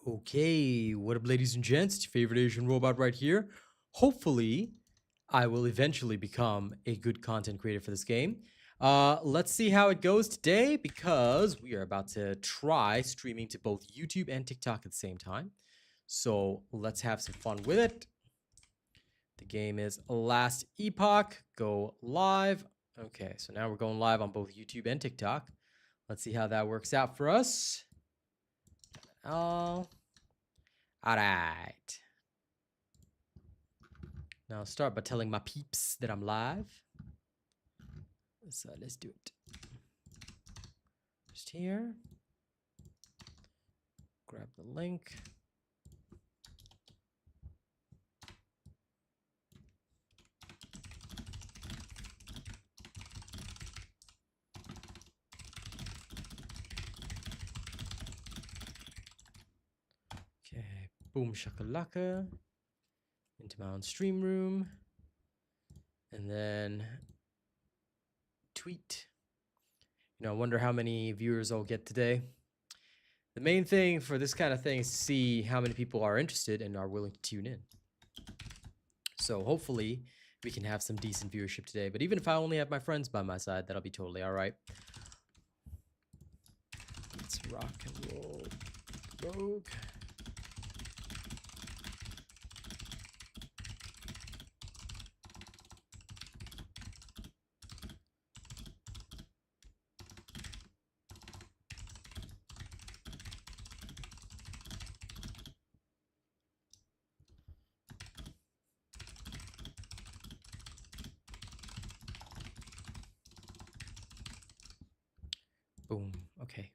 Okay, what up, ladies and gents? It's your favorite Asian robot right here. Hopefully, I will eventually become a good content creator for this game. Let's see how it goes today because we are about to try streaming to both YouTube and TikTok at the same time. So let's have some fun with it. The game is Last Epoch. Go live. Okay, so now we're going live on both YouTube and TikTok. Let's see how that works out for us. All right. Now I'll start by telling my peeps that I'm live. So let's do it. Just here. Grab the link. Okay, boom shakalaka. Into my own stream room. And then tweet. You know, I wonder how many viewers I'll get today. The main thing for this kind of thing is to see how many people are interested and are willing to tune in. So hopefully we can have some decent viewership today. But even if I only have my friends by my side, that'll be totally all right. Let's rock and roll. Rogue. Boom. Okay.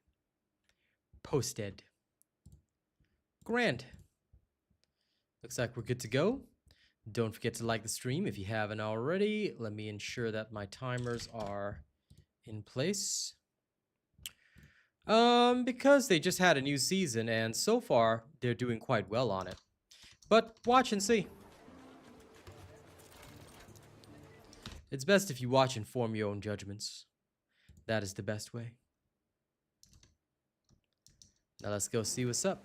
Posted. Grand. Looks like we're good to go. Don't forget to like the stream if you haven't already. Let me ensure that my timers are in place. Because they just had a new season and so far they're doing quite well on it. But watch and see. It's best if you watch and form your own judgments. That is the best way. Now let's go see what's up.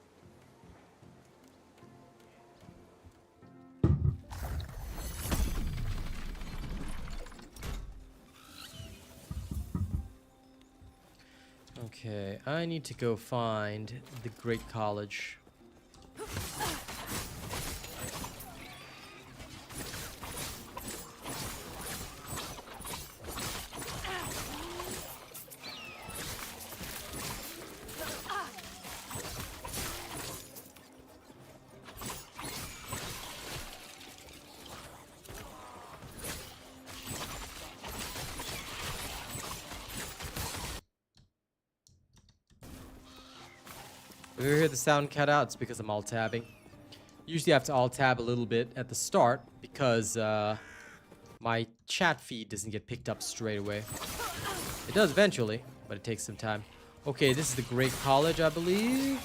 Okay, I need to go find the Great College. If you hear the sound cut out, it's because I'm alt-tabbing. Usually I have to alt-tab a little bit at the start because my chat feed doesn't get picked up straight away. It does eventually, but it takes some time. Okay, this is the Great College, I believe.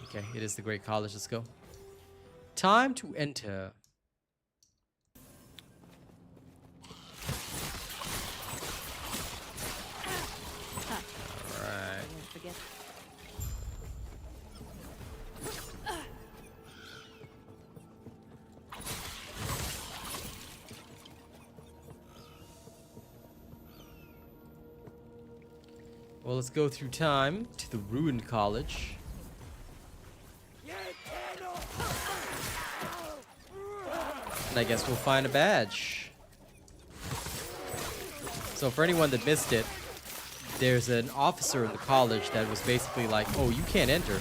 Okay, it is the Great College. Let's go. Time to enter. Well, let's go through time to the ruined college. And I guess we'll find a badge. So for anyone that missed it, there's an officer in the college that was basically like, oh, you can't enter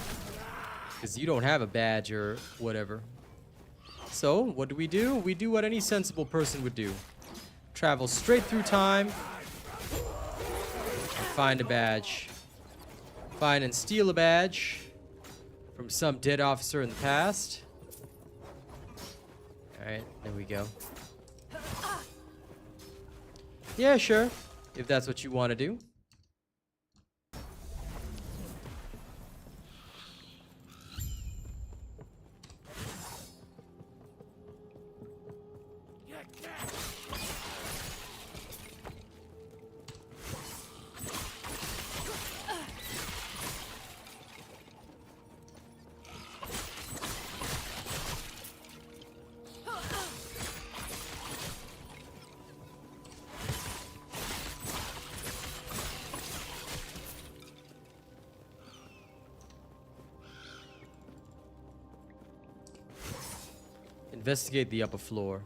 because you don't have a badge or whatever. So what do? We do what any sensible person would do. Travel straight through time. Find a badge. Find and steal a badge from some dead officer in the past. Alright, there we go. Yeah, sure. If that's what you want to do. Investigate the upper floor.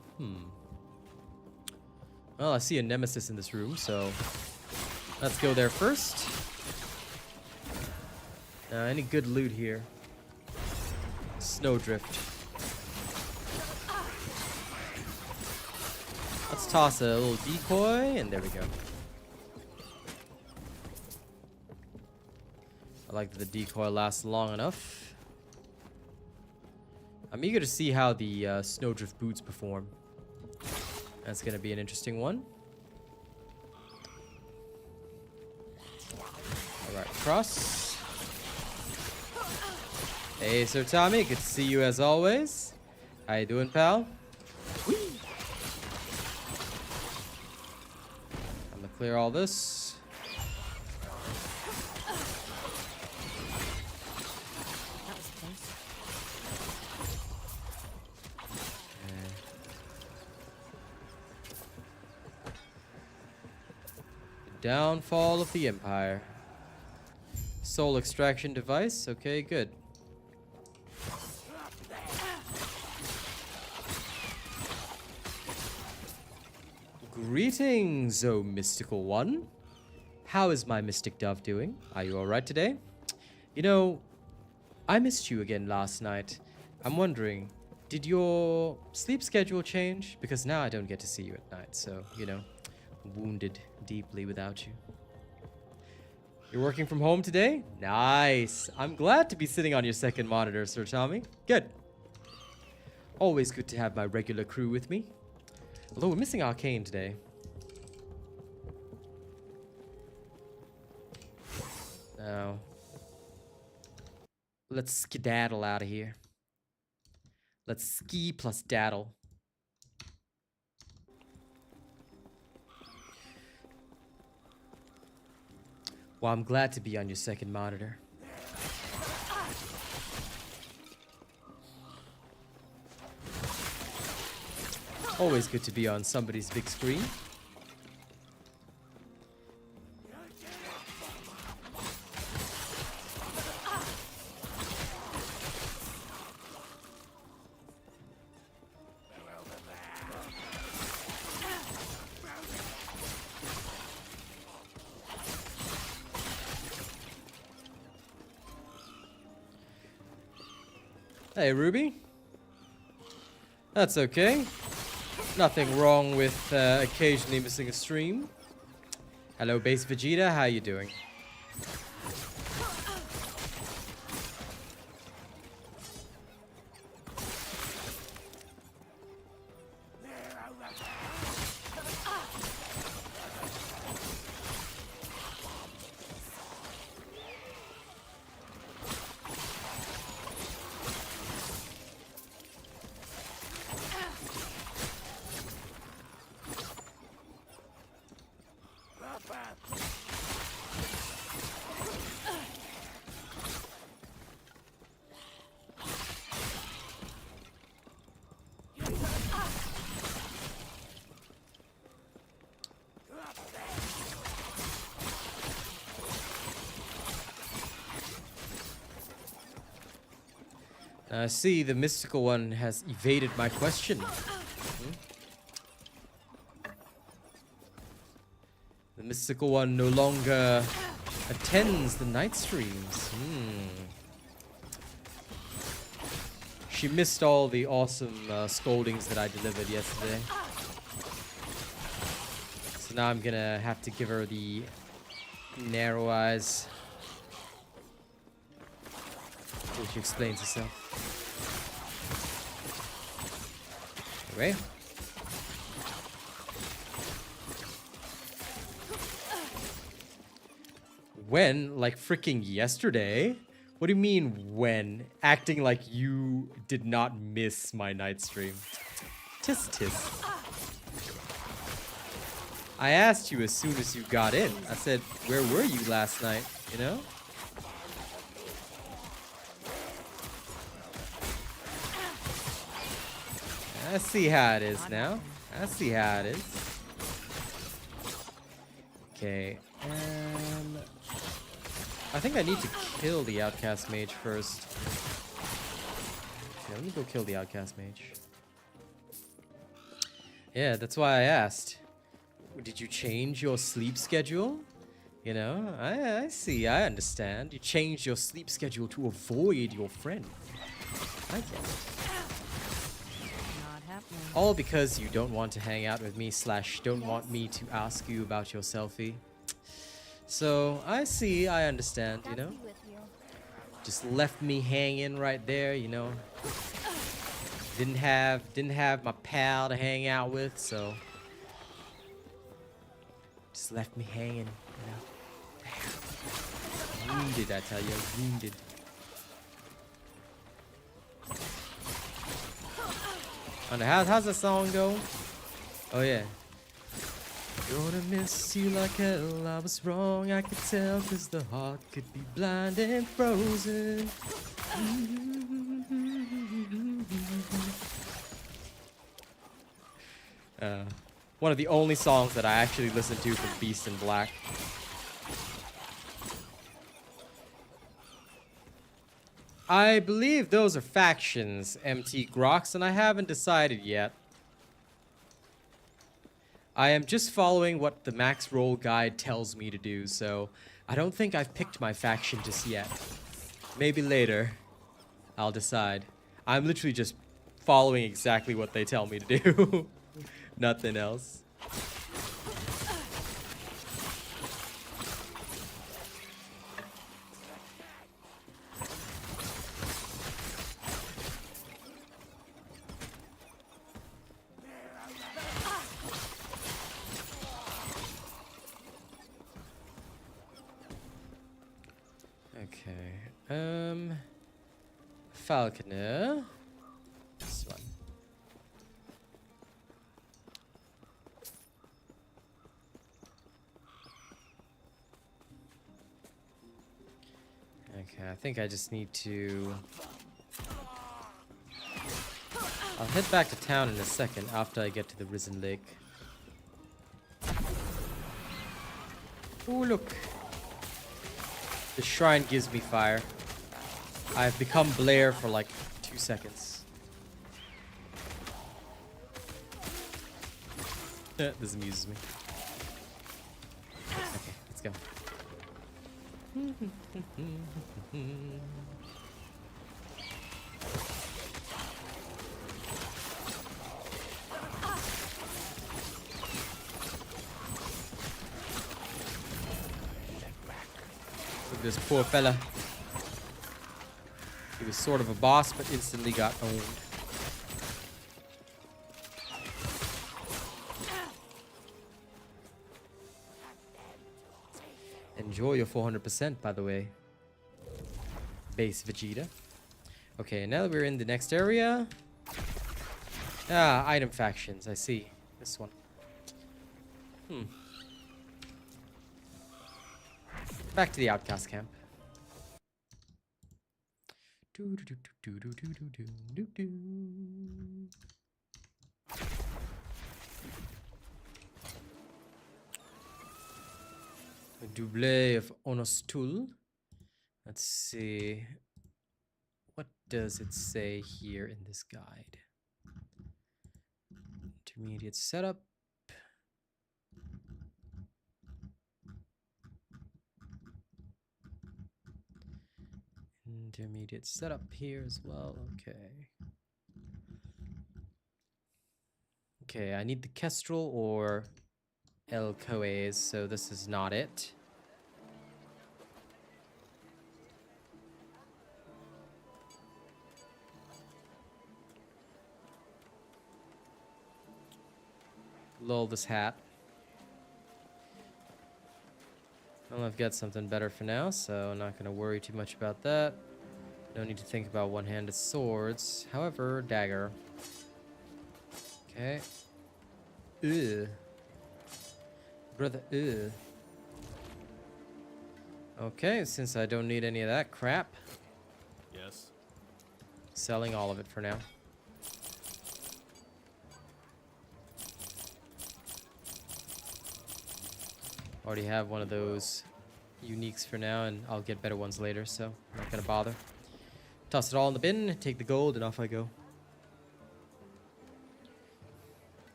Well, I see a nemesis in this room, so let's go there first. Any good loot here? Snowdrift. Let's toss a little decoy, and there we go. I like that the decoy lasts long enough. I'm eager to see how the snowdrift boots perform. That's gonna be an interesting one. Alright, cross. Hey, Sir Tommy, good to see you as always. How you doing, pal? Whee! I'm gonna clear all this. Downfall of the Empire. Soul extraction device. Okay, good. Greetings, O mystical one. How is my mystic dove doing? Are you alright today? You know, I missed you again last night. I'm wondering, did your sleep schedule change? Because now I don't get to see you at night, so, you know, wounded deeply without you. You're working from home today? Nice. I'm glad to be sitting on your second monitor, Sir Tommy. Good. Always good to have my regular crew with me. Although we're missing Arcane today. Now, let's skedaddle out of here. Let's ski plus daddle. Well, I'm glad to be on your second monitor. Always good to be on somebody's big screen. Hey, Ruby. That's okay. Nothing wrong with occasionally missing a stream. Hello, Base Vegeta. How you doing? I see the mystical one has evaded my question. The mystical one no longer attends the night streams. She missed all the awesome scoldings that I delivered yesterday. So now I'm gonna have to give her the narrow eyes. Which explains itself. Anyway. When? Like freaking yesterday? What do you mean when? Acting like you did not miss my night stream. Tis tis. I asked you as soon as you got in. I said, where were you last night? You know? I see how it is now. I see how it is. Okay. I think I need to kill the outcast mage first. Yeah, let me go kill the outcast mage. Yeah, that's why I asked. Did you change your sleep schedule? You know, I see, I understand. You changed your sleep schedule to avoid your friend. I get it. Not happening. All because you don't want to hang out with me / don't want me to ask you about your selfie. So, I see, I understand, you know. Just left me hanging right there, you know. Didn't have my pal to hang out with, so just left me hanging, you know. Wounded, I tell you, wounded. Wonder how's the song go? Oh yeah. Gonna miss you like hell. I was wrong, I could tell, 'cause the heart could be blind and frozen. One of the only songs that I actually listen to from Beast in Black. I believe those are factions, MT Grox, and I haven't decided yet. I am just following what the Maxroll guide tells me to do, so I don't think I've picked my faction just yet. Maybe later, I'll decide. I'm literally just following exactly what they tell me to do. Nothing else. Okay. Falconeer. This one. Okay, I think I just need to... I'll head back to town in a second after I get to the Risen Lake. Ooh, look. The shrine gives me fire. I've become Blair for like 2 seconds. This amuses me. Okay, let's go. Look at this poor fella. He was sort of a boss, but instantly got owned. Enjoy your 400%, by the way. Base Vegeta. Okay, now that we're in the next area. Ah, item factions. I see. This one. Back to the outcast camp. A double of Onostul. Let's see. What does it say here in this guide? Intermediate setup. Intermediate setup here as well. Okay. Okay, I need the Kestrel or El Coes, so this is not it. Lol, this hat. Well, I've got something better for now, so I'm not going to worry too much about that. No need to think about one-handed swords. However, dagger. Okay. Ugh. Brother, ugh. Okay, since I don't need any of that crap. Yes. Selling all of it for now. Already have one of those uniques for now, and I'll get better ones later, so I'm not gonna bother. Toss it all in the bin, take the gold, and off I go.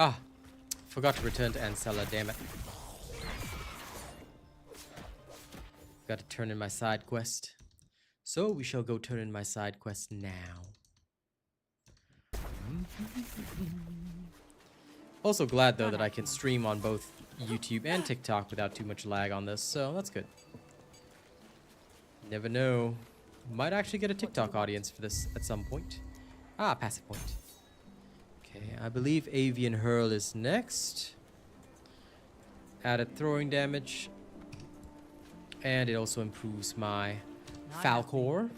Ah, forgot to return to Ancella, damn it. Got to turn in my side quest. So we shall go turn in my side quest now. Also glad though that I can stream on both YouTube and TikTok without too much lag on this, so that's good. Never know. Might actually get a TikTok audience for this at some point. Ah, passive point. Okay, I believe Avian Hurl is next. Added throwing damage. And it also improves my Falcor.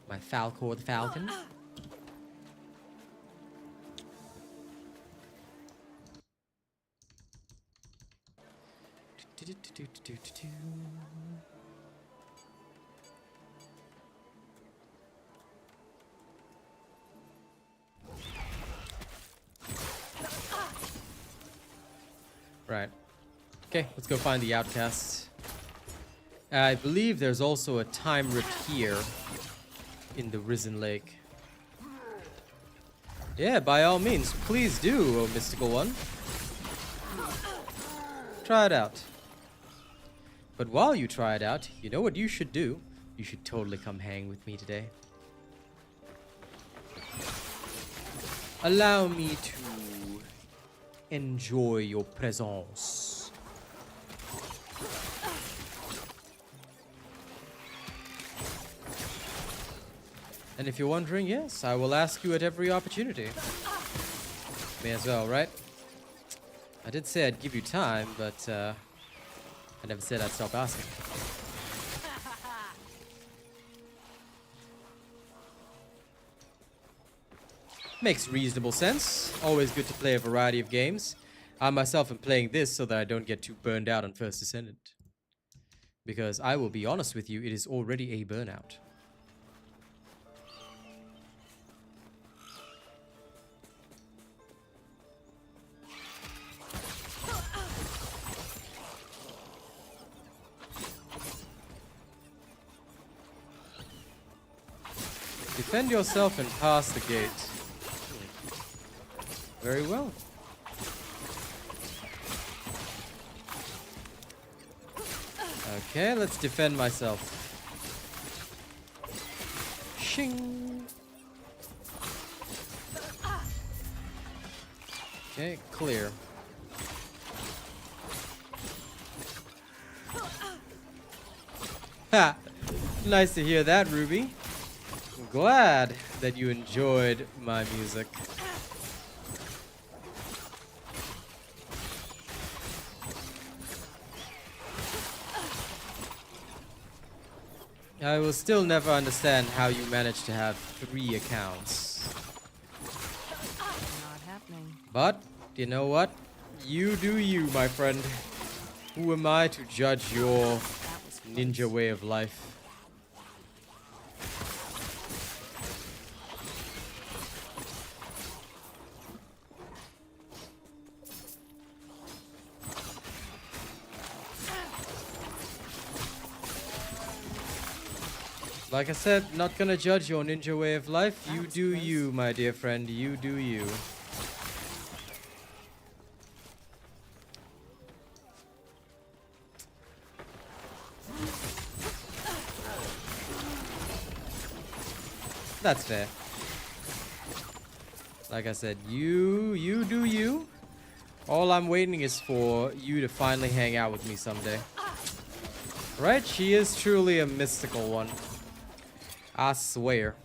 My Falcor the Falcon. Right. Okay, let's go find the outcasts. I believe there's also a time rift here in the Risen Lake. Yeah, by all means, please do, oh mystical one. Try it out. But while you try it out, you know what you should do? You should totally come hang with me today. Allow me to enjoy your presence. And if you're wondering, yes, I will ask you at every opportunity. May as well, right? I did say I'd give you time, but I never said I'd stop asking. Makes reasonable sense. Always good to play a variety of games. I myself am playing this so that I don't get too burned out on First Descendant. Because I will be honest with you, it is already a burnout. Defend yourself and pass the gate. Very well. Okay, let's defend myself. Shing. Okay, clear. Ha! Nice to hear that, Ruby. I'm glad that you enjoyed my music. I will still never understand how you managed to have 3 accounts. Not happening. But, you know what? You do you, my friend. Who am I to judge your ninja way of life? Like I said, not gonna judge your ninja way of life. You do you, my dear friend. You do you. That's fair. Like I said, you do you. All I'm waiting is for you to finally hang out with me someday. Right? She is truly a mystical one. I swear.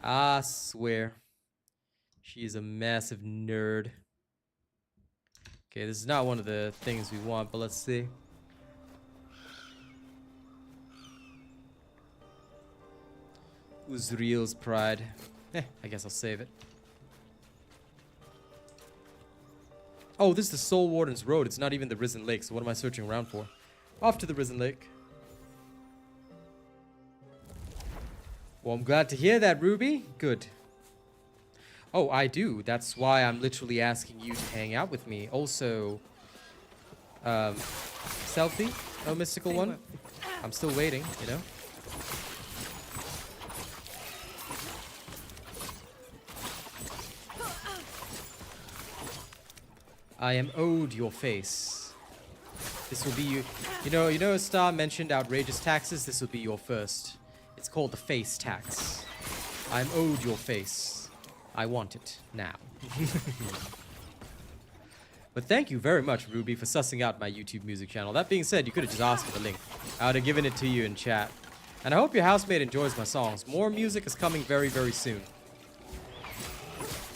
I swear. She is a massive nerd. Okay, this is not one of the things we want, but let's see. Uzriel's pride. I guess I'll save it. Oh, this is the Soul Warden's Road. It's not even the Risen Lake, so what am I searching around for? Off to the Risen Lake. Well, I'm glad to hear that, Ruby. Good. Oh, I do. That's why I'm literally asking you to hang out with me. Also, selfie? Oh, mystical one? I'm still waiting, you know? I am owed your face. This will be you. You know, Star mentioned outrageous taxes. This will be your first. It's called the face tax. I'm owed your face. I want it now. But thank you very much, Ruby, for sussing out my YouTube music channel. That being said, you could have just asked for the link. I would have given it to you in chat. And I hope your housemate enjoys my songs. More music is coming very, very soon.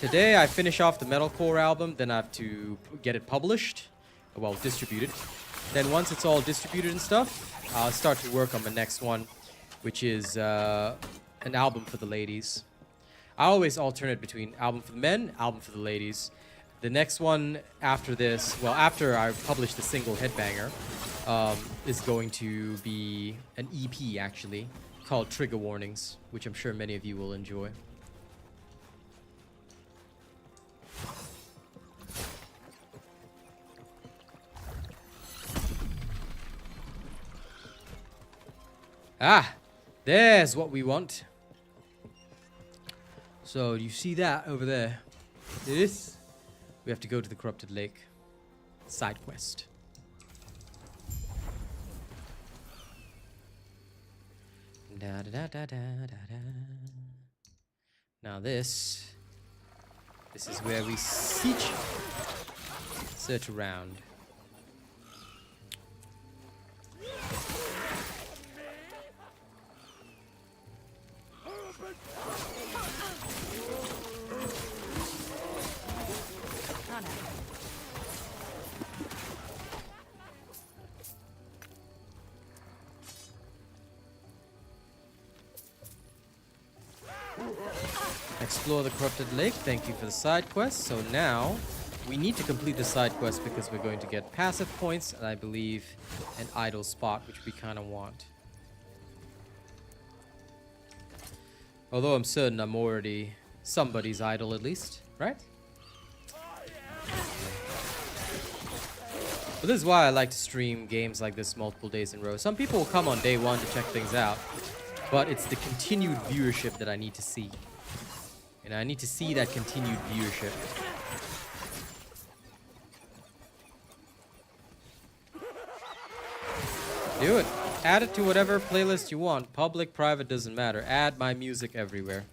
Today, I finish off the Metalcore album. Then I have to get it published. Well, distributed. Then once it's all distributed and stuff, I'll start to work on the next one, which is an album for the ladies. I always alternate between album for the men, album for the ladies. The next one after this, well, after I publish the single Headbanger, is going to be an EP, actually, called Trigger Warnings, which I'm sure many of you will enjoy. Ah, there's what we want. So, do you see that over there? This? We have to go to the Corrupted Lake. Side quest. Da, da, da, da, da, da. Now this is where we search around. Explore the Corrupted Lake. Thank you for the side quest. So now we need to complete the side quest because we're going to get passive points and I believe an idle spot, which we kind of want. Although I'm certain I'm already somebody's idol at least, right? But this is why I like to stream games like this multiple days in a row. Some people will come on day one to check things out, but it's the continued viewership that I need to see. And I need to see that continued viewership. Do it. Add it to whatever playlist you want. Public, private, doesn't matter. Add my music everywhere.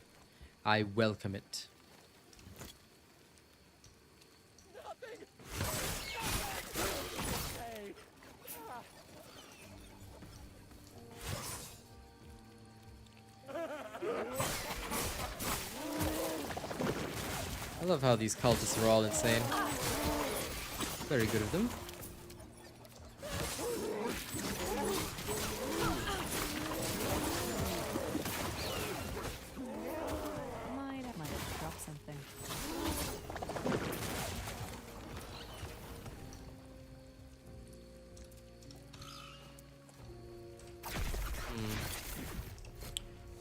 I welcome it. I love how these cultists are all insane. Very good of them. I might have dropped something.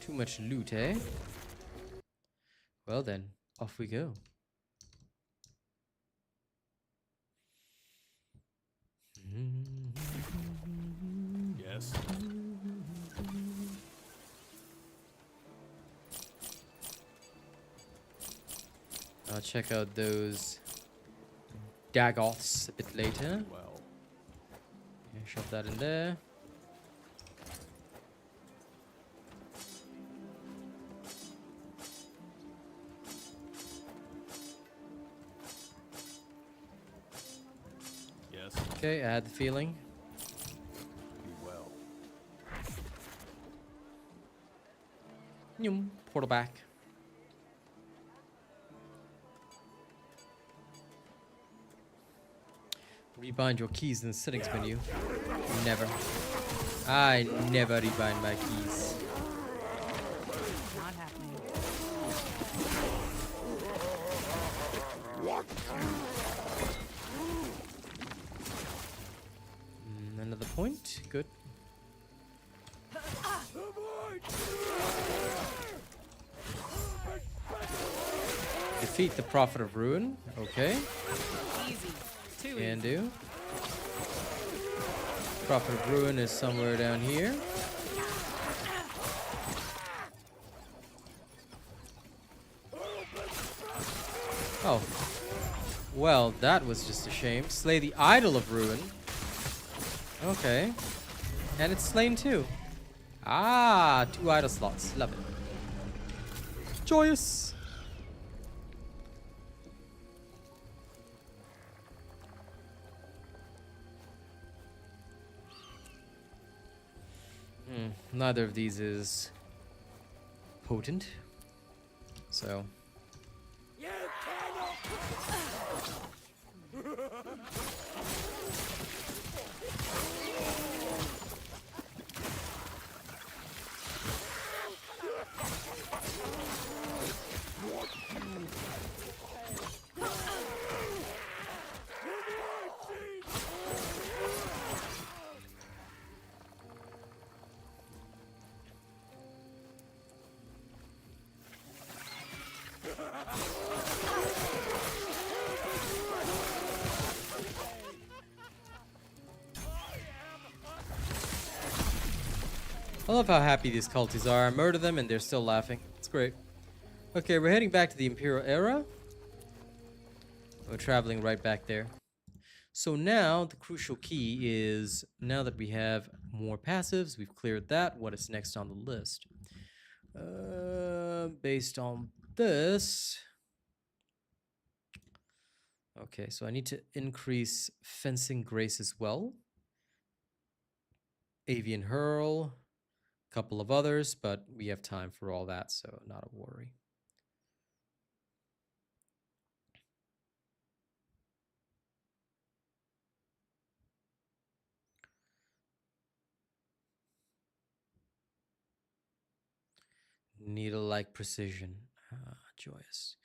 Too much loot, eh? Well then, off we go. Yes. I'll check out those Dagoths a bit later. Well. Yeah, shove that in there. Yes. Okay, I had the feeling. Be well. Nyum, portal back. Rebind your keys in the settings menu. Never. I never rebind my keys. Not happening. Another point. Good. Defeat the Prophet of Ruin. Okay. Easy. Too Can easy. do. Prophet of Ruin is somewhere down here. Oh. Well, that was just a shame. Slay the idol of ruin. Okay. And it's slain too. Ah, 2 idol slots. Love it. Joyous. Neither of these is potent. So. I love how happy these cultists are. I murder them and they're still laughing. It's great. Okay, we're heading back to the Imperial era. We're traveling right back there. So now the crucial key is, now that we have more passives, we've cleared that. What is next on the list? Based on this. Okay, so I need to increase fencing grace as well. Avian hurl. Couple of others, but we have time for all that, so not a worry. Needle-like precision. Joyous.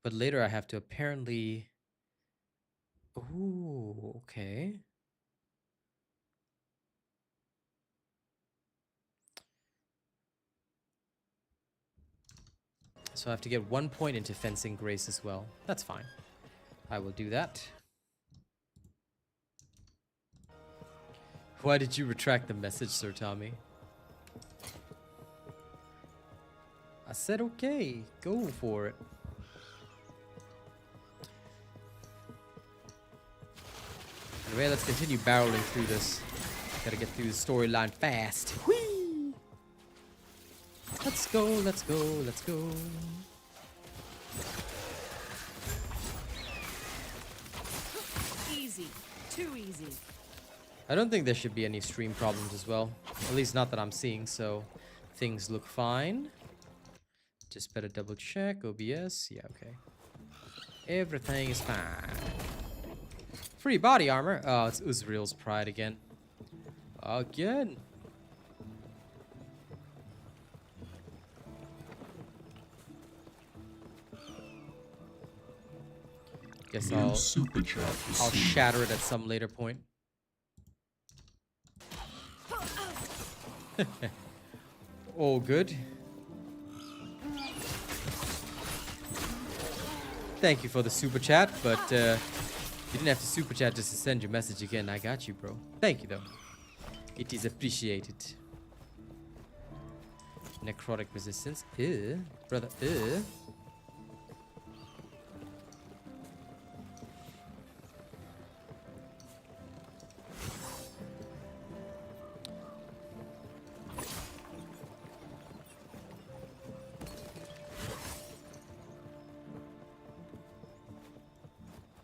But later I have to apparently... Ooh, okay. So I have to get 1 point into fencing grace as well. That's fine. I will do that. Why did you retract the message, Sir Tommy? I said okay, go for it. Anyway, let's continue barreling through this. Gotta get through the storyline fast. Whee! Let's go, let's go, let's go. Easy. Too easy. I don't think there should be any stream problems as well. At least not that I'm seeing, so things look fine. Just better double check. OBS. Yeah, okay. Everything is fine. Free body armor. Oh, it's Uzrael's pride again. Again. Guess I'll shatter it at some later point. All good. Thank you for the super chat, but you didn't have to super chat just to send your message again. I got you, bro. Thank you, though. It is appreciated. Necrotic resistance. Brother.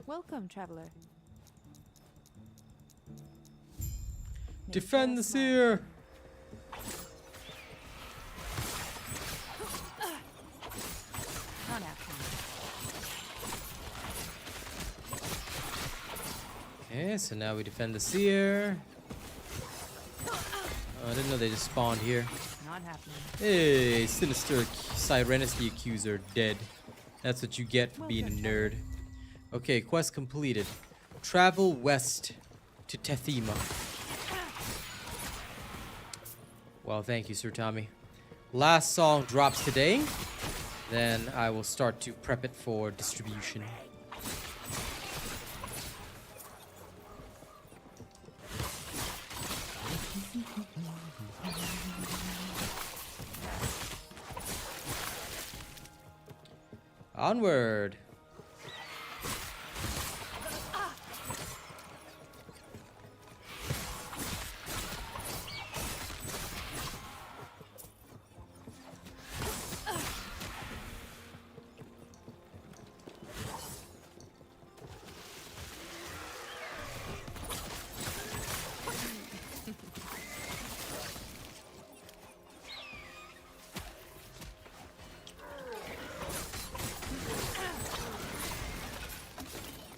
Welcome, traveler. Defend the seer. Not after me. Okay, so now we defend the seer. Oh, I didn't know they just spawned here. Not happening. Hey, Sinister Sirenus the Accuser dead. That's what you get for being a nerd. Okay, quest completed. Travel west to Tethema. Well, thank you, Sir Tommy. Last song drops today. Then I will start to prep it for distribution. Onward.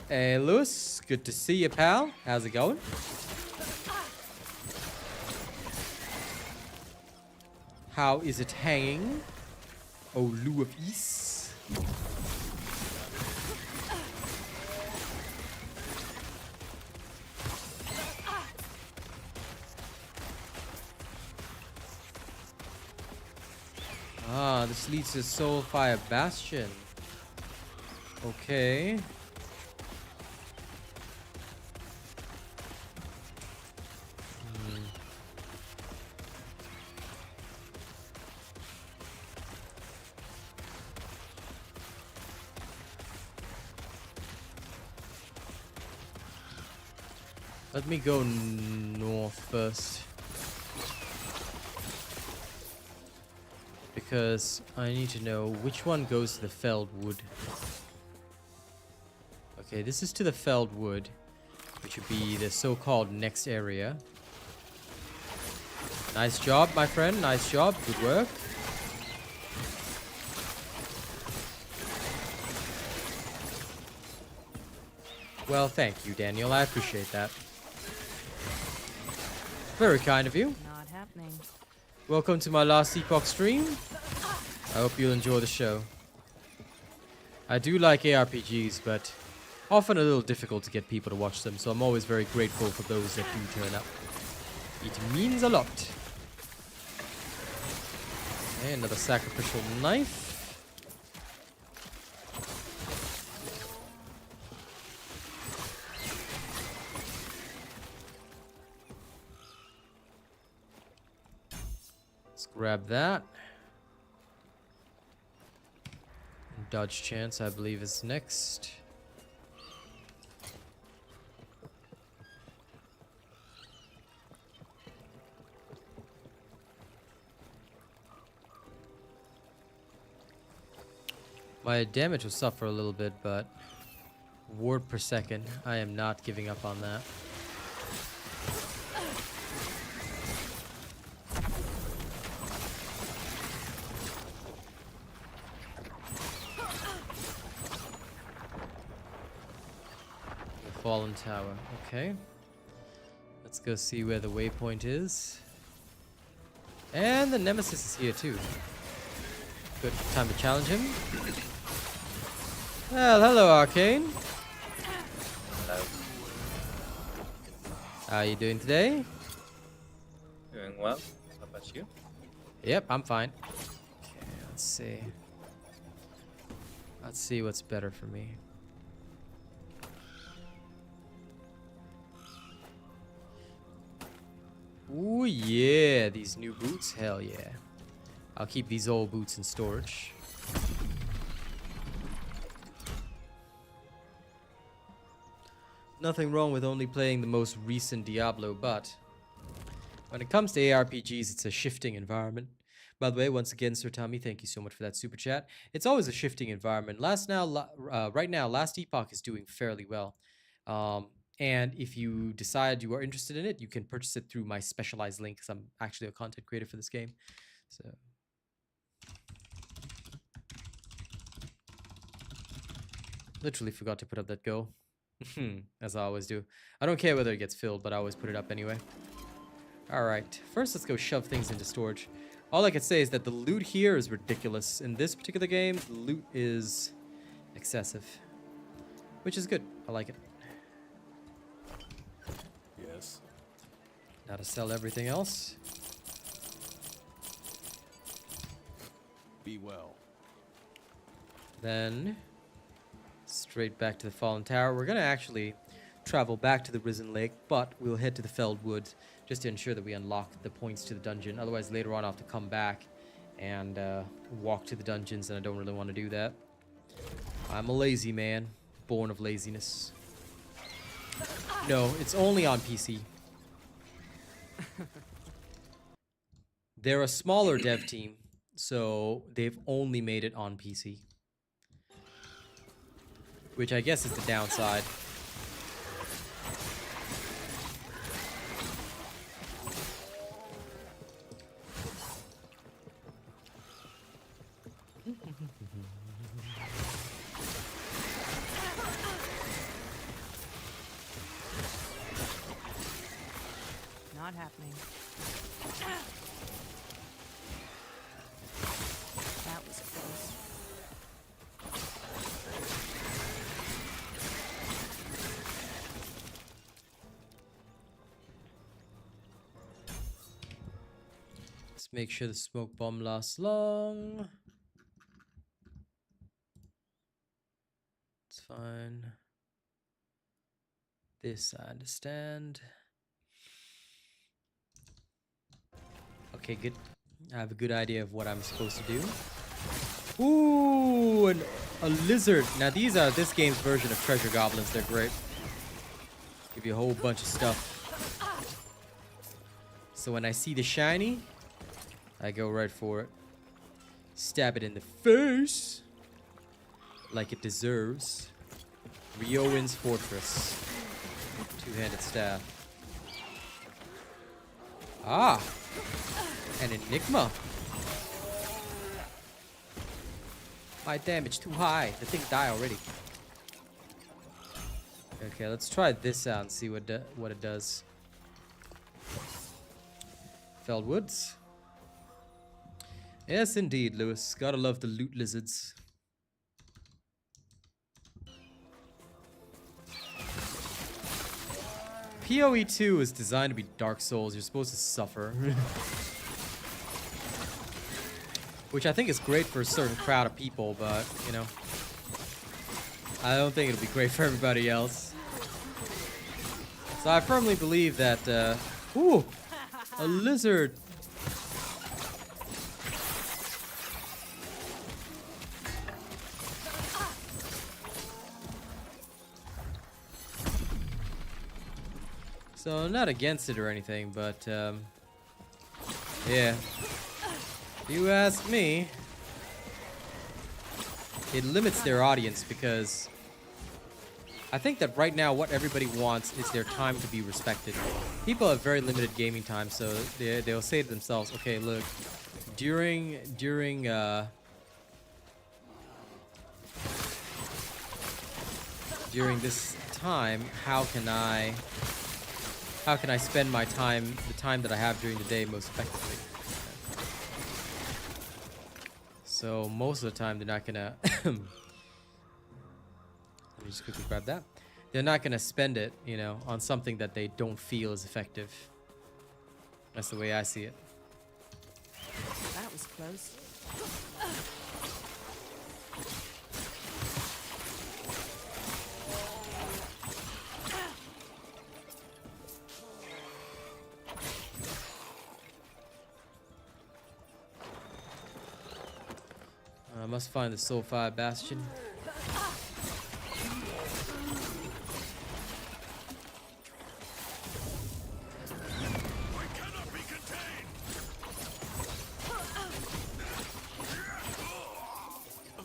Hey, Lewis. Good to see you, pal. How's it going? How is it hanging? Oh, Lou of East. Ah, this leads to Soulfire Bastion. Okay. Let me go north first. Because I need to know which one goes to the felled wood. Okay, this is to the felled wood, which would be the so-called next area. Nice job, my friend. Nice job. Good work. Well, thank you, Daniel. I appreciate that. Very kind of you. Not happening. Welcome to my Last Epoch stream. I hope you'll enjoy the show. I do like ARPGs, but often a little difficult to get people to watch them, so I'm always very grateful for those that do turn up. It means a lot. Okay, another sacrificial knife. Let's grab that. Dodge chance, I believe, is next. My damage will suffer a little bit, but ward per second, I am not giving up on that. Fallen tower. Okay. Let's go see where the waypoint is. And the nemesis is here too. Good time to challenge him. Well, hello, Arcane. Hello. How are you doing today? Doing well. How about you? Yep, I'm fine. Okay, let's see. Let's see what's better for me. Ooh, yeah, these new boots, hell yeah. I'll keep these old boots in storage. Nothing wrong with only playing the most recent Diablo, but when it comes to ARPGs, it's a shifting environment. By the way, once again, Sir Tommy, thank you so much for that super chat. It's always a shifting environment. Right now, Last Epoch is doing fairly well. And if you decide you are interested in it, you can purchase it through my specialized link, because I'm actually a content creator for this game. So literally forgot to put up that goal. As I always do. I don't care whether it gets filled, but I always put it up anyway. Alright, first let's go shove things into storage. All I can say is that the loot here is ridiculous. In this particular game, the loot is excessive. Which is good. I like it. Yes. Now to sell everything else. Be well. Then straight back to the Fallen Tower. We're going to actually travel back to the Risen Lake, but we'll head to the Felled Wood just to ensure that we unlock the points to the dungeon. Otherwise, later on, I'll have to come back and walk to the dungeons, and I don't really want to do that. I'm a lazy man, born of laziness. No, it's only on PC. They're a smaller dev team, so they've only made it on PC. Which I guess is the downside. Let's make sure the smoke bomb lasts long. It's fine. This I understand. Okay, good. I have a good idea of what I'm supposed to do. Ooh, a lizard. Now these are this game's version of treasure goblins. They're great. Give you a whole bunch of stuff. So when I see the shiny, I go right for it. Stab it in the face. Like it deserves. Riowen's Fortress. Two-handed staff. Ah! An Enigma. My damage too high. The thing die already. Okay, let's try this out and see what it does. Felled Woods. Yes, indeed, Lewis. Gotta love the loot lizards. PoE 2 is designed to be Dark Souls. You're supposed to suffer. Which I think is great for a certain crowd of people, but, you know. I don't think it'll be great for everybody else. So I firmly believe that, ooh! A lizard! So I'm not against it or anything, but yeah. If you ask me, it limits their audience because I think that right now what everybody wants is their time to be respected. People have very limited gaming time, so they'll say to themselves, okay, look, during this time, how can I spend my time, the time that I have during the day, most effectively? So most of the time, they're not gonna. Let me just quickly grab that. They're not gonna spend it, you know, on something that they don't feel is effective. That's the way I see it. That was close. I must find the Soulfire Bastion.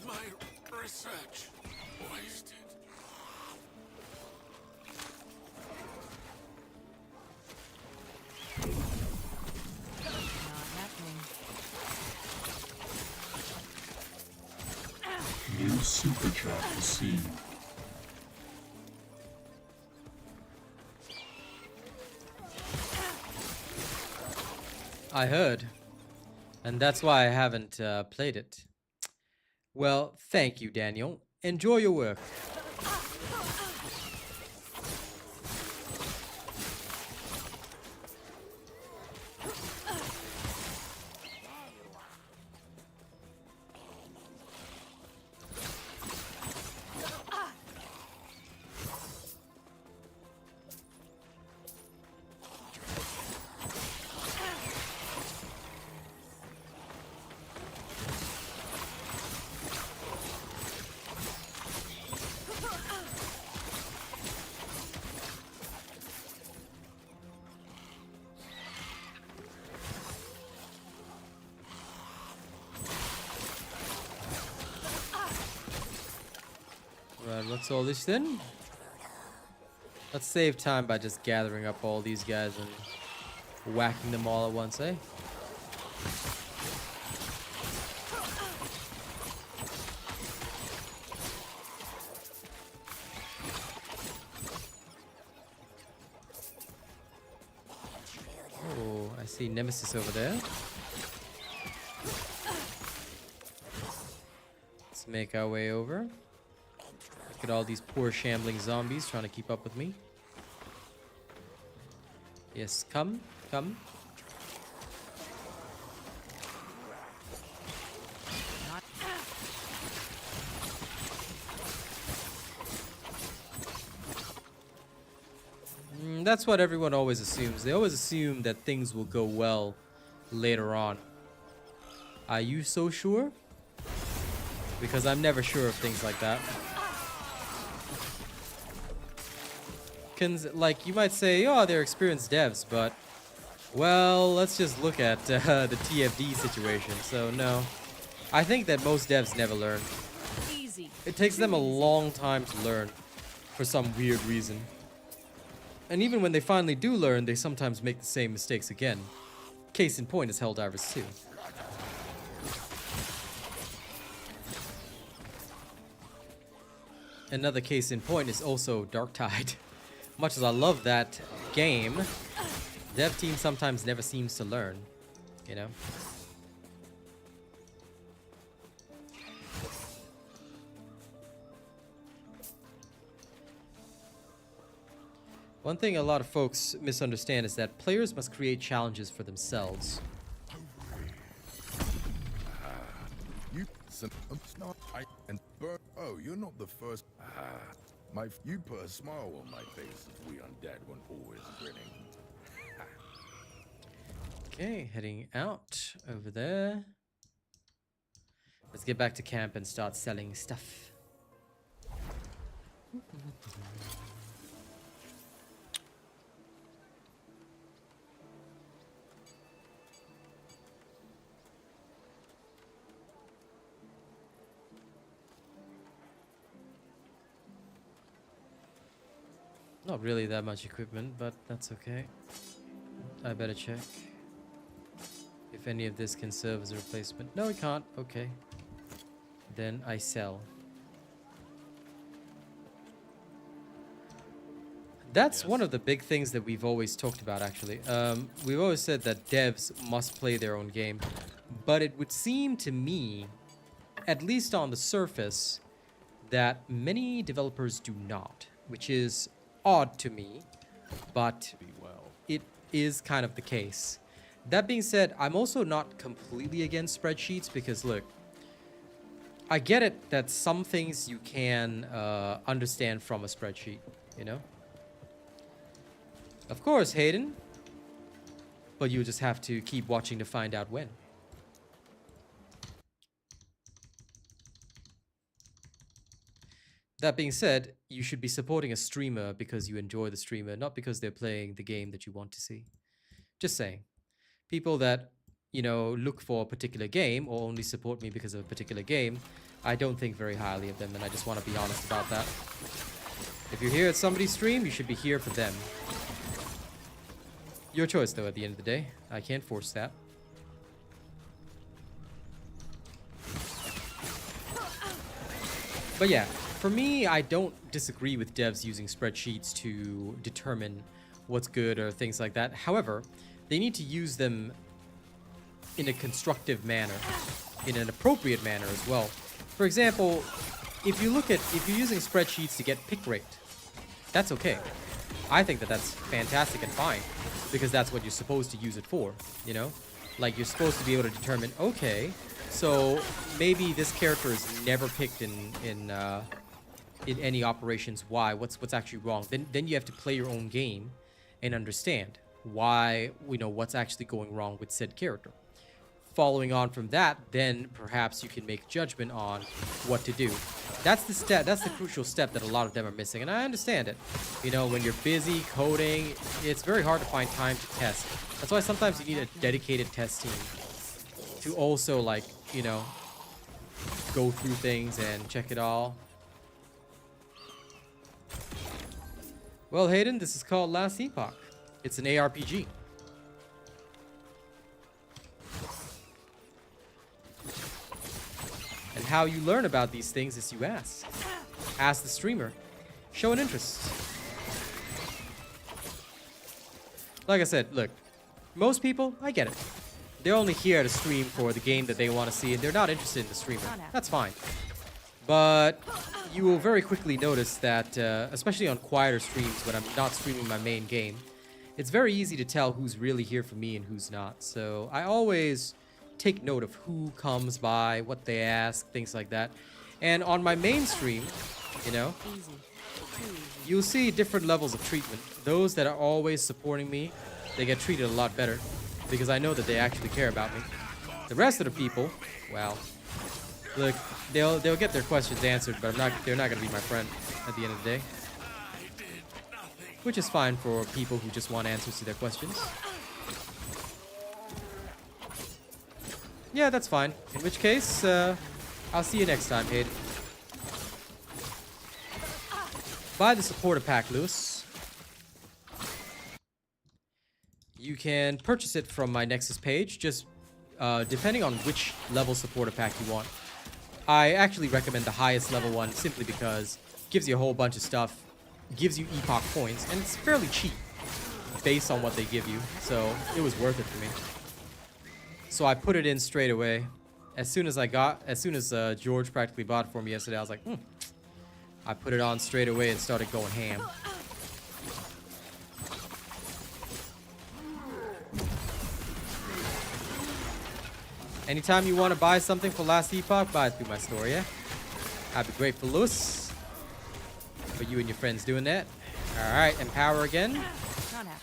My research wasted. Not happening. New super trap received. I heard. And that's why I haven't played it. Well, thank you, Daniel. Enjoy your work. Right, what's all this then? Let's save time by just gathering up all these guys and whacking them all at once, eh? Oh, I see Nemesis over there. Let's make our way over. Look at all these poor shambling zombies trying to keep up with me. Yes, come, come. That's what everyone always assumes. They always assume that things will go well later on. Are you so sure? Because I'm never sure of things like that. Like, you might say, oh, they're experienced devs, but, well, let's just look at the TFD situation. So, no. I think that most devs never learn. Easy. It takes them a long time to learn for some weird reason. And even when they finally do learn, they sometimes make the same mistakes again. Case in point is Helldivers 2. Another case in point is also Darktide. Much as I love that game, dev team sometimes never seems to learn, you know? One thing a lot of folks misunderstand is that players must create challenges for themselves. Oh, you're not the first. You put a smile on my face if we undead weren't always grinning. Okay, heading out over there. Let's get back to camp and start selling stuff. Not really that much equipment, but that's okay. I better check if any of this can serve as a replacement. No, it can't. Okay. Then I sell. That's one of the big things that we've always talked about, actually. We've always said that devs must play their own game. But it would seem to me, at least on the surface, that many developers do not, which is odd to me, but it is kind of the case. That being said, I'm also not completely against spreadsheets because, look, I get it that some things you can understand from a spreadsheet, you know? Of course, Hayden, but you just have to keep watching to find out when. That being said, you should be supporting a streamer because you enjoy the streamer, not because they're playing the game that you want to see. Just saying. People that, you know, look for a particular game or only support me because of a particular game, I don't think very highly of them, and I just want to be honest about that. If you're here at somebody's stream, you should be here for them. Your choice, though, at the end of the day. I can't force that. But yeah. For me, I don't disagree with devs using spreadsheets to determine what's good or things like that. However, they need to use them in a constructive manner, in an appropriate manner as well. For example, if you're using spreadsheets to get pick rate, that's okay. I think that that's fantastic and fine because that's what you're supposed to use it for, you know? Like, you're supposed to be able to determine, okay, so maybe this character is never picked in any operations. Why? What's actually wrong? Then you have to play your own game and understand why, you know, what's actually going wrong with said character. Following on from that, then perhaps you can make judgment on what to do. That's the step. That's the crucial step that a lot of them are missing, and I understand it. You know, when you're busy coding, it's very hard to find time to test. That's why sometimes you need a dedicated test team to also, like, you know, go through things and check it all. Well, Hayden, this is called Last Epoch. It's an ARPG. And how you learn about these things is you ask. Ask the streamer. Show an interest. Like I said, look, most people, I get it. They're only here to stream for the game that they want to see, and they're not interested in the streamer. That's fine. But you will very quickly notice that, especially on quieter streams when I'm not streaming my main game, it's very easy to tell who's really here for me and who's not. So I always take note of who comes by, what they ask, things like that. And on my main stream, you know, you'll see different levels of treatment. Those that are always supporting me, they get treated a lot better because I know that they actually care about me. The rest of the people, well, look, they'll get their questions answered, but they're not gonna be my friend at the end of the day. Which is fine for people who just want answers to their questions. Yeah, that's fine. In which case, I'll see you next time, Hayden. Buy the supporter pack, Lewis. You can purchase it from my Nexus page, just depending on which level supporter pack you want. I actually recommend the highest level one simply because it gives you a whole bunch of stuff, gives you Epoch points, and it's fairly cheap based on what they give you, so it was worth it for me. So I put it in straight away. As soon as George practically bought it for me yesterday, I was like, I put it on straight away and started going ham. Anytime you want to buy something for Last Epoch, buy it through my store, yeah? I'd be grateful, Lewis, for you and your friends doing that. Alright, empower again. Not happening.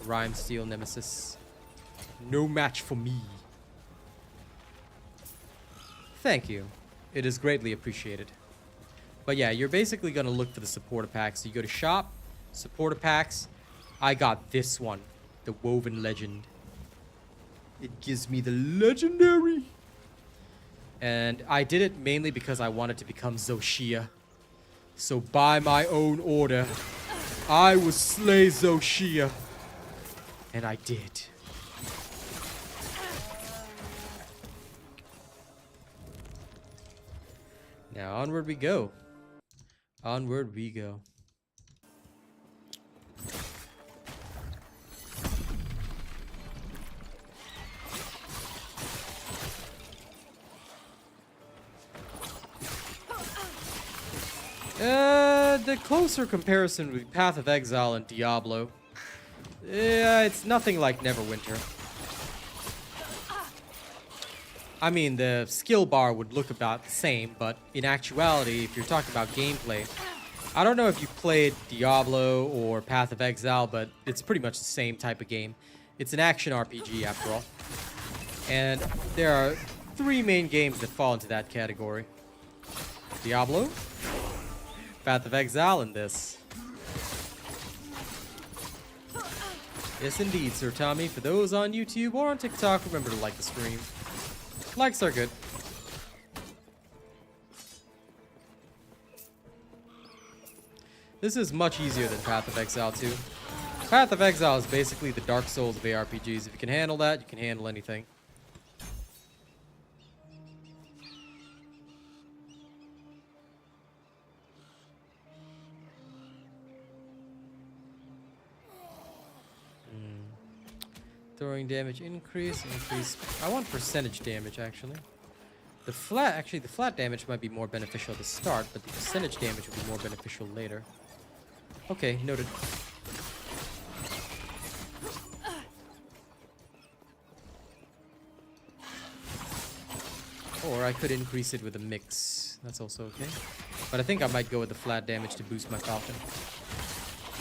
Rhyme Steel Nemesis. No match for me. Thank you. It is greatly appreciated. But yeah, you're basically going to look for the supporter packs. So you go to shop, supporter packs. I got this one. The Woven Legend. It gives me the legendary. And I did it mainly because I wanted to become Zoshia. So by my own order, I will slay Zoshia. And I did. Now onward we go. Onward we go. The closer comparison would be Path of Exile and Diablo. Yeah, it's nothing like Neverwinter. I mean, the skill bar would look about the same, but in actuality, if you're talking about gameplay, I don't know if you played Diablo or Path of Exile, but it's pretty much the same type of game. It's an action RPG, after all. And there are 3 main games that fall into that category. Diablo, Path of Exile, and this. Yes, indeed, Sir Tommy. For those on YouTube or on TikTok, remember to like the stream. Likes are good. This is much easier than Path of Exile 2. Path of Exile is basically the Dark Souls of ARPGs. If you can handle that, you can handle anything. Throwing damage increase. I want percentage damage actually. The flat damage might be more beneficial at the start, but the percentage damage will be more beneficial later. Okay, noted. Or I could increase it with a mix. That's also okay. But I think I might go with the flat damage to boost my Falcon.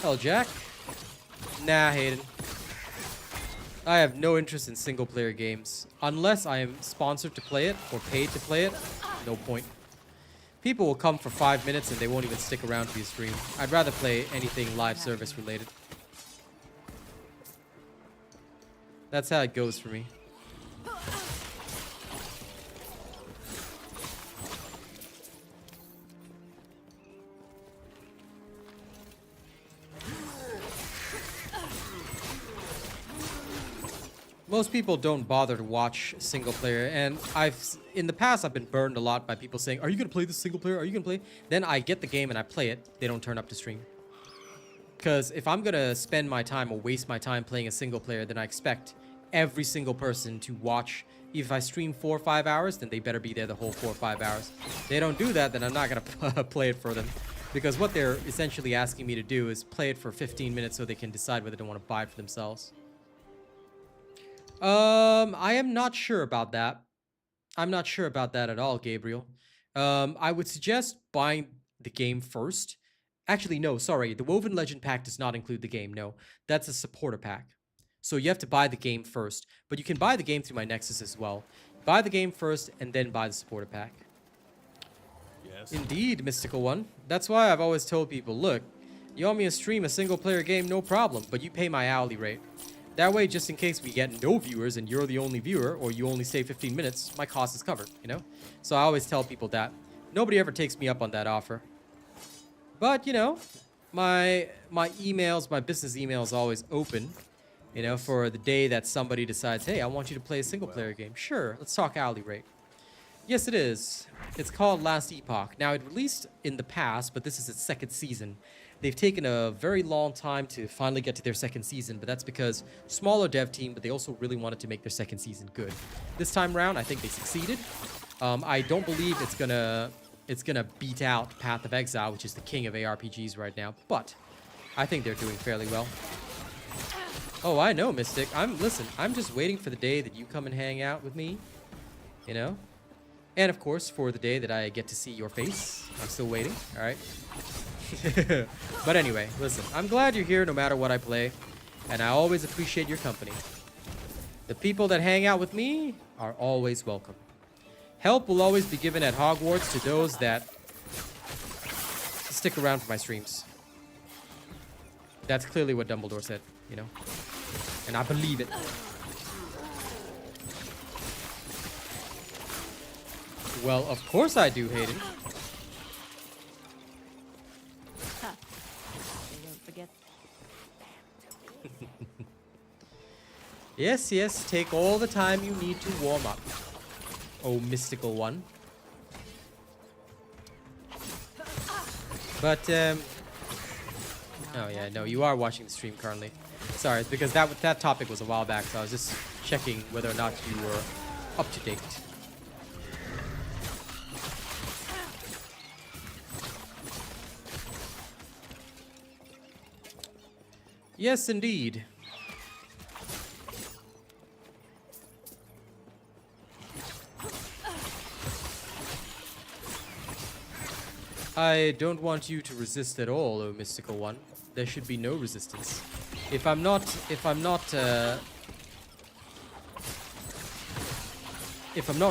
Hell, Jack. Nah, Hayden. I have no interest in single-player games. Unless I am sponsored to play it or paid to play it, no point. People will come for 5 minutes and they won't even stick around for your stream. I'd rather play anything live service related. That's how it goes for me. Most people don't bother to watch single player, and in the past I've been burned a lot by people saying, "Are you gonna play this single player? Are you gonna play?" Then I get the game and I play it. They don't turn up to stream. Because if I'm gonna spend my time or waste my time playing a single player, then I expect every single person to watch. If I stream 4 or 5 hours, then they better be there the whole 4 or 5 hours. If they don't do that, then I'm not gonna play it for them. Because what they're essentially asking me to do is play it for 15 minutes so they can decide whether they want to buy it for themselves. I am not sure about that. I'm not sure about that at all, Gabriel. I would suggest buying the game first. Actually, no, sorry. The Woven Legend pack does not include the game. No, that's a supporter pack. So you have to buy the game first. But you can buy the game through my Nexus as well. Buy the game first and then buy the supporter pack. Yes. Indeed, Mystical One. That's why I've always told people, look, you want me to stream a single player game, no problem, but you pay my hourly rate. That way, just in case we get no viewers and you're the only viewer, or you only stay 15 minutes, my cost is covered, you know? So I always tell people that. Nobody ever takes me up on that offer. But, you know, my emails, my business email is always open, you know, for the day that somebody decides, hey, I want you to play a single player game. Sure, let's talk hourly rate. Yes, it is. It's called Last Epoch. Now, it released in the past, but this is its second season. They've taken a very long time to finally get to their second season, but that's because smaller dev team, but they also really wanted to make their second season good. This time around, I think they succeeded. I don't believe it's gonna beat out Path of Exile, which is the king of ARPGs right now, but I think they're doing fairly well. Oh, I know, Mystic. Listen, I'm just waiting for the day that you come and hang out with me, you know? And of course, for the day that I get to see your face. I'm still waiting, all right? But anyway, listen, I'm glad you're here no matter what I play, and I always appreciate your company. The people that hang out with me are always welcome. Help will always be given at Hogwarts to those that stick around for my streams. That's clearly what Dumbledore said, you know? And I believe it. Well, of course I do, Hayden. They won't forget. Yes, yes, take all the time you need to warm up. Oh, Mystical One. But, oh yeah, no, you are watching the stream currently. Sorry, it's because that topic was a while back, so I was just checking whether or not you were up to date. Yes, indeed. I don't want you to resist at all, oh Mystical One. There should be no resistance. If I'm not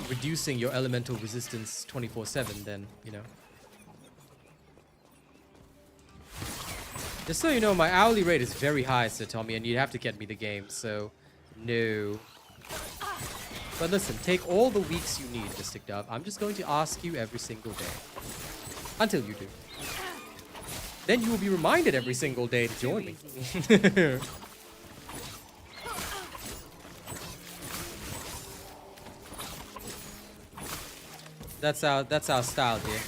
reducing your elemental resistance 24/7, then, you know. Just so you know, my hourly rate is very high, Sir Tommy, and you'd have to get me the game, so no. But listen, take all the weeks you need, Mystic Dove. I'm just going to ask you every single day. Until you do. Then you will be reminded every single day to join me. That's our style, dear.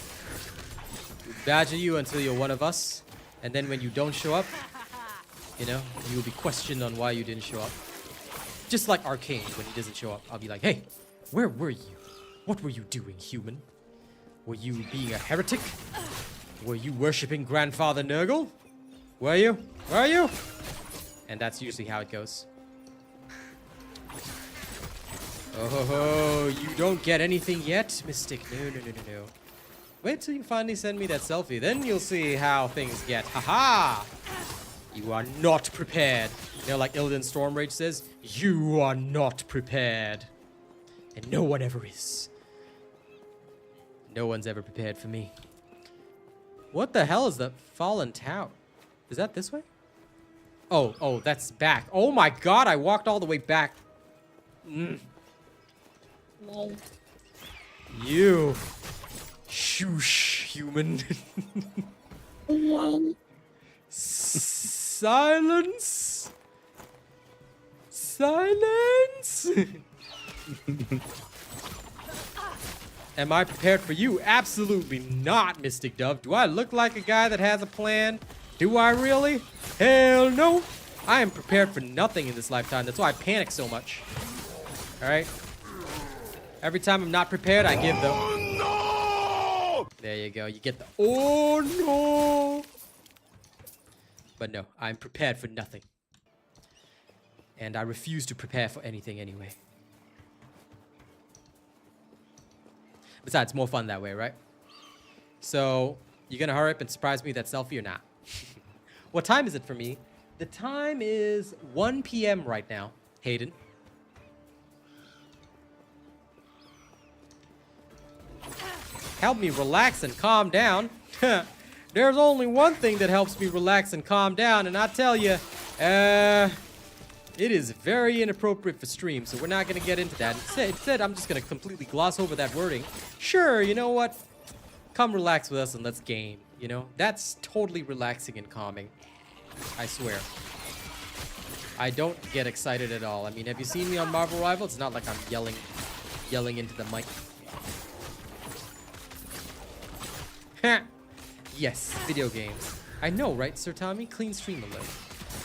We badger you until you're one of us. And then when you don't show up, you know, you will be questioned on why you didn't show up. Just like Arcane, when he doesn't show up, I'll be like, hey, where were you? What were you doing, human? Were you being a heretic? Were you worshipping Grandfather Nurgle? Were you? Were you? And that's usually how it goes. Oh, ho, ho, you don't get anything yet, Mystic. No, no, no, no, no. Wait till you finally send me that selfie. Then you'll see how things get. Haha! You are not prepared. You know, like Illidan Stormrage says, you are not prepared. And no one ever is. No one's ever prepared for me. What the hell is the Fallen Tower? Is that this way? Oh, that's back. Oh my god, I walked all the way back. You. Shush, human. Silence. Silence. Am I prepared for you? Absolutely not, Mystic Dove. Do I look like a guy that has a plan? Do I really? Hell no. I am prepared for nothing in this lifetime. That's why I panic so much. Alright? Every time I'm not prepared, I give the... Oh, no! There you go. You get the... Oh, no! But no, I'm prepared for nothing. And I refuse to prepare for anything anyway. Besides, more fun that way, right? So, you gonna hurry up and surprise me with that selfie or not? What time is it for me? The time is 1 p.m. right now, Hayden. Help me relax and calm down. There's only one thing that helps me relax and calm down, and I tell you, it is very inappropriate for stream, so we're not going to get into that. Instead, I'm just going to completely gloss over that wording. Sure, you know what? Come relax with us and let's game, you know? That's totally relaxing and calming. I swear. I don't get excited at all. I mean, have you seen me on Marvel Rival? It's not like I'm yelling into the mic. Yes, video games. I know, right, Sir Tommy? Clean stream alert.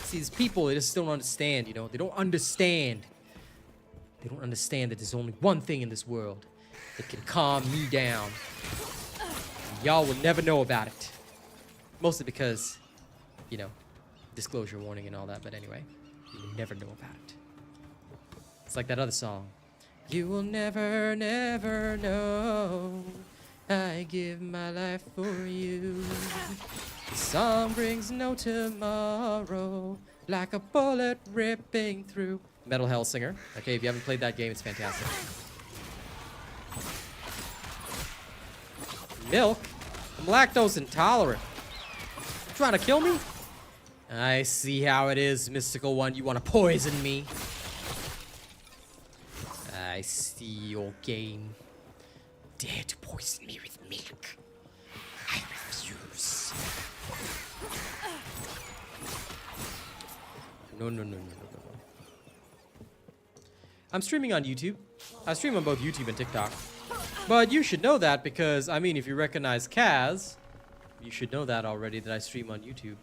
See, these people, they just don't understand, you know? They don't understand. They don't understand that there's only one thing in this world that can calm me down. Y'all will never know about it. Mostly because, you know, disclosure warning and all that, but anyway, you will never know about it. It's like that other song. You will never, never know. I give my life for you. The song brings no tomorrow, like a bullet ripping through. Metal Hellsinger. Okay, if you haven't played that game, it's fantastic. Milk? I'm lactose intolerant. You trying to kill me? I see how it is, Mystical One. You want to poison me? I see your game. Dare to poison me with milk. I refuse. No. I'm streaming on YouTube. I stream on both YouTube and TikTok. But you should know that because, I mean, if you recognize Kaz, you should know that already that I stream on YouTube.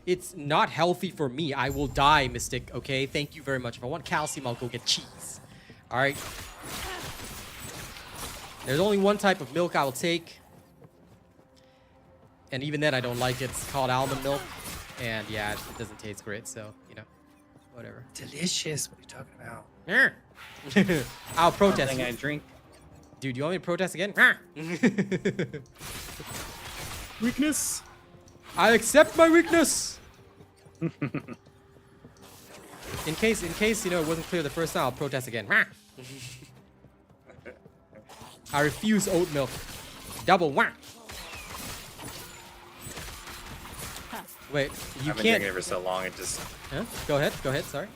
It's not healthy for me. I will die, Mystic, okay? Thank you very much. If I want calcium, I'll go get cheese. Alright? There's only one type of milk I will take. And even then, I don't like it. It's called almond milk. And yeah, it doesn't taste great, so, you know, whatever. Delicious. What are you talking about? I'll protest Something you. I drink. Dude, you want me to protest again? Weakness. I accept my weakness. In case, you know, it wasn't clear the first time, I'll protest again. I refuse oat milk. Double wah. Wait, you I've been can't. drinking it for so long, it just... Huh? Go ahead, sorry.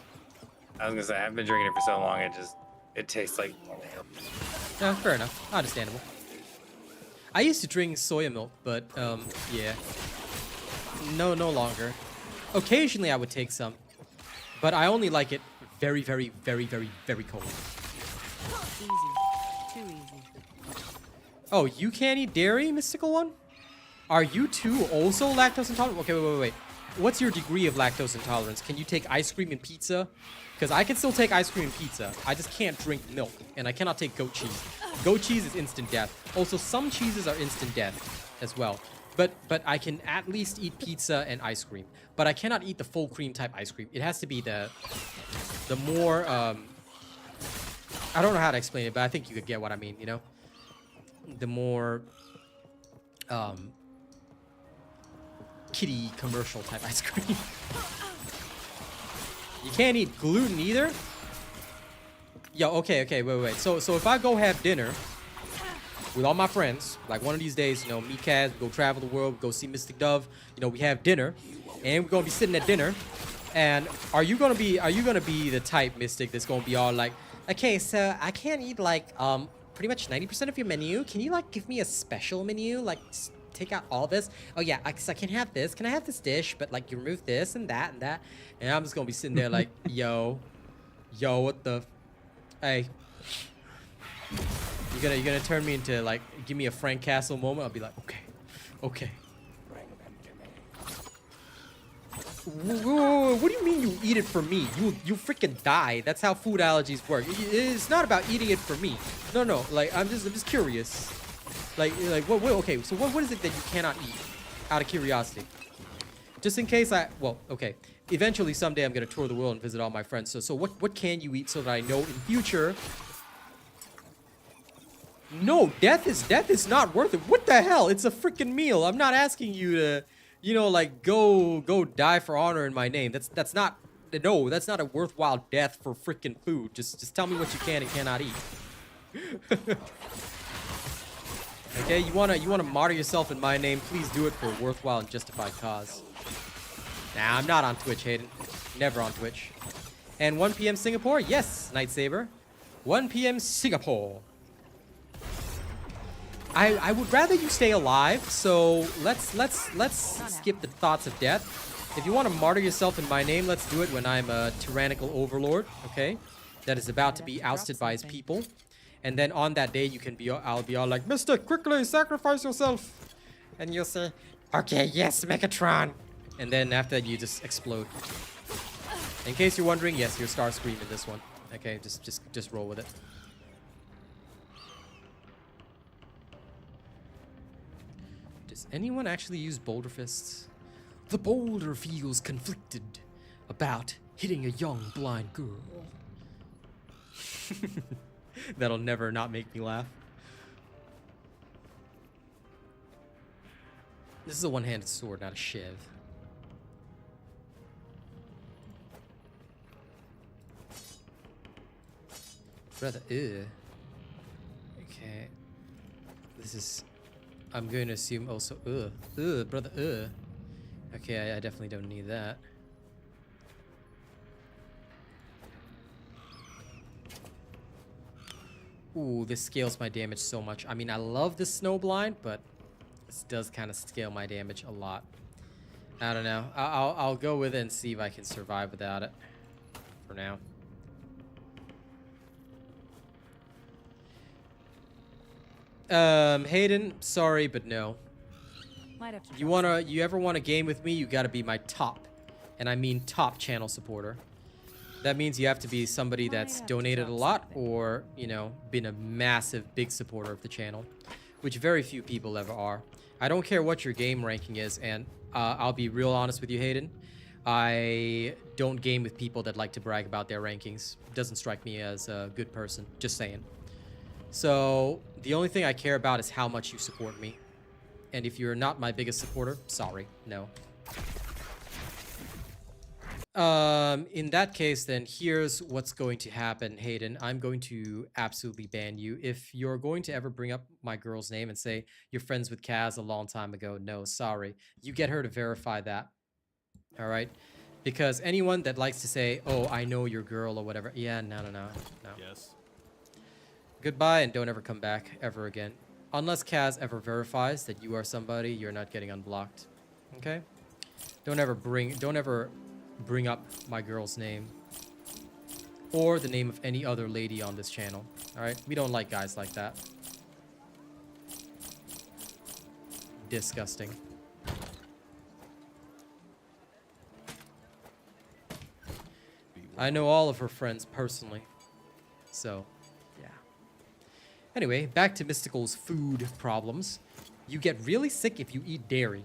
I was gonna say, I've been drinking it for so long, it tastes like... No, fair enough. Understandable. I used to drink soya milk, but, yeah. No longer. Occasionally I would take some, but I only like it very, very, very, very, very cold. Easy. Too easy. Oh, you can't eat dairy, Mystical One? Are you too also lactose intolerant? Okay, wait. What's your degree of lactose intolerance? Can you take ice cream and pizza? Because I can still take ice cream and pizza. I just can't drink milk, and I cannot take goat cheese. Goat cheese is instant death. Also, some cheeses are instant death as well. But I can at least eat pizza and ice cream. But I cannot eat the full cream type ice cream. It has to be the more, I don't know how to explain it, but I think you could get what I mean, you know? The more, kitty commercial type ice cream. You can't eat gluten either? Yo, okay, wait. So if I go have dinner with all my friends, like one of these days, you know, me, Kaz, we go travel the world, we go see Mystic Dove, you know, we have dinner, and we're gonna be sitting at dinner, and are you gonna be the type, Mystic, that's gonna be all like, okay, so I can't eat like pretty much 90% of your menu. Can you like give me a special menu? Like take out all this? Oh yeah, I can have this. Can I have this dish? But like you remove this and that and that. And I'm just gonna be sitting there like, yo, what the, hey. You're gonna turn me into like, give me a Frank Castle moment. I'll be like, okay. Whoa, what do you mean you eat it for me? You freaking die. That's how food allergies work. It's not about eating it for me. No. Like I'm just curious. Like what? Okay. So what is it that you cannot eat? Out of curiosity. Just in case okay. Eventually someday I'm gonna tour the world and visit all my friends. So what can you eat so that I know in future No, death is not worth it. What the hell? It's a freaking meal. I'm not asking you to, you know, like go die for honor in my name. That's not no, that's not a worthwhile death for freaking food. Just tell me what you can and cannot eat. Okay, you wanna martyr yourself in my name? Please do it for a worthwhile and justified cause. Nah, I'm not on Twitch, Hayden. Never on Twitch. And 1 p.m. Singapore? Yes, Night Saber. 1 p.m. Singapore. I would rather you stay alive, so let's skip the thoughts of death. If you want to martyr yourself in my name, let's do it when I'm a tyrannical overlord, okay? That is about to be ousted by his people. And then on that day, you can be, I'll be all like, Mister, quickly sacrifice yourself. And you'll say, okay, yes, Megatron. And then after that, you just explode. In case you're wondering, yes, you're Starscream in this one. Okay, just roll with it. Does anyone actually use Boulder Fists? The boulder feels conflicted about hitting a young blind girl. That'll never not make me laugh. This is a one-handed sword, not a shiv. Brother, okay. This is... I'm going to assume also, brother, Okay, I definitely don't need that. Ooh, this scales my damage so much. I mean, I love the Snowblind, but this does kind of scale my damage a lot. I don't know. I'll go with it and see if I can survive without it. For now. Hayden, sorry, but no. You ever want a game with me, you gotta be my top. And I mean top channel supporter. That means you have to be somebody that's donated a lot or, you know, been a massive big supporter of the channel, which very few people ever are. I don't care what your game ranking is, and I'll be real honest with you, Hayden. I don't game with people that like to brag about their rankings. It doesn't strike me as a good person, just saying. So the only thing I care about is how much you support me. And if you're not my biggest supporter, sorry, no. In that case, then here's what's going to happen, Hayden. I'm going to absolutely ban you. If you're going to ever bring up my girl's name and say you're friends with Kaz a long time ago, no, sorry. You get her to verify that. All right? Because anyone that likes to say, oh, I know your girl or whatever. Yeah, no. Yes. Goodbye and don't ever come back ever again. Unless Kaz ever verifies that you are somebody, you're not getting unblocked. Okay? Don't ever bring up my girl's name or the name of any other lady on this channel. All right? We don't like guys like that. Disgusting. I know all of her friends personally. So, yeah. Anyway, back to Mystical's food problems. You get really sick if you eat dairy.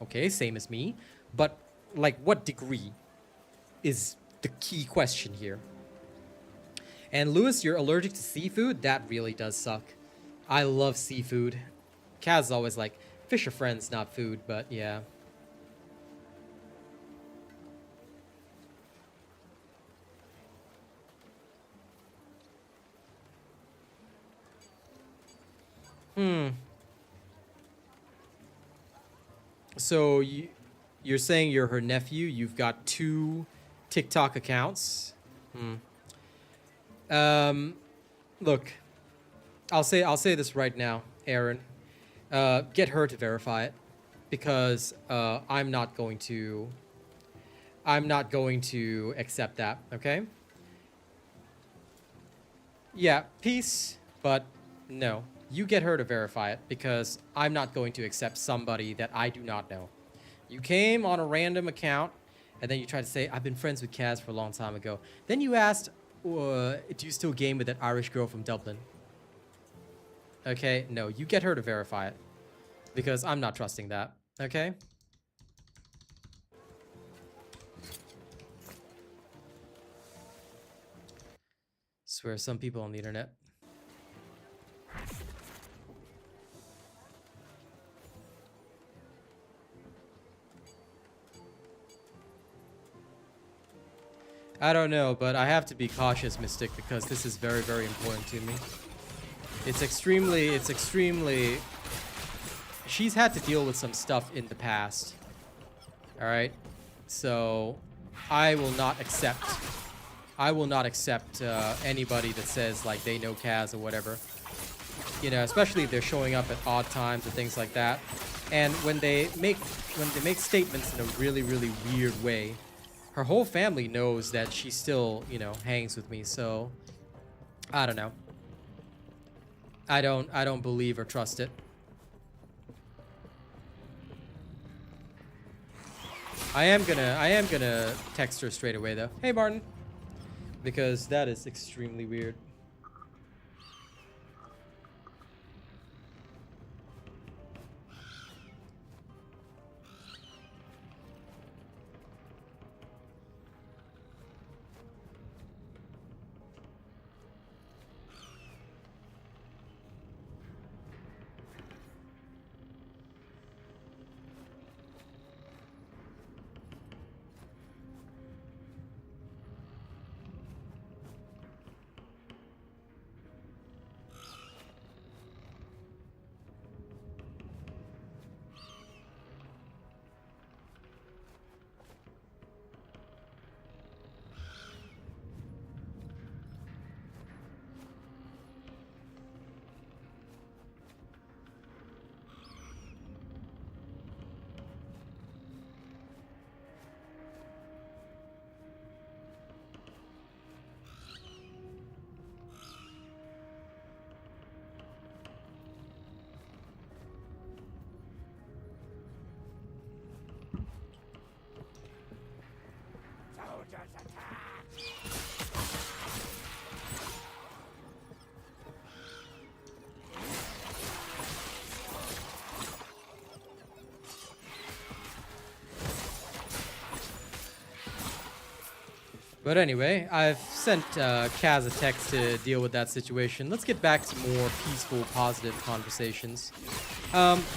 Okay, same as me. But, like, what degree is the key question here. And Lewis, you're allergic to seafood? That really does suck. I love seafood. Kaz is always like, fish are friends, not food, but yeah. So you're saying you're her nephew. You've got 2 TikTok accounts. Look, I'll say this right now, Aaron. Get her to verify it, because I'm not going to accept that. Okay? Yeah, peace, but no. You get her to verify it, because I'm not going to accept somebody that I do not know. You came on a random account, and then you tried to say, I've been friends with Kaz for a long time ago. Then you asked, do you still game with that Irish girl from Dublin? Okay, no, you get her to verify it, because I'm not trusting that, okay? Swear, some people on the internet. I don't know, but I have to be cautious, Mystic, because this is very, very important to me. It's extremely... She's had to deal with some stuff in the past. Alright? So, I will not accept anybody that says, like, they know Kaz or whatever. You know, especially if they're showing up at odd times and things like that. And when they make statements in a really, really weird way, her whole family knows that she still, you know, hangs with me. So, I don't know. I don't believe or trust it. I am gonna text her straight away though. Hey Martin, because that is extremely weird. But anyway, I've sent Kaz a text to deal with that situation. Let's get back to more peaceful, positive conversations.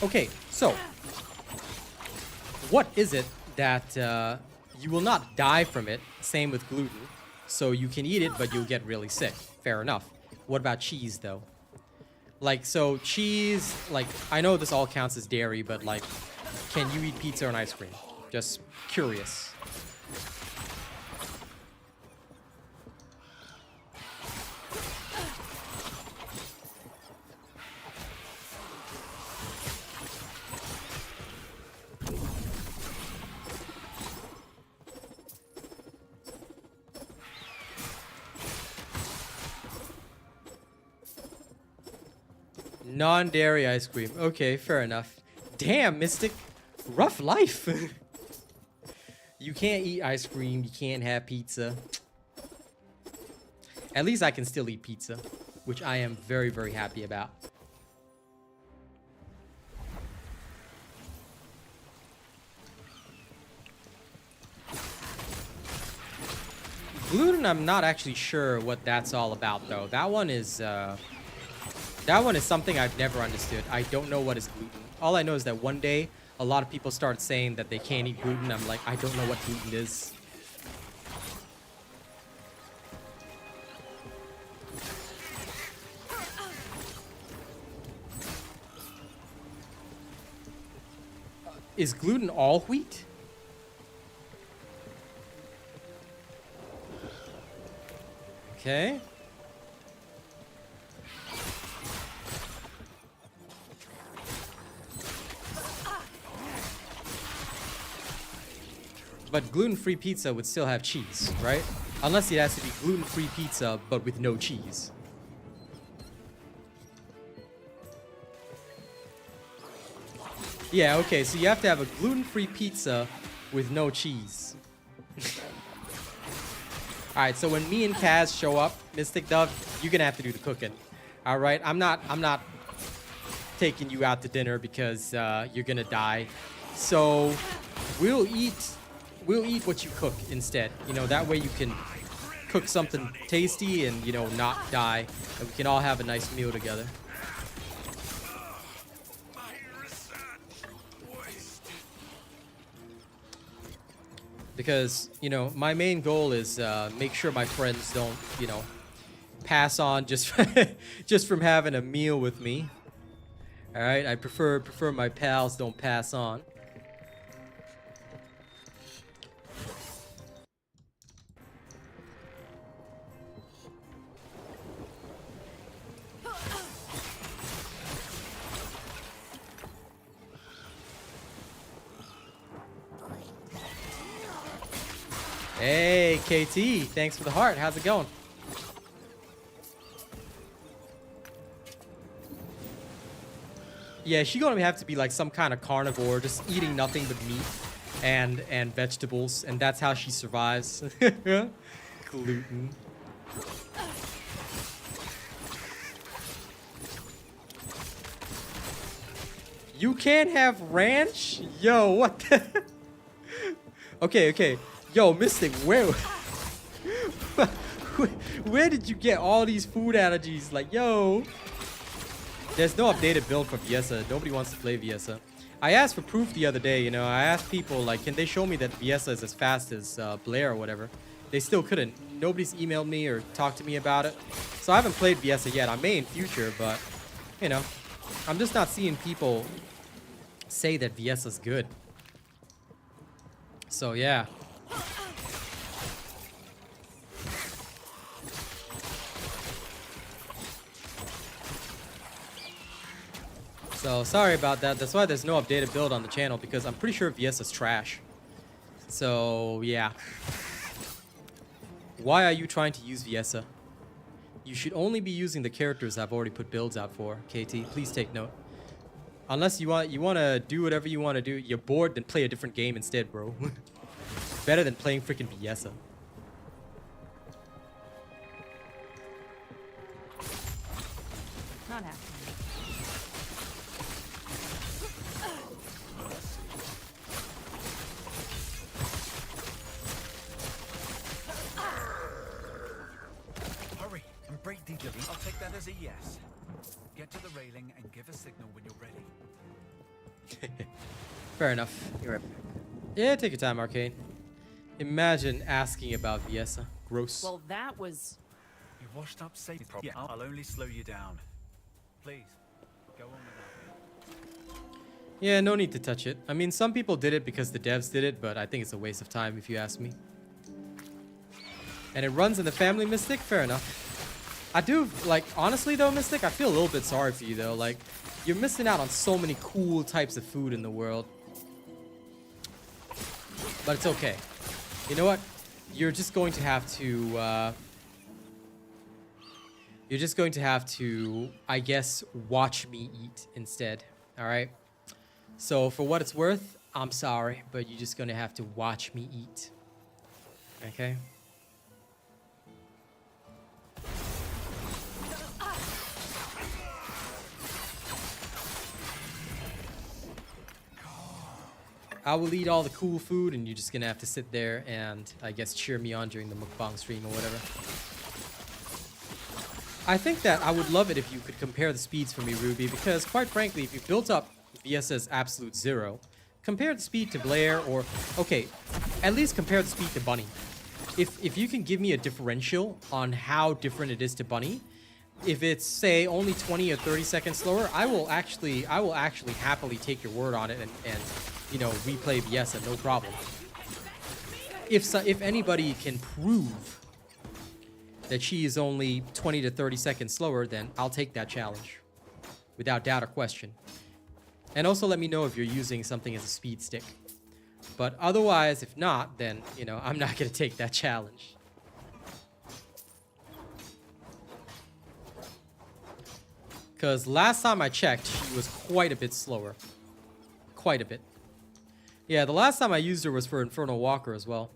Okay, so what is it that you will not die from it? Same with gluten. So you can eat it, but you'll get really sick. Fair enough. What about cheese, though? Like, so cheese, like, I know this all counts as dairy, but like, can you eat pizza and ice cream? Just curious. Non-dairy ice cream. Okay, fair enough. Damn, Mystic. Rough life. You can't eat ice cream. You can't have pizza. At least I can still eat pizza, which I am very, very happy about. Gluten, I'm not actually sure what that's all about, though. That one is something I've never understood. I don't know what is gluten. All I know is that one day, a lot of people start saying that they can't eat gluten. I'm like, I don't know what gluten is. Is gluten all wheat? Okay. But gluten-free pizza would still have cheese, right? Unless it has to be gluten-free pizza, but with no cheese. Yeah, okay, so you have to have a gluten-free pizza with no cheese. Alright, so when me and Kaz show up, Mystic Dove, you're gonna have to do the cooking. Alright, I'm not taking you out to dinner because you're gonna die. So we'll eat what you cook instead. You know, that way you can cook something tasty and, you know, not die. And we can all have a nice meal together. Because, you know, my main goal is make sure my friends don't, you know, pass on just just from having a meal with me. All right, I prefer my pals don't pass on. Hey, KT, thanks for the heart. How's it going? Yeah, she's gonna have to be like some kind of carnivore, just eating nothing but meat and vegetables, and that's how she survives. Gluten. You can't have ranch? Yo, what the? Okay. Yo, Mystic, where did you get all these food allergies? Like, yo. There's no updated build for Viessa. Nobody wants to play Viessa. I asked for proof the other day, you know. I asked people, like, can they show me that Viessa is as fast as Blair or whatever? They still couldn't. Nobody's emailed me or talked to me about it. So I haven't played Viessa yet. I may in future, but, you know, I'm just not seeing people say that Viessa's good. So, yeah. So, sorry about that. That's why there's no updated build on the channel, because I'm pretty sure VS is trash. So, yeah. Why are you trying to use Viessa? You should only be using the characters I've already put builds out for, KT. Please take note. Unless you want to do whatever you want to do. You're bored, then play a different game instead, bro. Better than playing freaking Viessa. Not happening. Hurry and break the delete. I'll take that as a yes. Get to the railing and give a signal when you're ready. Fair enough. You're right. Yeah, take your time, Arcane. Imagine asking about Viessa. Gross. Well, that was... You washed up safe. Yeah, I'll only slow you down. Please, go on without me. Yeah, no need to touch it. I mean, some people did it because the devs did it, but I think it's a waste of time if you ask me. And it runs in the family, Mystic? Fair enough. I do, like, honestly though, Mystic, I feel a little bit sorry for you though. Like, you're missing out on so many cool types of food in the world. But it's okay. You know what? You're just going to have to, I guess, watch me eat instead. Alright? So, for what it's worth, I'm sorry, but you're just gonna have to watch me eat. Okay? I will eat all the cool food, and you're just gonna have to sit there and, I guess, cheer me on during the mukbang stream or whatever. I think that I would love it if you could compare the speeds for me, Ruby, because, quite frankly, if you built up VS's absolute 0, compare the speed to Blair, or, okay, at least compare the speed to Bunny. If you can give me a differential on how different it is to Bunny, if it's, say, only 20 or 30 seconds slower, I will actually happily take your word on it and you know, replay Viessa, no problem. If anybody can prove that she is only 20 to 30 seconds slower, then I'll take that challenge. Without doubt or question. And also let me know if you're using something as a speed stick. But otherwise, if not, then, you know, I'm not going to take that challenge. Because last time I checked, she was quite a bit slower. Quite a bit. Yeah, the last time I used her was for Infernal Walker as well.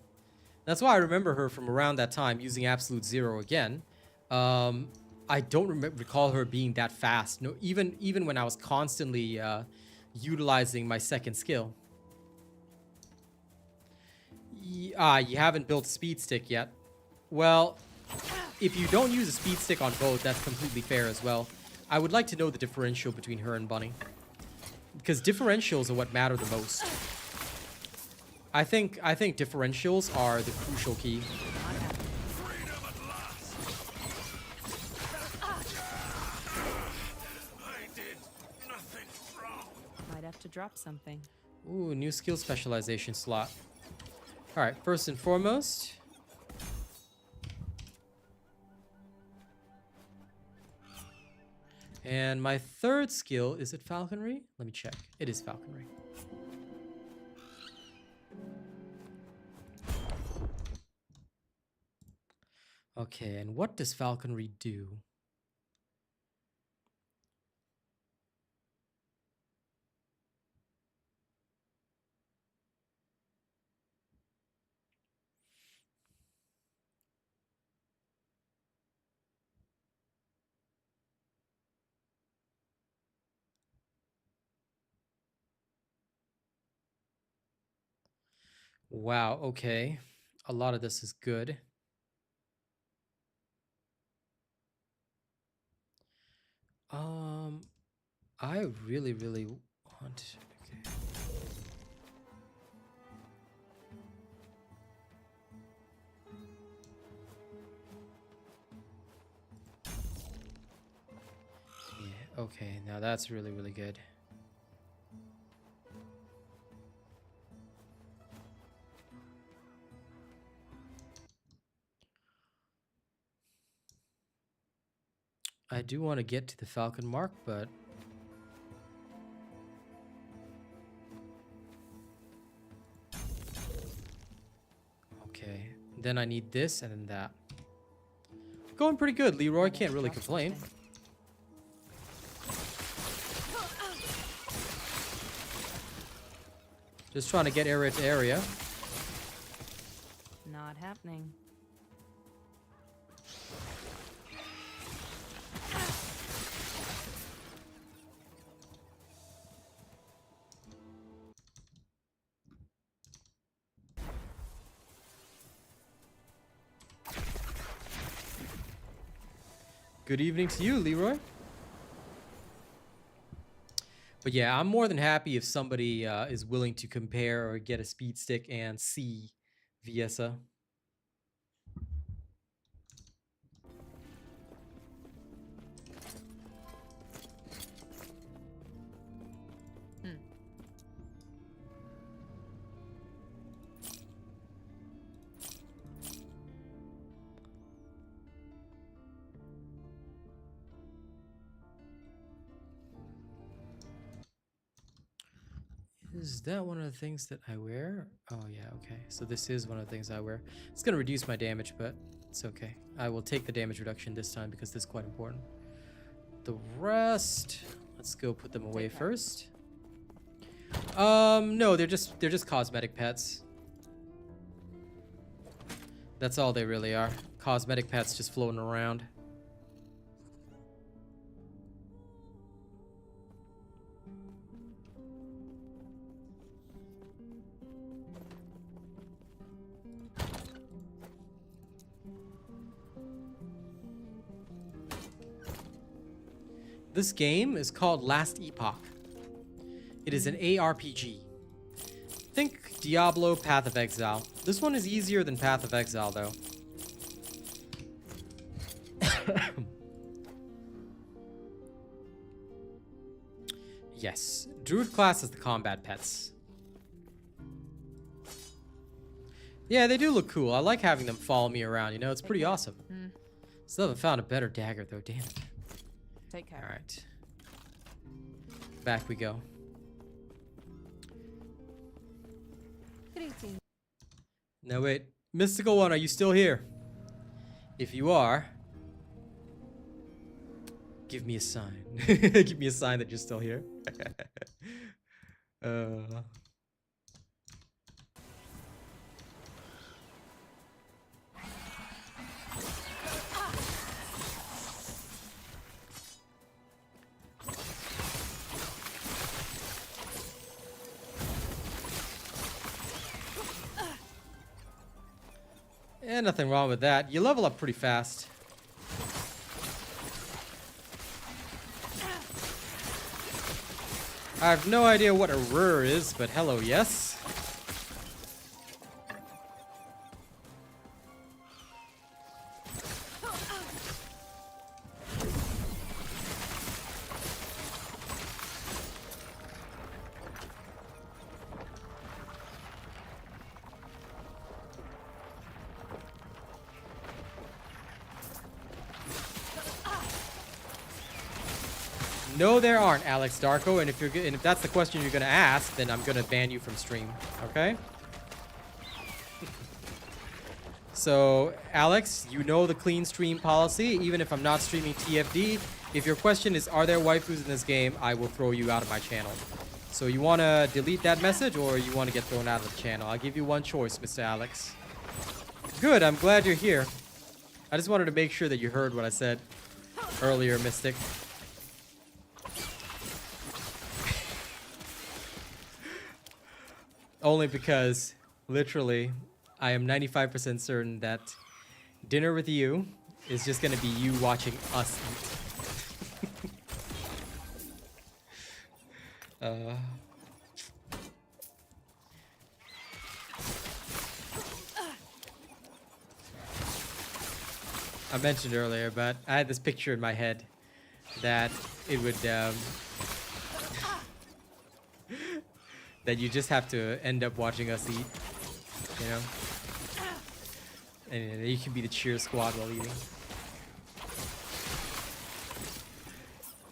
That's why I remember her from around that time using Absolute Zero again. I don't recall her being that fast. No, even when I was constantly utilizing my second skill. You haven't built a speed stick yet. Well, if you don't use a speed stick on both, that's completely fair as well. I would like to know the differential between her and Bunny. Because differentials are what matter the most. I think differentials are the crucial key. Not happening. Freedom at last! I did nothing wrong. Might have to drop something. Ooh, new skill specialization slot. All right, first and foremost. And my third skill, is it falconry? Let me check. It is falconry. Okay, and what does falconry do? Wow, okay. A lot of this is good. I really want. Okay. Yeah, okay, now that's really good. I do want to get to the Falcon mark, but okay. Then I need this and then that. Going pretty good, Leroy. Can't really Drop complain. something. Just trying to get area to area. Not happening. Good evening to you, Leroy. But yeah, I'm more than happy if somebody is willing to compare or get a speed stick and see Viesa. Is that one of the things that I wear? Oh yeah, okay. So this is one of the things I wear. It's gonna reduce my damage, but it's okay. I will take the damage reduction this time because this is quite important. The rest, let's go put them away Take that. first. No, they're just cosmetic pets. That's all they really are. Cosmetic pets just floating around. This game is called Last Epoch. It is an ARPG. Think Diablo, Path of Exile. This one is easier than Path of Exile, though. Yes, Druid class is the combat pets. Yeah, they do look cool. I like having them follow me around, you know, it's pretty awesome. Still haven't found a better dagger, though, damn it. Take care. All right. Back we go. Good evening. Now wait, Mystical One, are you still here? If you are, give me a sign. Give me a sign that you're still here. Yeah, nothing wrong with that. You level up pretty fast. I have no idea what a rur is, but hello, yes. No, there aren't, Alex Darko. And if that's the question you're gonna ask, then I'm gonna ban you from stream. Okay? So, Alex, you know the clean stream policy. Even if I'm not streaming TFD, if your question is, are there waifus in this game, I will throw you out of my channel. So you want to delete that message, or you want to get thrown out of the channel? I'll give you one choice, Mr. Alex. Good, I'm glad you're here. I just wanted to make sure that you heard what I said earlier, Mystic. Only because, literally, I am 95% certain that dinner with you is just going to be you watching us eat. I mentioned earlier, but I had this picture in my head that it would that you just have to end up watching us eat, you know, and you can be the cheer squad while eating.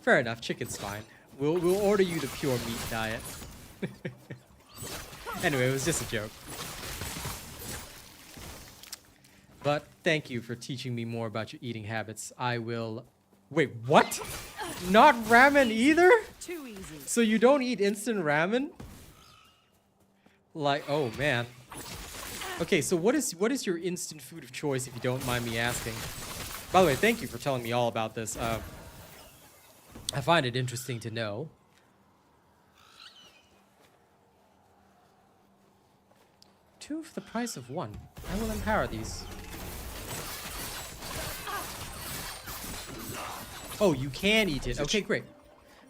Fair enough, chicken's fine. We'll order you the pure meat diet. Anyway, it was just a joke. But thank you for teaching me more about your eating habits. I will... Wait, what? Not ramen either? Too easy. So you don't eat instant ramen? Like, oh man. Okay, so what is your instant food of choice, if you don't mind me asking? By the way, thank you for telling me all about this. I find it interesting to know. Two for the price of one. I will empower these. Oh, you can eat it. Okay, great.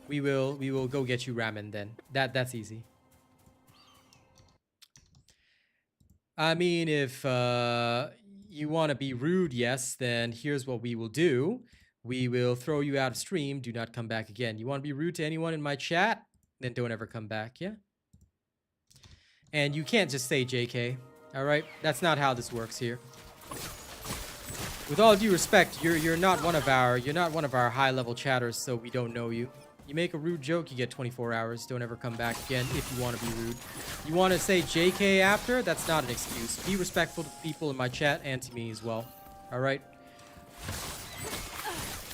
We will go get you ramen then. That's easy. I mean, if you want to be rude, yes, then here's what we will do. We will throw you out of stream. Do not come back again. You want to be rude to anyone in my chat? Then don't ever come back, yeah? And you can't just say JK, all right? That's not how this works here. With all due respect, you're not one of our high-level chatters, so we don't know you. You make a rude joke, you get 24 hours. Don't ever come back again if you want to be rude. You want to say JK after? That's not an excuse. Be respectful to people in my chat and to me as well. All right?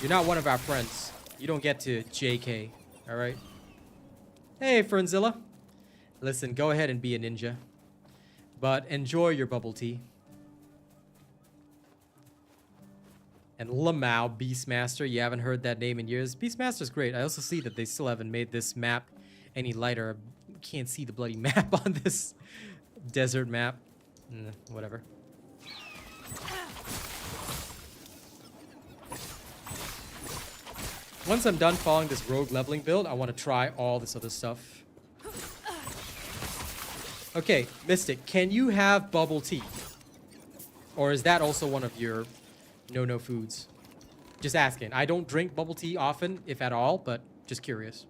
You're not one of our friends. You don't get to JK. All right? Hey, Fernzilla. Listen, go ahead and be a ninja. But enjoy your bubble tea. And Lamau, Beastmaster. You haven't heard that name in years. Beastmaster's great. I also see that they still haven't made this map any lighter. Can't see the bloody map on this desert map. Whatever. Once I'm done following this rogue leveling build, I want to try all this other stuff. Okay, Mystic, can you have bubble tea? Or is that also one of your no foods? Just asking. I don't drink bubble tea often, if at all, but just curious.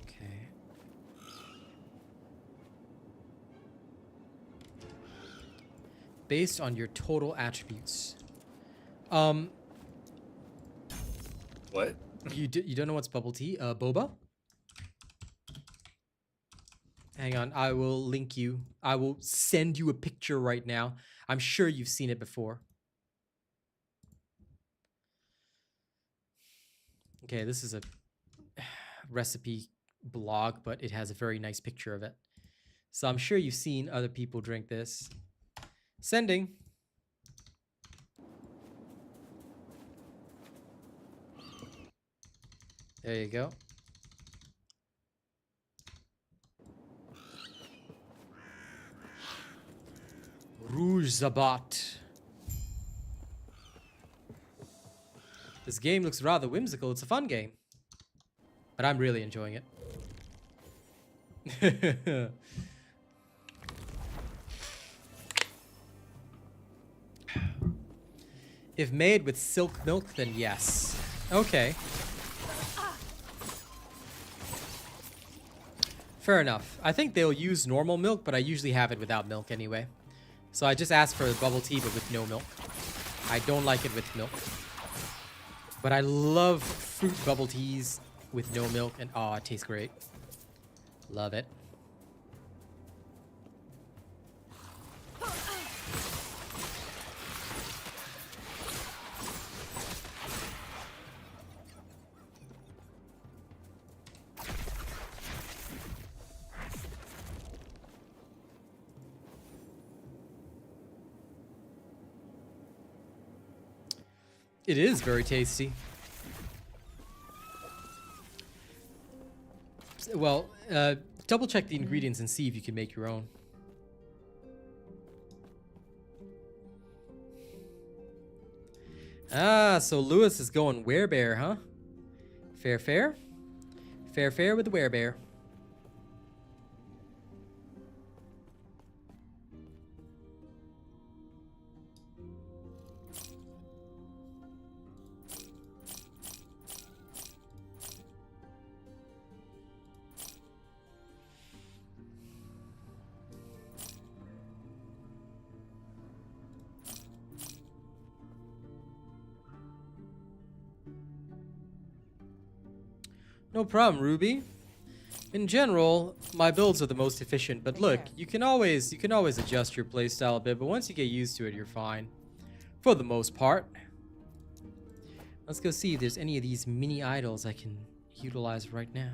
Okay. Based on your total attributes. What? You don't know what's bubble tea? Boba? Hang on, I will link you. I will send you a picture right now. I'm sure you've seen it before. Okay, this is a recipe blog, but it has a very nice picture of it. So I'm sure you've seen other people drink this. Sending. There you go. Rouge Zabat. This game looks rather whimsical. It's a fun game. But I'm really enjoying it. If made with silk milk, then yes. Okay. Fair enough. I think they'll use normal milk, but I usually have it without milk anyway. So I just asked for bubble tea, but with no milk. I don't like it with milk. But I love fruit bubble teas with no milk, and oh, it tastes great. Love it. It is very tasty. Well, double check the ingredients and see if you can make your own. Ah, so Lewis is going werebear, huh? Fair, fair. Fair, fair with the werebear. No problem, Ruby. In general, my builds are the most efficient, but look, you can always adjust your playstyle a bit, but once you get used to it, you're fine. For the most part. Let's go see if there's any of these mini idols I can utilize right now.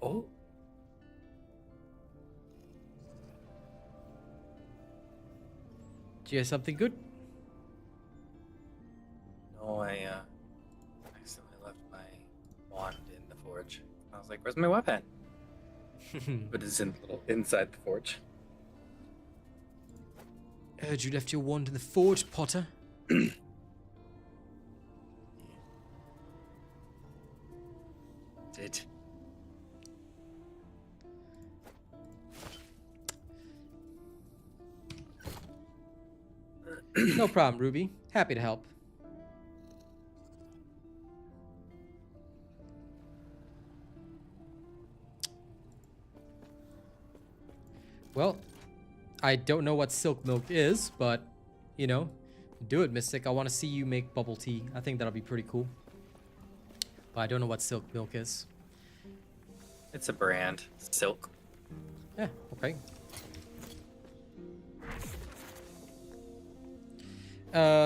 Oh. Do you have something good? No, I accidentally left my wand in the forge. I was like, "Where's my weapon?" But it's inside the forge. Heard you left your wand in the forge, Potter. Did. No problem, Ruby. Happy to help. Well, I don't know what silk milk is, but, you know, do it, Mystic. I want to see you make bubble tea. I think that'll be pretty cool. But I don't know what silk milk is. It's a brand. Silk. Yeah, okay.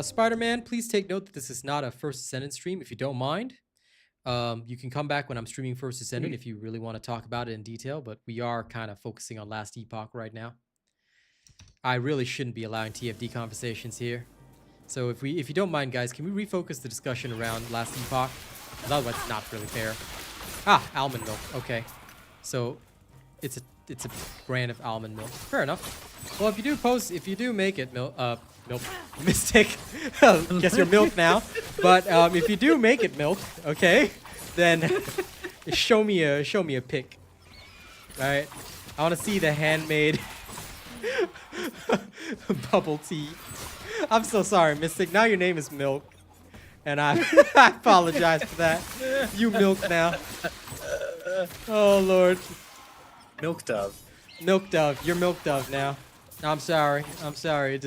Spider-Man, please take note that this is not a First Ascendant stream, if you don't mind. You can come back when I'm streaming First Ascendant if you really want to talk about it in detail, but we are kind of focusing on Last Epoch right now. I really shouldn't be allowing TFD conversations here. So if you don't mind, guys, can we refocus the discussion around Last Epoch? Because otherwise it's not really fair. Ah, almond milk. Okay. So it's a brand of almond milk. Fair enough. Well, if you do make it milk Mystic. Guess you're milk now. But if you do make it milk, okay, then show me a pic. All right. I want to see the handmade bubble tea. I'm so sorry, Mystic. Now your name is Milk. And I apologize for that. You milk now. Oh, Lord. Milk Dove. Milk Dove. You're Milk Dove now. I'm sorry. I'm sorry.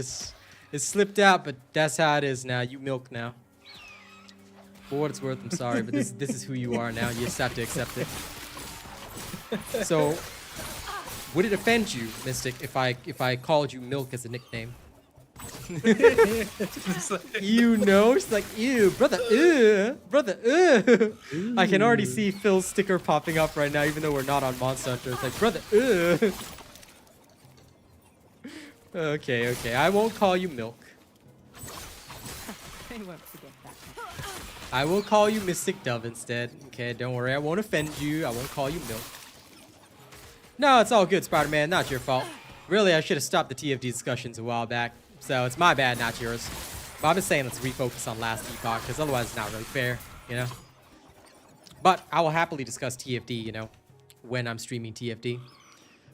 It slipped out, but that's how it is now. You milk now. For what it's worth, I'm sorry, but this is who you are now. You just have to accept it. So, would it offend you, Mystic, if I called you Milk as a nickname? You know, she's like, ew, brother, I can already see Phil's sticker popping up right now, even though we're not on Monster Hunter. It's like, brother, Okay, I won't call you Milk. They won't forget that. I will call you Mystic Dove instead. Okay, don't worry, I won't offend you. I won't call you Milk. No, it's all good, Spider-Man. Not your fault. Really, I should have stopped the TFD discussions a while back. So it's my bad, not yours. But I'm just saying let's refocus on Last Epoch, because otherwise it's not really fair, you know? But I will happily discuss TFD, you know, when I'm streaming TFD.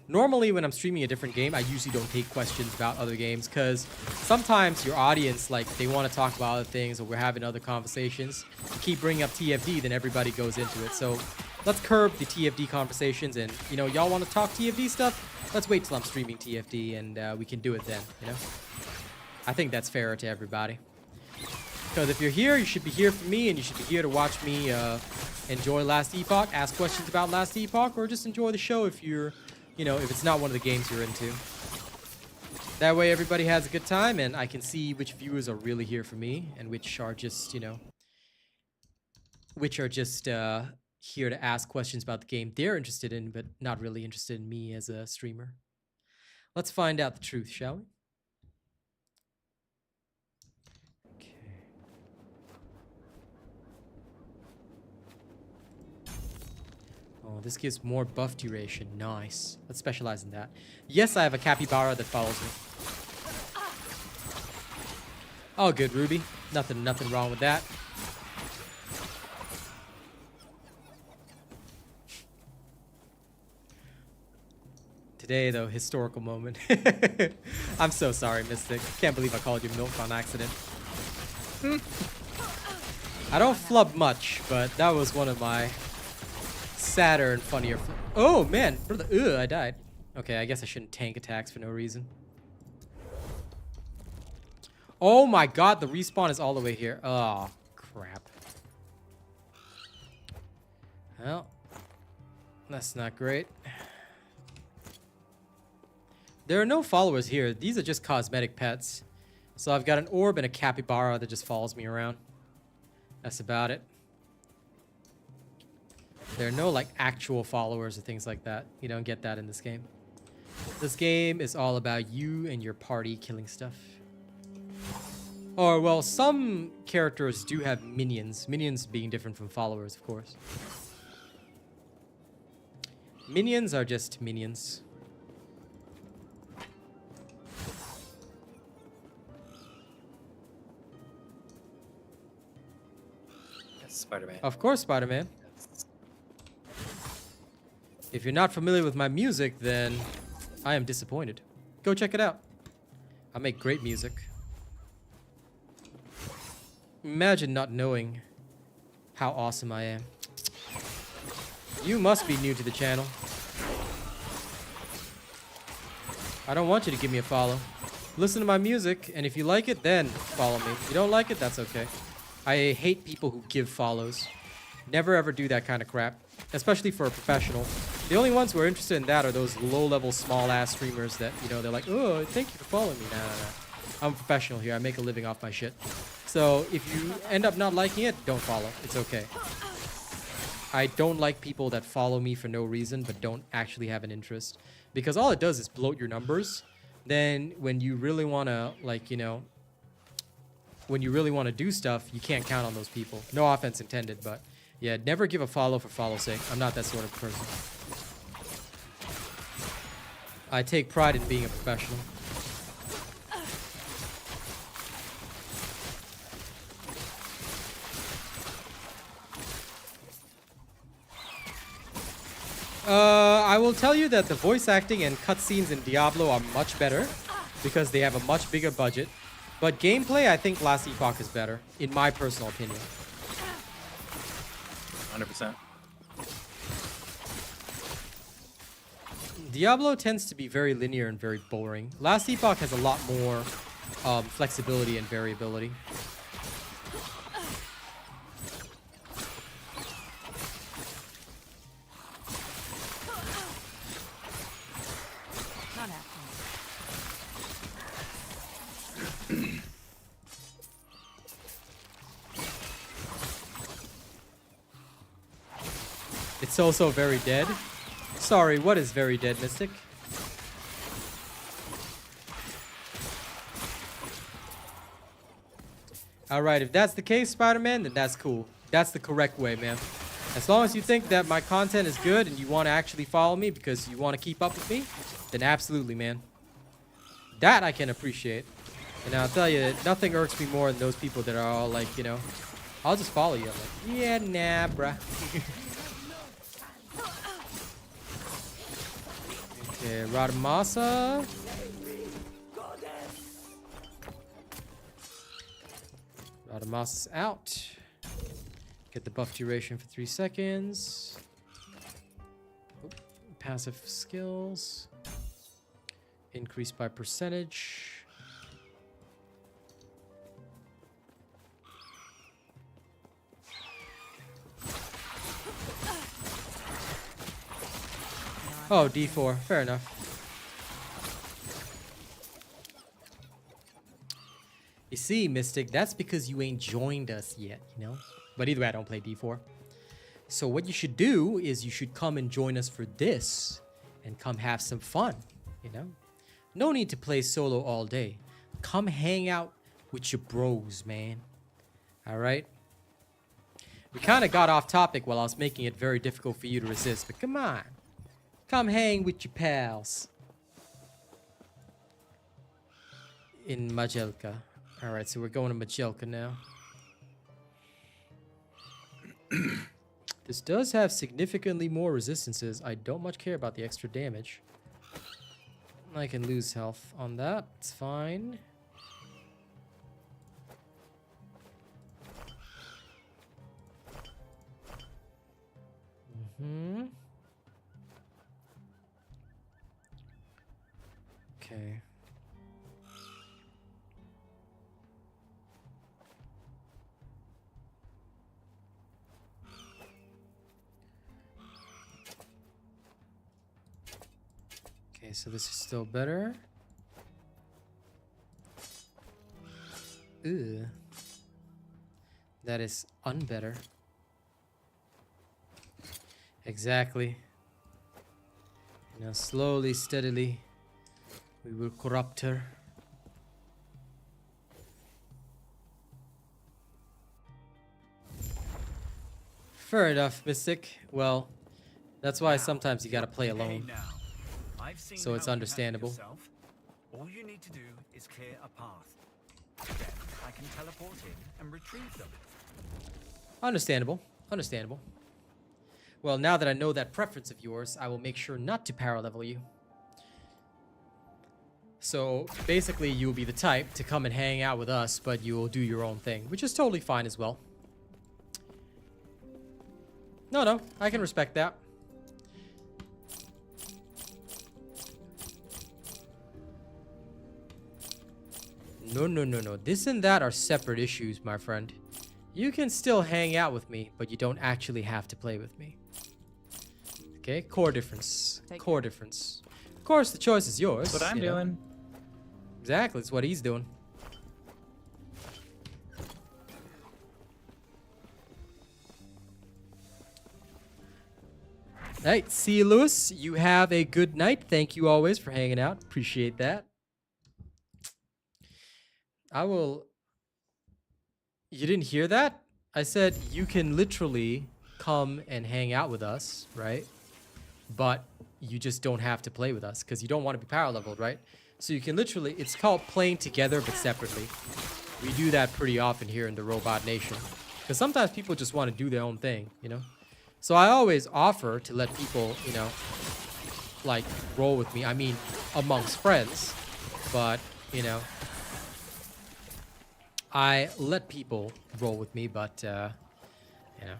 Normally, when I'm streaming a different game, I usually don't take questions about other games because sometimes your audience, like, they want to talk about other things or we're having other conversations. You keep bringing up TFD, then everybody goes into it. So let's curb the TFD conversations and, you know, y'all want to talk TFD stuff? Let's wait till I'm streaming TFD and we can do it then, you know? I think that's fairer to everybody. Because if you're here, you should be here for me and you should be here to watch me enjoy Last Epoch, ask questions about Last Epoch, or just enjoy the show if you're... You know, if it's not one of the games you're into. That way everybody has a good time and I can see which viewers are really here for me and which are just, you know, which are just here to ask questions about the game they're interested in, but not really interested in me as a streamer. Let's find out the truth, shall we? Oh, this gives more buff duration. Nice. Let's specialize in that. Yes, I have a capybara that follows me. Oh, good, Ruby. Nothing wrong with that. Today, though, historical moment. I'm so sorry, Mystic. Can't believe I called you milk on accident. I don't flub much, but that was one of my... sadder and funnier. Oh man, brother, I died. Okay, I guess I shouldn't tank attacks for no reason. Oh my god, the respawn is all the way here. Oh, crap. Well, that's not great. There are no followers here. These are just cosmetic pets. So I've got an orb and a capybara that just follows me around. That's about it. There are no, like, actual followers or things like that. You don't get that in this game. This game is all about you and your party killing stuff. Or, well, some characters do have minions. Minions being different from followers, of course. Minions are just minions. That's Spider-Man. Of course, Spider-Man. If you're not familiar with my music, then I am disappointed. Go check it out. I make great music. Imagine not knowing how awesome I am. You must be new to the channel. I don't want you to give me a follow. Listen to my music, and if you like it, then follow me. If you don't like it, that's okay. I hate people who give follows. Never ever do that kind of crap. Especially for a professional. The only ones who are interested in that are those low-level, small-ass streamers that, you know, they're like, oh, thank you for following me. Nah. I'm a professional here. I make a living off my shit. So if you end up not liking it, don't follow. It's okay. I don't like people that follow me for no reason but don't actually have an interest. Because all it does is bloat your numbers. Then when you really want to, like, you know, when you really want to do stuff, you can't count on those people. No offense intended, but... yeah, never give a follow for follow's sake. I'm not that sort of person. I take pride in being a professional. I will tell you that the voice acting and cutscenes in Diablo are much better because they have a much bigger budget. But gameplay, I think Last Epoch is better, in my personal opinion. 100%. Diablo tends to be very linear and very boring. Last Epoch has a lot more flexibility and variability. Not after me. It's also very dead. Sorry, what is very dead, Mystic? Alright, if that's the case, Spider-Man, then that's cool. That's the correct way, man. As long as you think that my content is good and you want to actually follow me because you want to keep up with me, then absolutely, man. That I can appreciate. And I'll tell you, nothing irks me more than those people that are all like, you know, I'll just follow you. I'm like, yeah, nah, bruh. Okay, Radamasa. Radamasa's out. Get the buff duration for 3 seconds. Oop, passive skills. Increase by percentage. Oh, D4. Fair enough. You see, Mystic, that's because you ain't joined us yet, you know? But either way, I don't play D4. So what you should do is you should come and join us for this and come have some fun, you know? No need to play solo all day. Come hang out with your bros, man. All right? We kind of got off topic while I was making it very difficult for you to resist, but come on. Come hang with your pals. In Majelka. Alright, so we're going to Majelka now. This does have significantly more resistances. I don't much care about the extra damage. I can lose health on that. It's fine. Okay. Okay, so this is still better. Ugh. That is unbetter. Exactly. Now slowly, steadily, we will corrupt her. Fair enough, Mystic. Well, that's why sometimes you gotta play alone. So it's understandable. All you need to do is clear a path. Then I can teleport in and retrieve them. Understandable. Understandable. Well, now that I know that preference of yours, I will make sure not to power level you. So basically, you'll be the type to come and hang out with us, but you'll do your own thing, which is totally fine as well. No, I can respect that. No. This and that are separate issues, my friend. You can still hang out with me, but you don't actually have to play with me. Okay, core difference. Core difference. Of course, the choice is yours. That's what I'm doing. Exactly, that's what he's doing. Alright, see you, Lewis. You have a good night. Thank you always for hanging out. Appreciate that. I will... You didn't hear that? I said you can literally come and hang out with us, right? But you just don't have to play with us because you don't want to be power leveled, right? So you can literally... It's called playing together but separately. We do that pretty often here in the Robot Nation. Because sometimes people just want to do their own thing, you know? So I always offer to let people, you know, like, roll with me. I mean, amongst friends. But, you know, I let people roll with me, but, you know.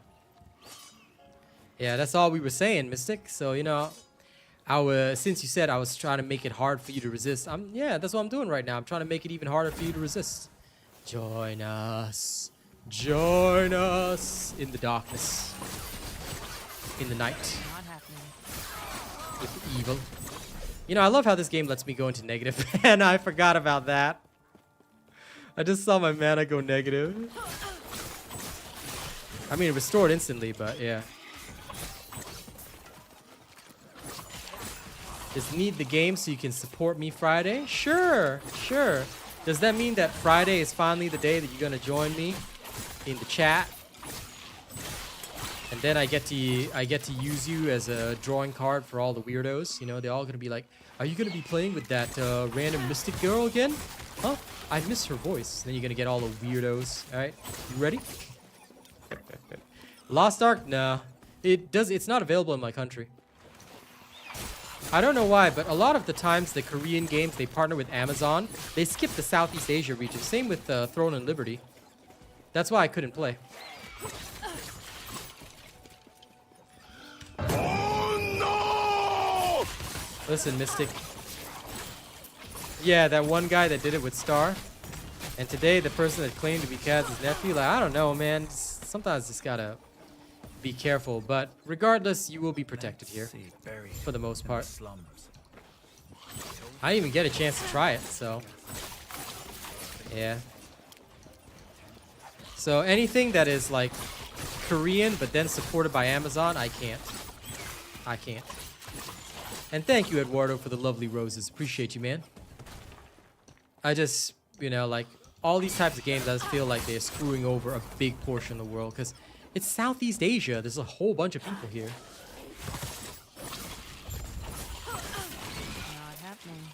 Yeah, that's all we were saying, Mystic. So, you know, since you said I was trying to make it hard for you to resist, yeah, that's what I'm doing right now. I'm trying to make it even harder for you to resist. Join us. Join us in the darkness. In the night. Not happening. With evil. You know, I love how this game lets me go into negative, and I forgot about that. I just saw my mana go negative. I mean, it restored instantly, but yeah. Just need the game so you can support me Friday? Sure, sure. Does that mean that Friday is finally the day that you're gonna join me in the chat? And then I get to use you as a drawing card for all the weirdos. You know, they're all gonna be like, "Are you gonna be playing with that random mystic girl again? Huh? I miss her voice." Then you're gonna get all the weirdos. All right, you ready? Lost Ark? Nah. It's not available in my country. I don't know why, but a lot of the times the Korean games, they partner with Amazon. They skip the Southeast Asia region. Same with Throne and Liberty. That's why I couldn't play. Oh no! Listen, Mystic. Yeah, that one guy that did it with Star. And today, the person that claimed to be Kaz's nephew, like, I don't know, man. Sometimes just gotta be careful. But regardless, you will be protected here. See, buried For the most in part. slums. I didn't even get a chance to try it, so. Yeah. So anything that is like Korean but then supported by Amazon, I can't. I can't. And thank you, Eduardo, for the lovely roses. Appreciate you, man. I just, you know, like all these types of games, I just feel like they're screwing over a big portion of the world because it's Southeast Asia. There's a whole bunch of people here. Not happening.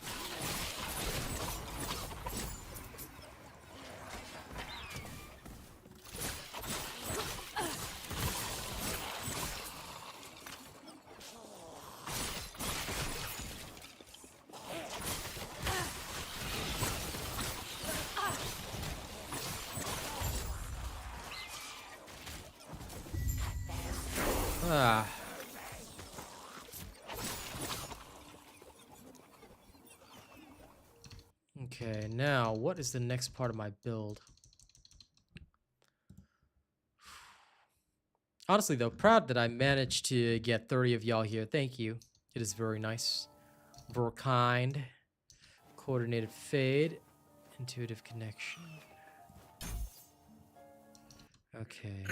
Ah. Okay, now what is the next part of my build? Honestly, though, proud that I managed to get 30 of y'all here. Thank you. It is very nice. Very kind. Coordinated fade. Intuitive connection. Okay.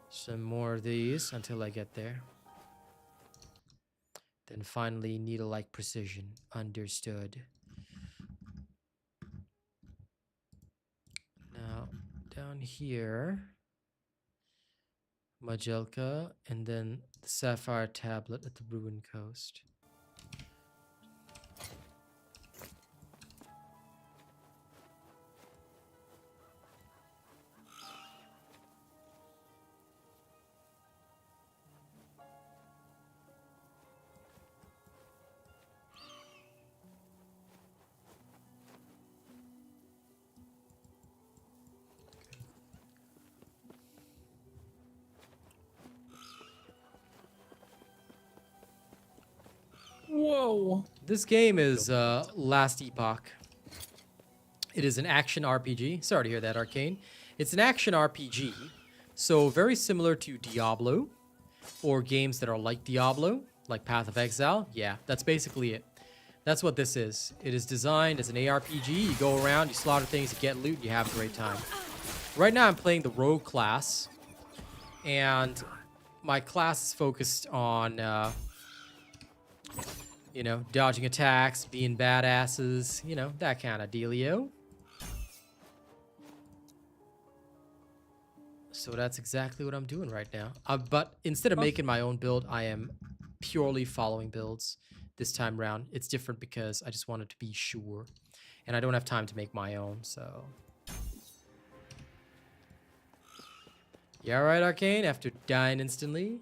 Some more of these until I get there. Then finally, needle-like precision. Understood. Now, down here, Majelka, and then the Sapphire Tablet at the Ruined Coast. Whoa. This game is Last Epoch. It is an action RPG. Sorry to hear that, Arcane. It's an action RPG, so very similar to Diablo, or games that are like Diablo, like Path of Exile. Yeah, that's basically it. That's what this is. It is designed as an ARPG. You go around, you slaughter things, you get loot, and you have a great time. Right now I'm playing the Rogue class, and my class is focused on you know, dodging attacks, being badasses, you know, that kind of dealio. So that's exactly what I'm doing right now. But instead of making my own build, I am purely following builds this time round. It's different because I just wanted to be sure. And I don't have time to make my own, so. You alright, Arcane, after dying instantly?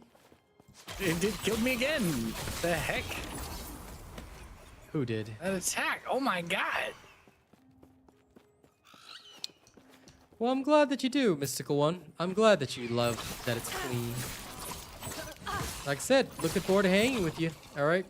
It killed me again. The heck? Who did? That attack. Oh my god. Well, I'm glad that you do, Mystical One. I'm glad that you love that it's clean. Like I said, looking forward to hanging with you, alright?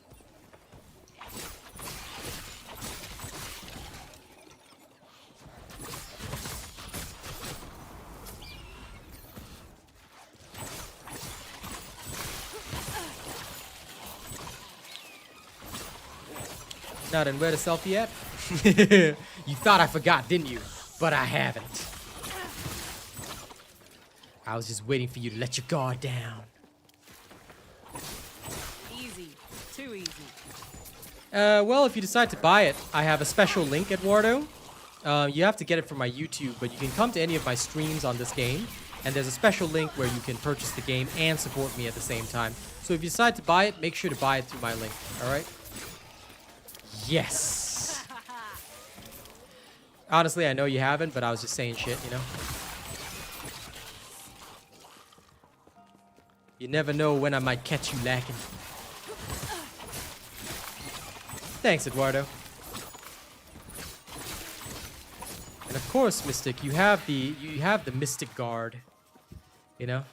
Not in wet a selfie yet? You thought I forgot, didn't you? But I haven't. I was just waiting for you to let your guard down. Easy. Too easy. Well, if you decide to buy it, I have a special link, Eduardo. You have to get it from my YouTube, but you can come to any of my streams on this game, and there's a special link where you can purchase the game and support me at the same time. So if you decide to buy it, make sure to buy it through my link, alright? Yes! Honestly, I know you haven't, but I was just saying shit, you know? You never know when I might catch you lacking. Thanks, Eduardo. And of course, Mystic, you have the Mystic Guard. You know?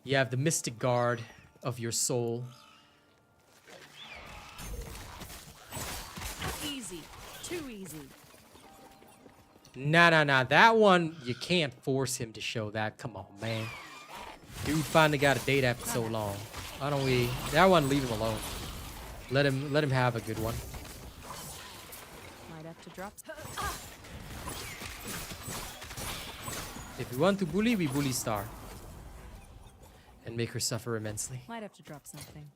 You have the Mystic Guard of your soul. Easy. Too easy. Nah. That one, you can't force him to show that. Come on, man. Dude finally got a date after so long. Why don't we... That one, leave him alone. Let him have a good one. Might have to drop. If we want to bully, we bully Star. And make her suffer immensely. Might have to drop something.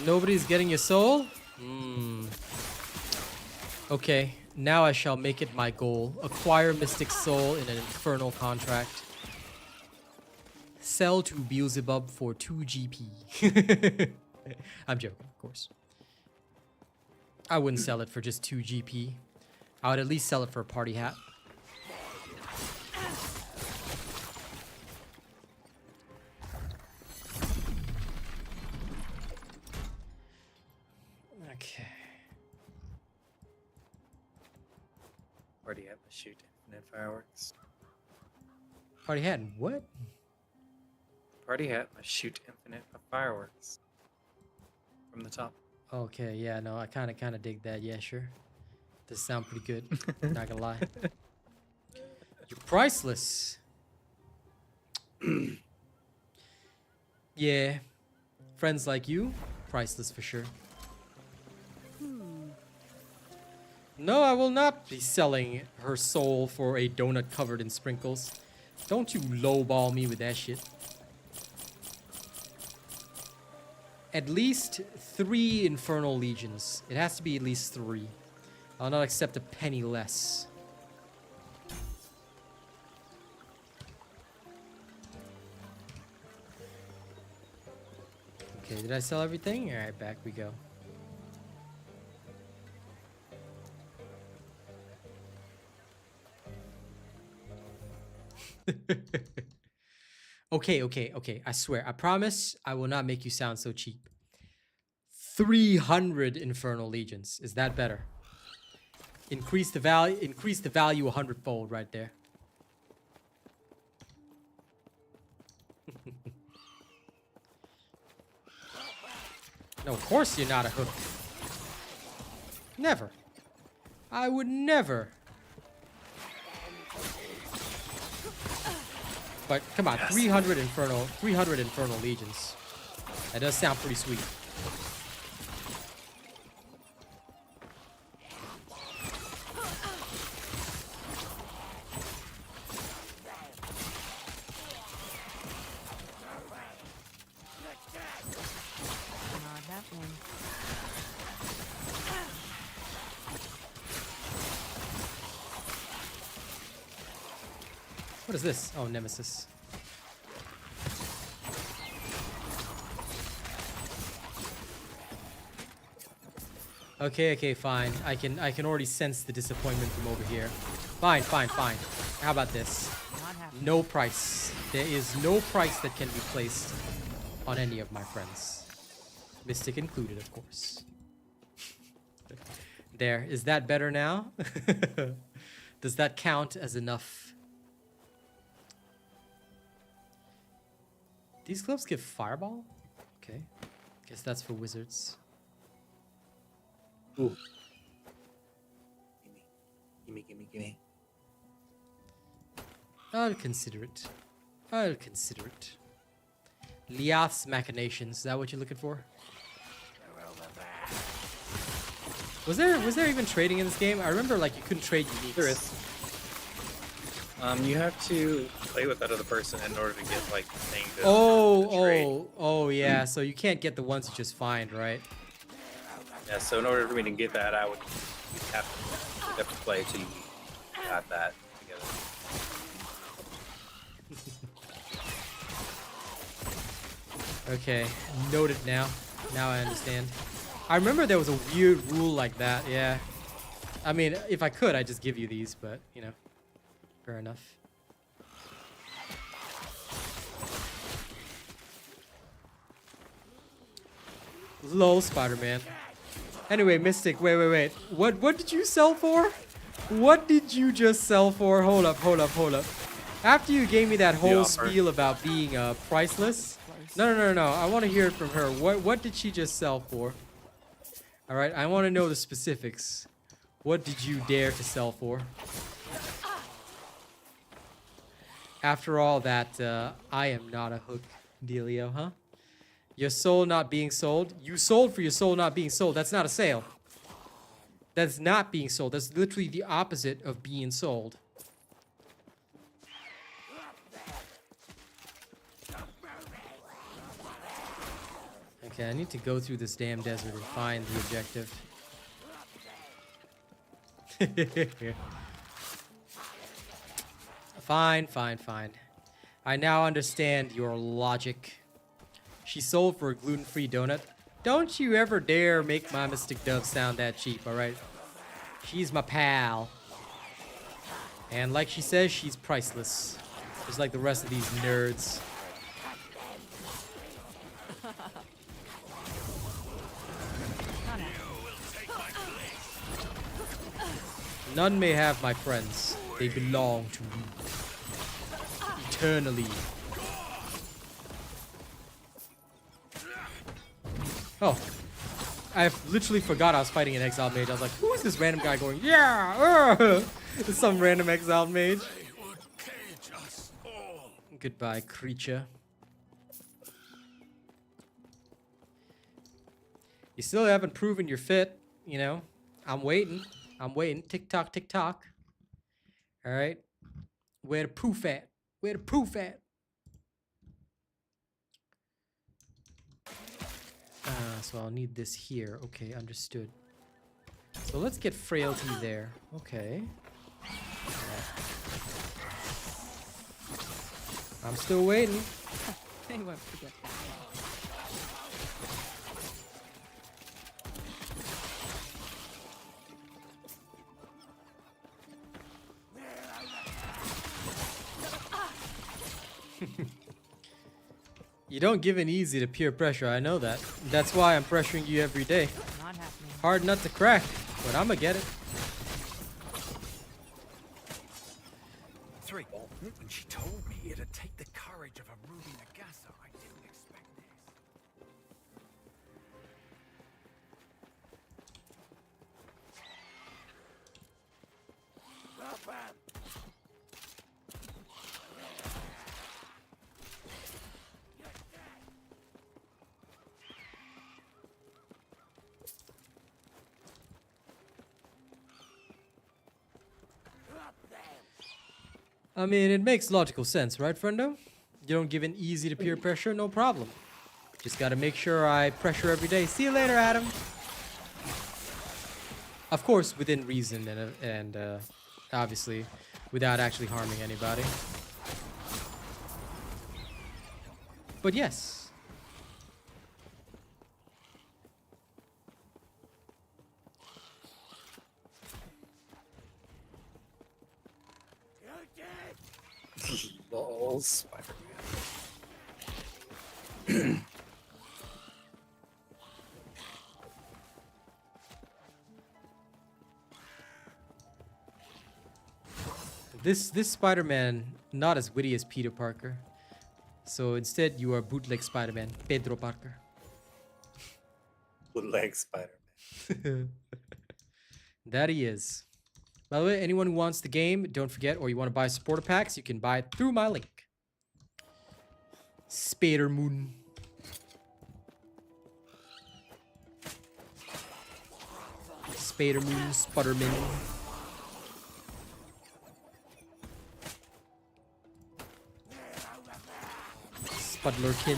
Nobody's getting your soul? Okay, now I shall make it my goal. Acquire Mystic Soul in an infernal contract. Sell to Beelzebub for 2 GP. I'm joking, of course. I wouldn't sell it for just 2 GP. I would at least sell it for a party hat. Okay. Already have to shoot infinite fireworks. Party hat and what? Party hat must shoot infinite fireworks from the top. Okay, yeah, no, I kind of dig that. Yeah, sure. Does sound pretty good. Not gonna lie. You're priceless. Yeah, friends like you, priceless for sure. No, I will not be selling her soul for a donut covered in sprinkles. Don't you lowball me with that shit. At least 3 Infernal Legions. It has to be at least 3. I'll not accept a penny less. Okay, did I sell everything? Alright, back we go. Okay. I swear. I promise I will not make you sound so cheap. 300 Infernal Legions. Is that better? Increase the value 100-fold right there. No, of course you're not a hook. Never. I would never. But come on, yes. 300 Infernal Legions. That does sound pretty sweet. Not happening. What is this? Oh, nemesis. Okay, fine. I can already sense the disappointment from over here. Fine. How about this? Not happening. No price. There is no price that can be placed on any of my friends. Mystic included, of course. There. Is that better now? Does that count as enough? These gloves give fireball? Okay. Guess that's for wizards. Ooh. Gimme. I'll consider it. Liath's machinations. Is that what you're looking for? Was there even trading in this game? I remember like you couldn't trade uniques. There is. You have to play with that other person in order to get like the thing to Oh yeah. So you can't get the ones you just find, right? Yeah, so in order for me to get that, I would you have to play till you got that together. Okay, noted now. Now I understand. I remember there was a weird rule like that, yeah. I mean, if I could, I'd just give you these, but, you know, fair enough. Lol, Spider-Man. Anyway, Mystic, wait. What did you sell for? What did you just sell for? Hold up. After you gave me that whole offer. spiel about being priceless. No. I want to hear it from her. What did she just sell for? All right, I want to know the specifics. What did you dare to sell for? After all that, I am not a hook dealio, huh? Your soul not being sold? You sold for your soul not being sold. That's not a sale. That's not being sold. That's literally the opposite of being sold. Okay, I need to go through this damn desert and find the objective. Fine. I now understand your logic. She sold for a gluten-free donut. Don't you ever dare make my Mystic Dove sound that cheap, alright? She's my pal. And like she says, she's priceless. Just like the rest of these nerds. None may have my friends. They belong to me. Eternally. Oh. I literally forgot I was fighting an exiled mage. I was like, who is this random guy going, yeah! It's some random exiled mage. They would cage us all. Goodbye, creature. You still haven't proven you're fit, you know? I'm waiting. Tick tock. Alright. Where the proof at? So I'll need this here. Okay, understood. So let's get frailty there. Okay. I'm still waiting. They won't forget that. You don't give in easy to peer pressure, I know that. That's why I'm pressuring you every day. Not happening. Hard nut to crack, but I'ma get it. 3. When she told me it'd take the courage of a Ruby Nagasa, I didn't expect this. I mean, it makes logical sense, right, friendo? You don't give in easy to peer pressure, no problem. Just gotta make sure I pressure every day. See you later, Adam. Of course, within reason and obviously without actually harming anybody. But yes. Lol, Spider-Man. This Spider-Man not as witty as Peter Parker. So instead you are bootleg Spider-Man, Pedro Parker. Bootleg Spider-Man. That he is. By the way, anyone who wants the game, don't forget, or you want to buy supporter packs, you can buy it through my link. Spider-Moon. Spider-Moon, Sputterman. Spudlerkin.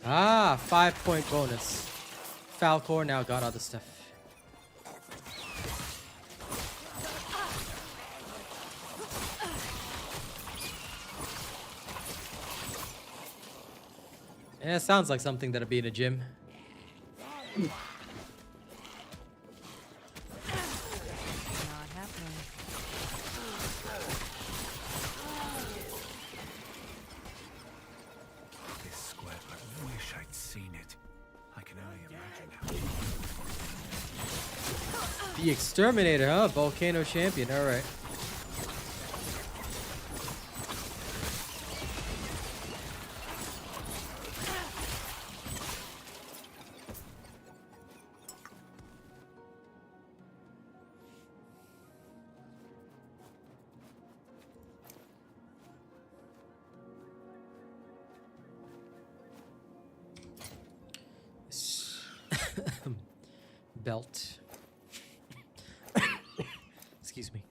Ah, 5-point bonus. Falcor now got other stuff. Yeah, sounds like something that'd be in a gym. Not happening. This square, I wish I'd seen it. I can only imagine how. The Exterminator, huh? Volcano champion. All right. Belt. Excuse me.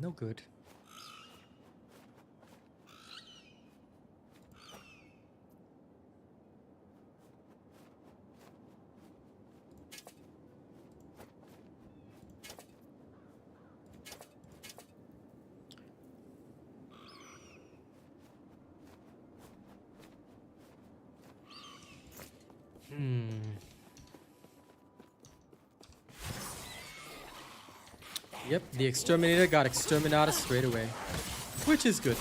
No good. Yep, the Exterminator got exterminated straight away, which is good.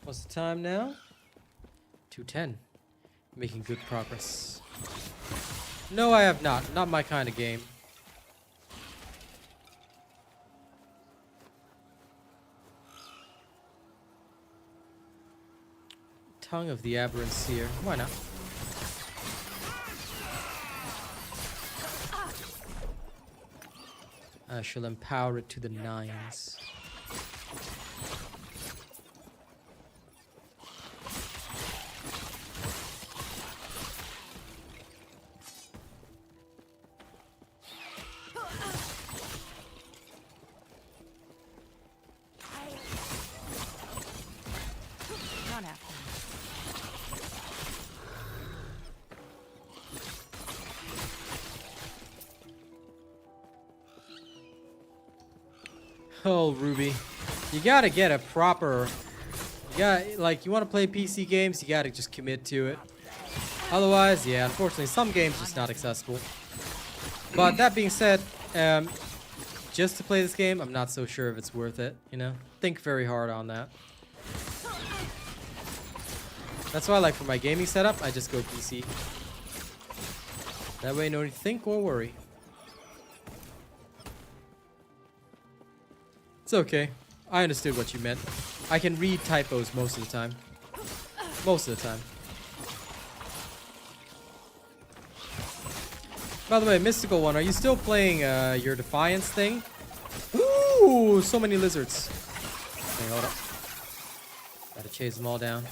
What's the time now? 2:10. Making good progress. No, I have not. Not my kind of game. Tongue of the Aberrant Seer. Why not? I shall empower it to the 9s. Not happening. Oh, Ruby. You gotta get a proper... you want to play PC games, you gotta just commit to it. Otherwise, yeah, unfortunately, some games just not accessible. But that being said, just to play this game, I'm not so sure if it's worth it, you know? Think very hard on that. That's why, like, for my gaming setup, I just go PC. That way, no need to think or worry. It's okay. I understood what you meant. I can read typos most of the time. Most of the time. By the way, Mystical One, are you still playing your Defiance thing? Ooh, so many lizards. Okay, hold up. Gotta chase them all down.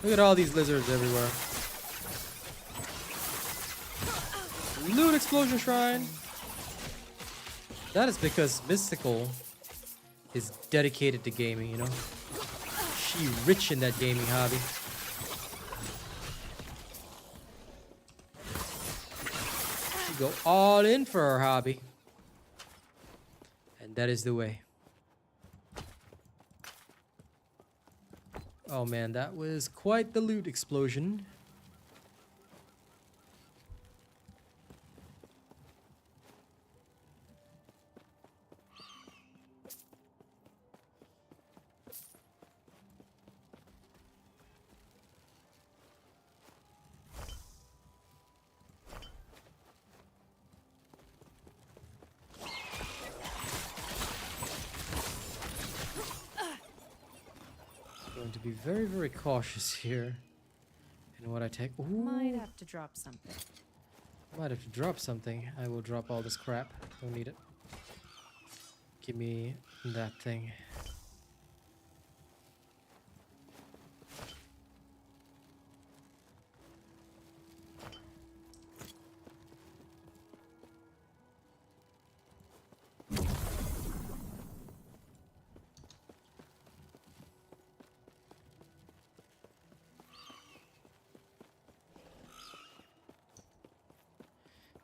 Look at all these lizards everywhere. Loot Explosion Shrine. That is because Mystical is dedicated to gaming, you know? She rich in that gaming hobby. She go all in for her hobby. And that is the way. Oh man, that was quite the loot explosion. Going to be very, very cautious here in what I take. Ooh, Might have to drop something. might have to drop something. I will drop all this crap. Don't need it. Give me that thing.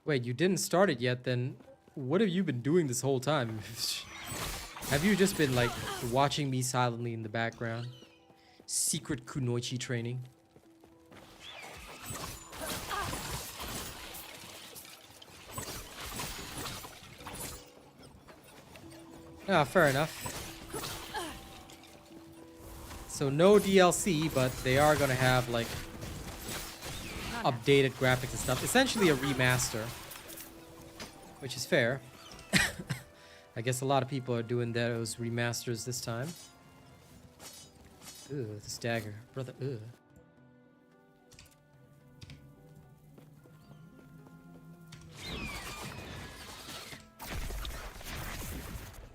Wait, you didn't start it yet, then what have you been doing this whole time? Have you just been like watching me silently in the background? Secret kunoichi training. Ah, fair enough. So no DLC, but they are gonna have like updated graphics and stuff. Essentially a remaster, which is fair. I guess a lot of people are doing those remasters this time. Ugh, this dagger, brother. Ugh.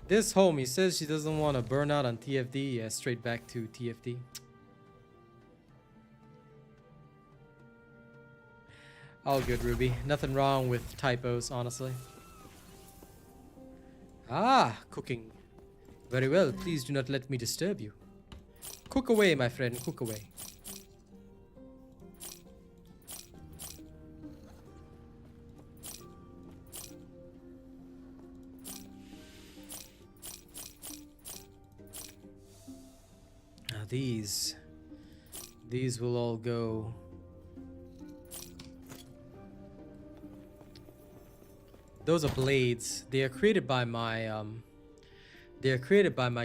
This homie says she doesn't want to burn out on TFD. Yeah, straight back to TFD. All good, Ruby. Nothing wrong with typos, honestly. Ah, cooking. Very well. Please do not let me disturb you. Cook away, my friend. Cook away. Now these will all go. Those are blades. They are created by my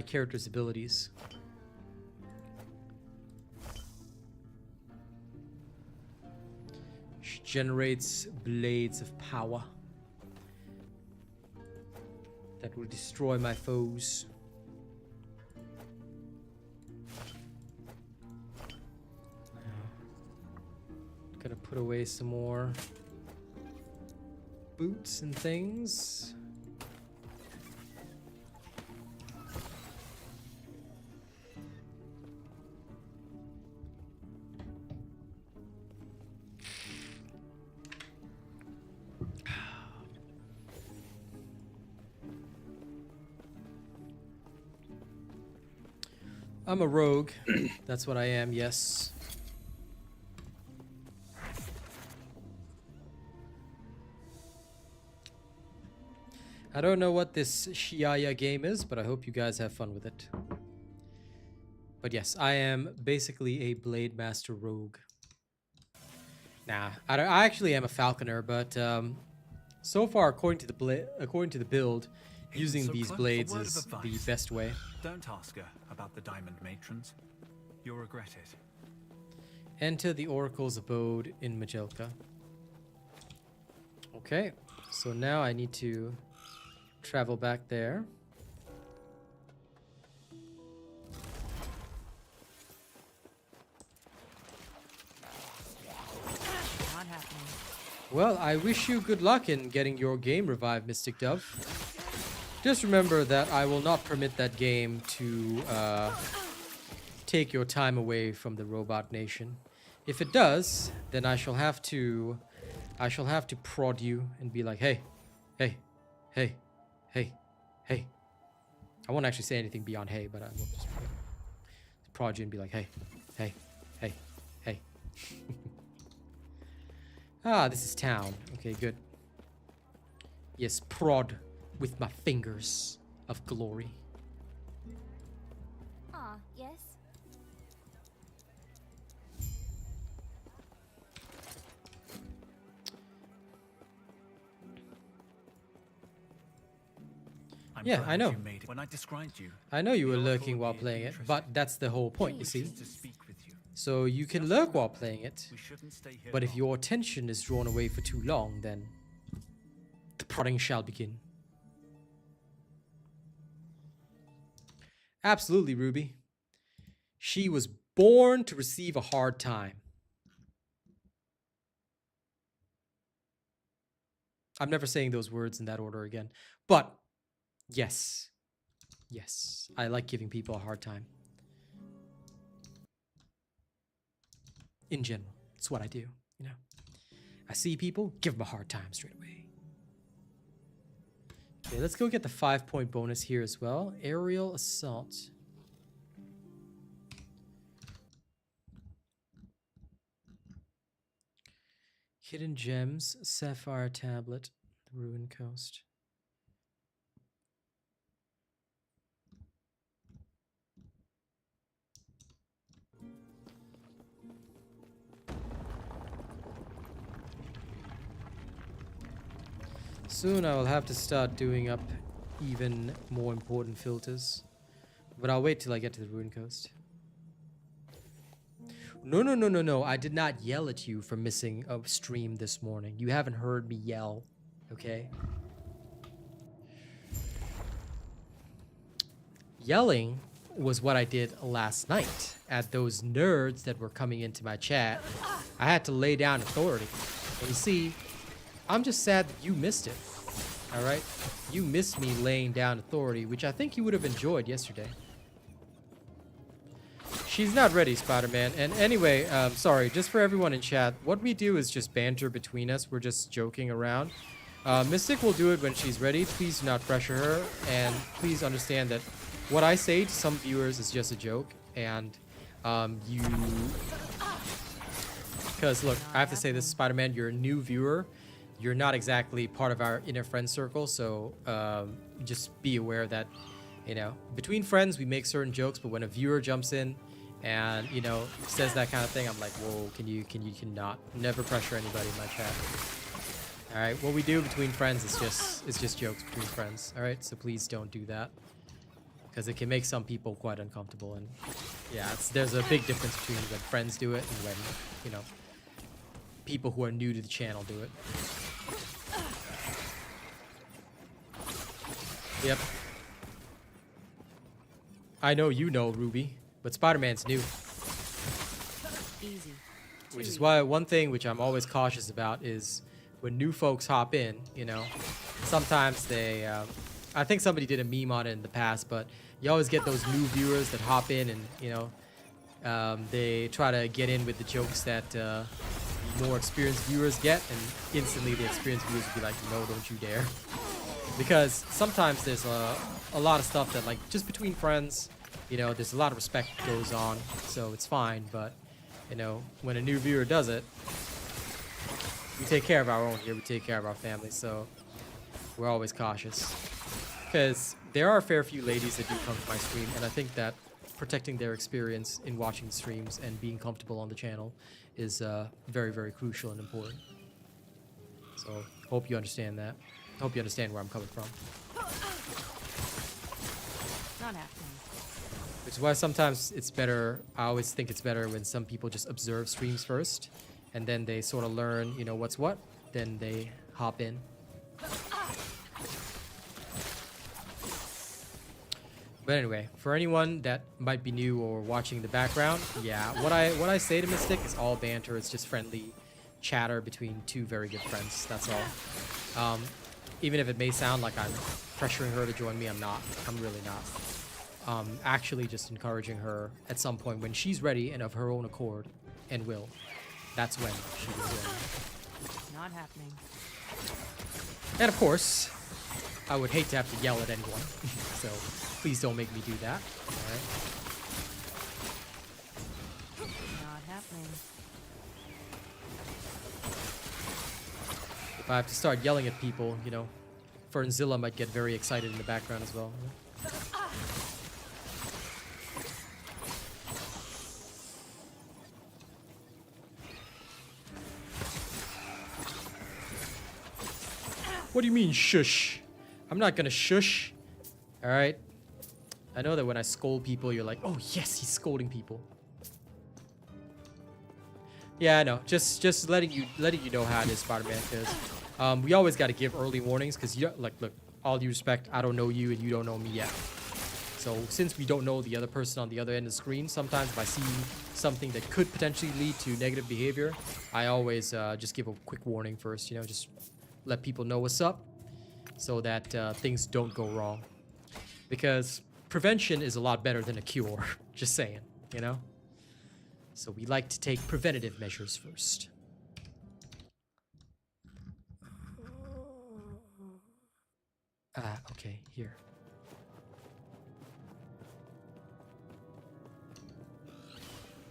character's abilities. She generates blades of power that will destroy my foes. Gonna put away some more boots and things. I'm a rogue. That's what I am, yes. I don't know what this Shiaya game is, but I hope you guys have fun with it. But yes, I am basically a Blade Master Rogue. Nah, I actually am a Falconer, but so far, according to the build, using So these close. A blades word of is the advice. best way. Don't ask her about the diamond matrons. You'll regret it. Enter the Oracle's abode in Majelka. Okay, so now I need to travel back there. Not happening. Well, I wish you good luck in getting your game revived, Mystic Dove. Just remember that I will not permit that game to take your time away from the Robot Nation. If it does, then I shall have to prod you and be like, hey, hey, hey, hey, hey. I won't actually say anything beyond hey, but I will just prod you and be like, hey, hey, hey, hey. Ah, this is town. Okay, good. Yes, prod with my fingers of glory. Ah, yes. I'm Yeah, glad I know. You made it. When I described you, I know you were the Oracle lurking while would be playing it, interested. but that's the whole point, you see. wishes to speak with you. So you can lurk while playing it, We shouldn't stay here but if long. your attention is drawn away for too long, then the prodding shall begin. Absolutely, Ruby. She was born to receive a hard time. I'm never saying those words in that order again. But, yes. Yes. I like giving people a hard time. In general. It's what I do, you know. I see people, give them a hard time straight away. Okay, let's go get the 5-point bonus here as well. Aerial assault. Hidden gems, sapphire tablet, the ruined coast. Soon I will have to start doing up even more important filters. But I'll wait till I get to the ruined coast. No. I did not yell at you for missing a stream this morning. You haven't heard me yell, okay? Yelling was what I did last night at those nerds that were coming into my chat. I had to lay down authority. And you see, I'm just sad that you missed it. All right? You missed me laying down authority, which I think you would have enjoyed yesterday. She's not ready, Spider-Man. And anyway, sorry, just for everyone in chat, what we do is just banter between us. We're just joking around. Mystic will do it when she's ready. Please do not pressure her. And please understand that what I say to some viewers is just a joke. And you... Because, look, I have to say this, Spider-Man, you're a new viewer. You're not exactly part of our inner friend circle. So just be aware that, you know, between friends, we make certain jokes. But when a viewer jumps in and, you know, says that kind of thing, I'm like, whoa, can you not never pressure anybody in my chat. All right, what we do between friends is just jokes between friends. All right, so please don't do that, because it can make some people quite uncomfortable. And yeah, there's a big difference between when friends do it and when, you know, people who are new to the channel do it. Yep. I know you know, Ruby, but Spider-Man's new. Easy. Which is why one thing which I'm always cautious about is when new folks hop in, you know, sometimes they, I think somebody did a meme on it in the past, but you always get those new viewers that hop in and, you know, they try to get in with the jokes that more experienced viewers get, and instantly the experienced viewers will be like, no, don't you dare. Because sometimes there's a lot of stuff that, like, just between friends, you know, there's a lot of respect that goes on, so it's fine. But, you know, when a new viewer does it, we take care of our own here, we take care of our family, so we're always cautious. Because there are a fair few ladies that do come to my stream, and I think that protecting their experience in watching the streams and being comfortable on the channel is very, very crucial and important. So, hope you understand that. Hope you understand where I'm coming from. Not happening. Which is why sometimes it's better, I always think it's better when some people just observe streams first, and then they sort of learn, you know, what's what, then they hop in. But anyway, for anyone that might be new or watching the background, yeah, what I say to Mystic is all banter. It's just friendly chatter between two very good friends. That's all. Even if it may sound like I'm pressuring her to join me, I'm not. I'm really not. Actually just encouraging her at some point when she's ready and of her own accord and will. That's when she will join me. Not happening. And of course, I would hate to have to yell at anyone. So please don't make me do that. Alright. Not happening. If I have to start yelling at people, you know, Fernzilla might get very excited in the background as well. What do you mean, shush? I'm not gonna shush. Alright? I know that when I scold people, you're like, oh yes, he's scolding people. Yeah, I know. Just letting you know how it is, Spider-Man, because we always got to give early warnings, because you like, look, all due respect, I don't know you and you don't know me yet. So since we don't know the other person on the other end of the screen, sometimes if I see something that could potentially lead to negative behavior, I always just give a quick warning first, you know, just let people know what's up so that things don't go wrong. Because prevention is a lot better than a cure, just saying, you know? So we like to take preventative measures first. Okay, here.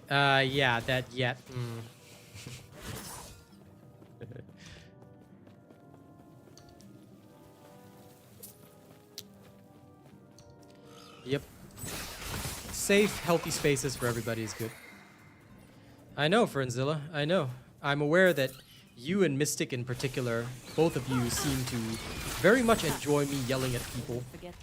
Yeah, that yet. Yep. Safe, healthy spaces for everybody is good. I know, Frenzilla. I know. I'm aware that you and Mystic in particular, both of you seem to very much enjoy me yelling at people. Forget.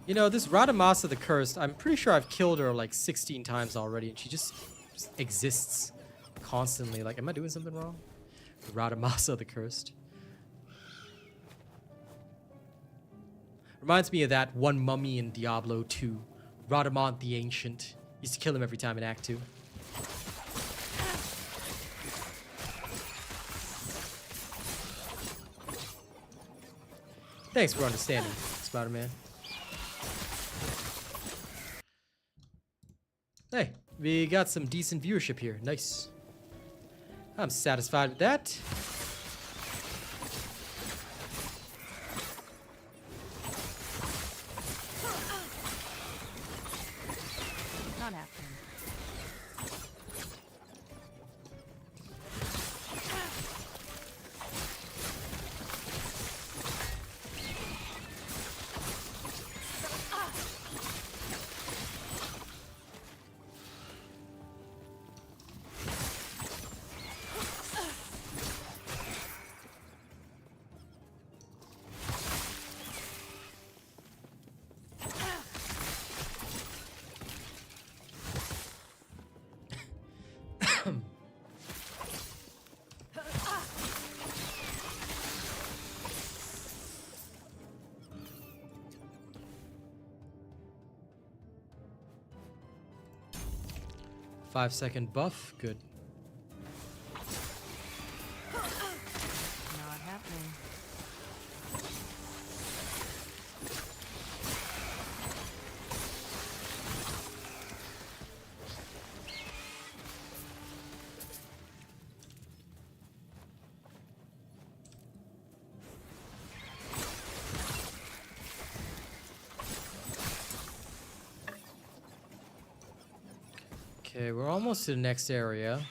You know, this Radamasa the Cursed, I'm pretty sure I've killed her like 16 times already, and she just exists constantly. Like, am I doing something wrong? Radamasa the Cursed. Reminds me of that one mummy in Diablo 2, Radamant the Ancient. Used to kill him every time in Act 2. Thanks for understanding, Spider-Man. Hey, we got some decent viewership here. Nice. I'm satisfied with that. Not happening. Five-second buff, good. Not happening. Okay, we're almost to the next area.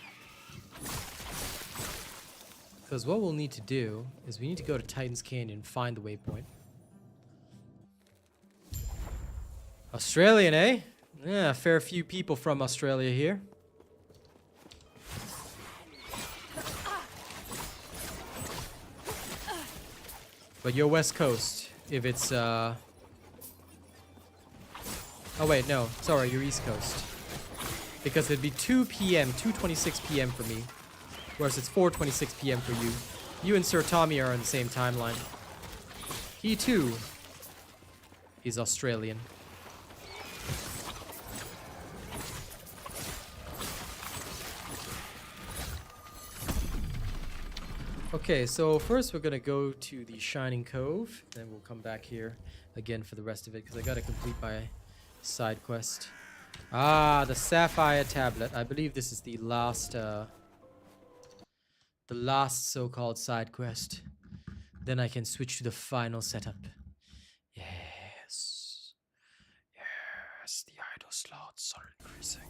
Because what we'll need to do is we need to go to Titan's Canyon and find the waypoint. Australian, eh? Yeah, a fair few people from Australia here. But you're West Coast. If it's, Oh wait, no. Sorry, you're East Coast. Because it'd be 2 p.m., 2:26 p.m. for me. Whereas it's 4:26 p.m. for you. You and Sir Tommy are on the same timeline. He too is Australian. Okay, so first we're gonna go to the Shining Cove, then we'll come back here again for the rest of it because I gotta complete my side quest. Ah, the Sapphire Tablet. I believe this is the last so-called side quest. Then I can switch to the final setup. Yes. Yes, the idle slots are increasing.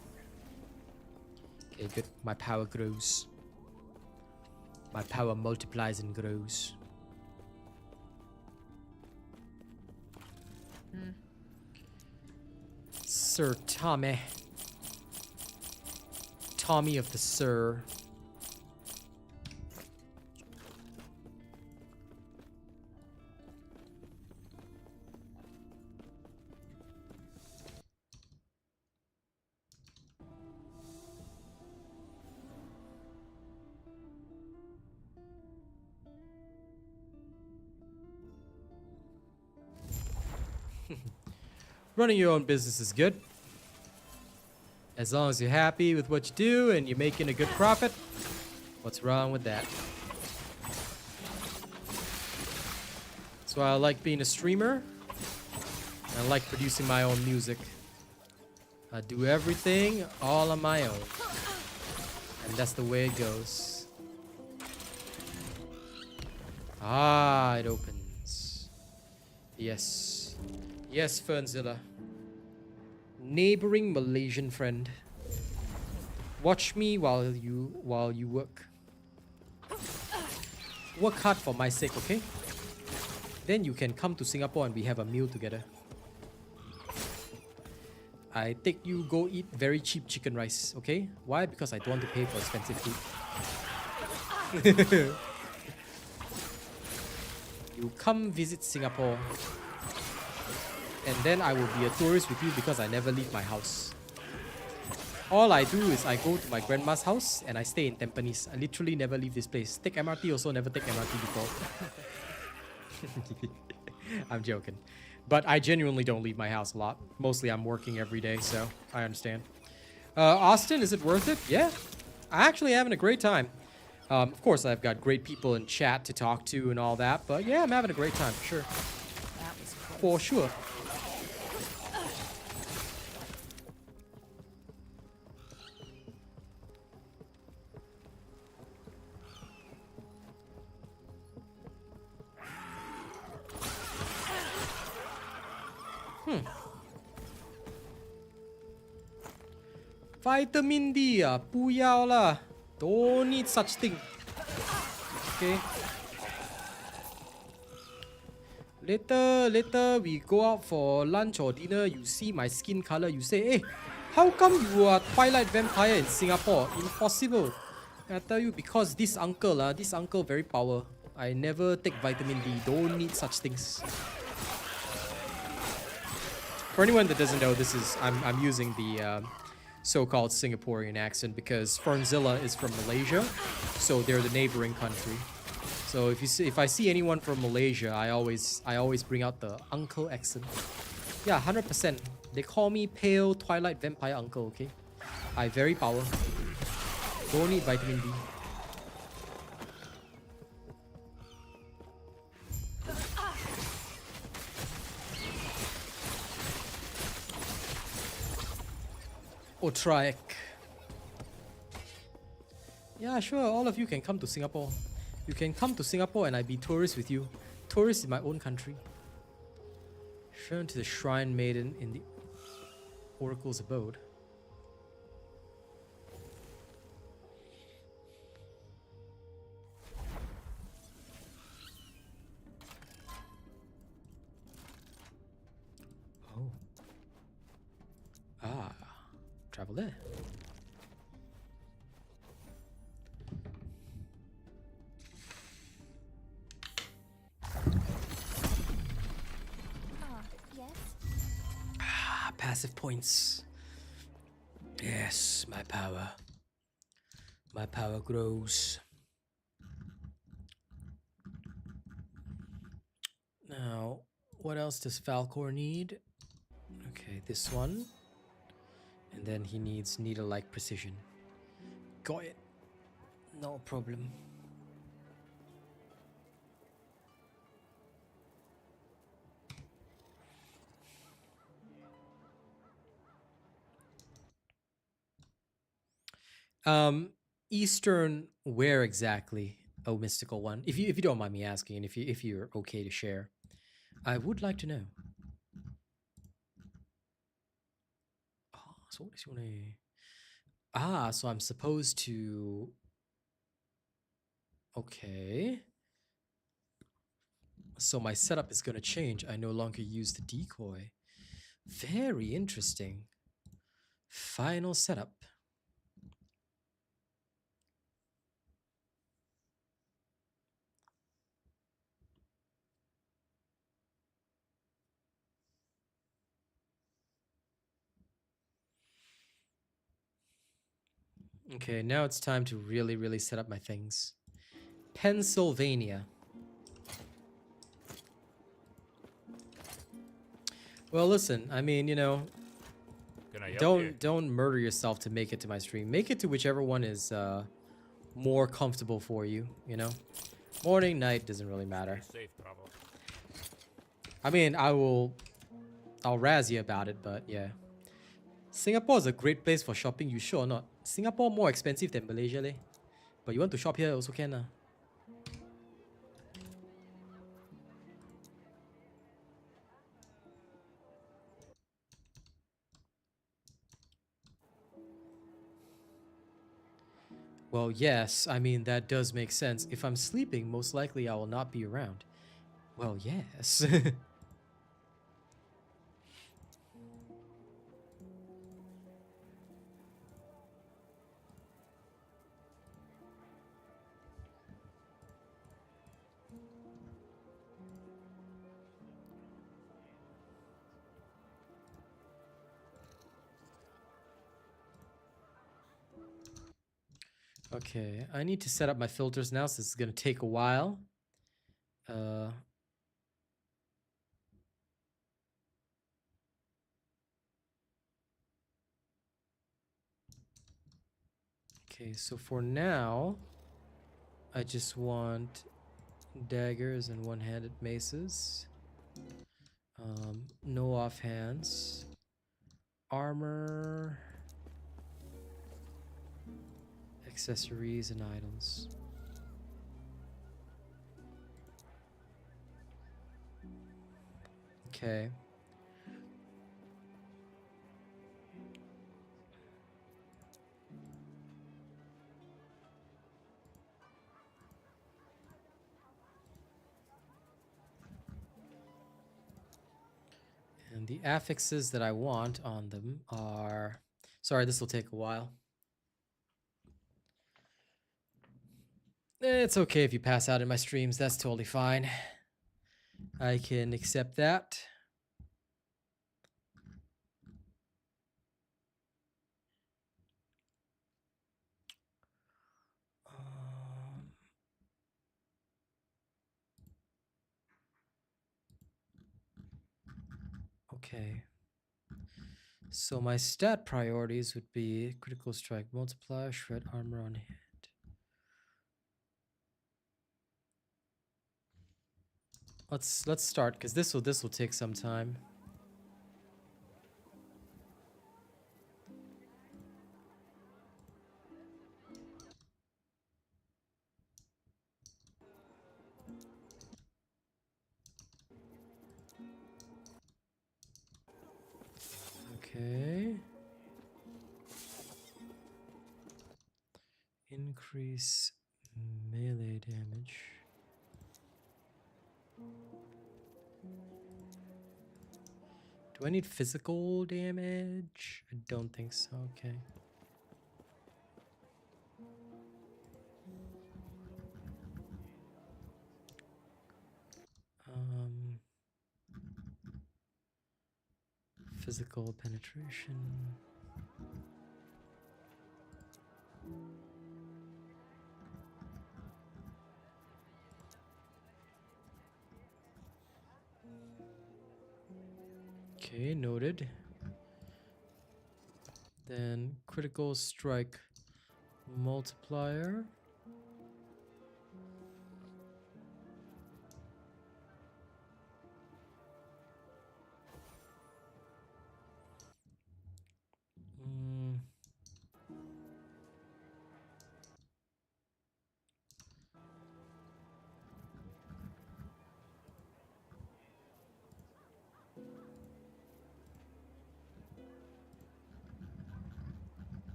Okay, good. My power grows. My power multiplies and grows. Sir Tommy. Tommy of the Sir. Running your own business is good. As long as you're happy with what you do and you're making a good profit, what's wrong with that? That's why I like being a streamer. I like producing my own music. I do everything all on my own. And that's the way it goes. Ah, it opens. Yes. Yes, Fernzilla. Neighboring Malaysian friend. Watch me while you work. Work hard for my sake, okay? Then you can come to Singapore and we have a meal together. I take you go eat very cheap chicken rice, okay? Why? Because I don't want to pay for expensive food. You come visit Singapore, and then I will be a tourist with you because I never leave my house. All I do is I go to my grandma's house and I stay in Tampines. I literally never leave this place. Take MRT also, never take MRT before. I'm joking. But I genuinely don't leave my house a lot. Mostly I'm working every day, so I understand. Austin, is it worth it? Yeah. I'm actually having a great time. Of course, I've got great people in chat to talk to and all that, but yeah, I'm having a great time, for sure. That was close. For sure. Vitamin D 啊，不要啦 ，don't need such thing. Okay. Later we go out for lunch or dinner. You see my skin color. You say, hey, how come you are Twilight Vampire in Singapore? Impossible. I tell you, because this uncle very power. I never take vitamin D. Don't need such things. For anyone that doesn't know, this is I'm using the so-called Singaporean accent because Fernzilla is from Malaysia, so they're the neighboring country. So if I see anyone from Malaysia, I always bring out the uncle accent. Yeah, 100%. They call me pale Twilight Vampire uncle. Okay, I very power. Don't need vitamin D. Otraek. Yeah, sure, all of you can come to Singapore. You can come to Singapore and I be tourist with you. Tourist in my own country. Shown to the shrine maiden in the oracle's abode. Oh. Ah. Travel there. Yes. Ah, passive points. Yes, my power. My power grows. Now, what else does Falcor need? Okay, this one. And then he needs needle-like precision. Got it. No problem. Eastern where exactly? Oh, mystical one. If you don't mind me asking, and if you're okay to share, I would like to know. Oh, so what is you want to? Ah, so I'm supposed to. Okay. So my setup is gonna change. I no longer use the decoy. Very interesting. Final setup. Okay, now it's time to really set up my things. Pennsylvania. Well, listen, I mean, you know, don't murder yourself to make it to my stream. Make it to whichever one is more comfortable for you, you know? Morning, night, doesn't really matter. I mean, I'll razz you about it, but yeah. Singapore is a great place for shopping, you sure or not? Singapore more expensive than Malaysia, leh? But you want to shop here also can, Well, yes, I mean, that does make sense. If I'm sleeping, most likely I will not be around. Well, yes. Okay, I need to set up my filters now, so this is going to take a while. Okay, so for now, I just want daggers and one-handed maces. No offhands. Armor. Accessories and items. Okay. And the affixes that I want on them are... Sorry, this will take a while. It's okay if you pass out in my streams. That's totally fine. I can accept that. Okay. So my stat priorities would be critical strike multiplier, shred armor on hit. Let's start, because this will take some time. Okay. Increase melee damage. Do I need physical damage? I don't think so. Okay. Physical penetration. Okay, noted. Then critical strike multiplier.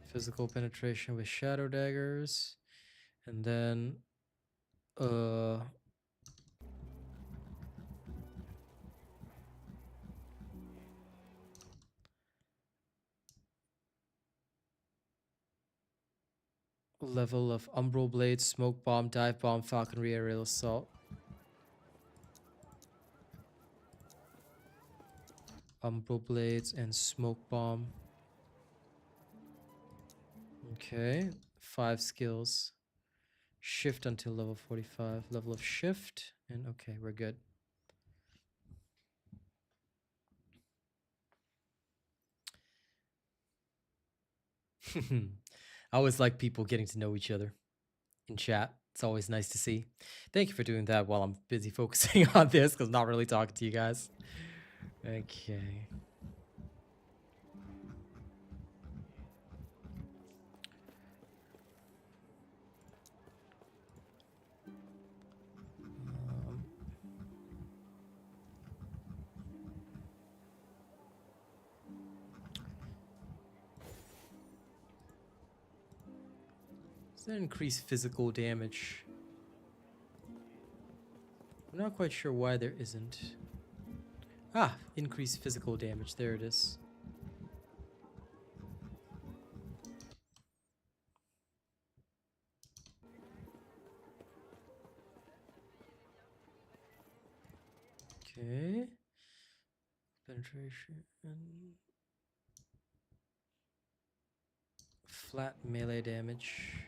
Physical penetration with shadow daggers. And then level of umbral blade, smoke bomb, dive bomb, falconry, aerial assault. Umbral blades and smoke bomb. Okay, 5 skills. Shift until level 45. Level of shift. And okay, we're good. I always like people getting to know each other in chat. It's always nice to see. Thank you for doing that while I'm busy focusing on this, because I'm not really talking to you guys. Okay. that increase physical damage? I'm not quite sure why there isn't. Ah, increase physical damage. There it is. Okay. Penetration. Flat melee damage.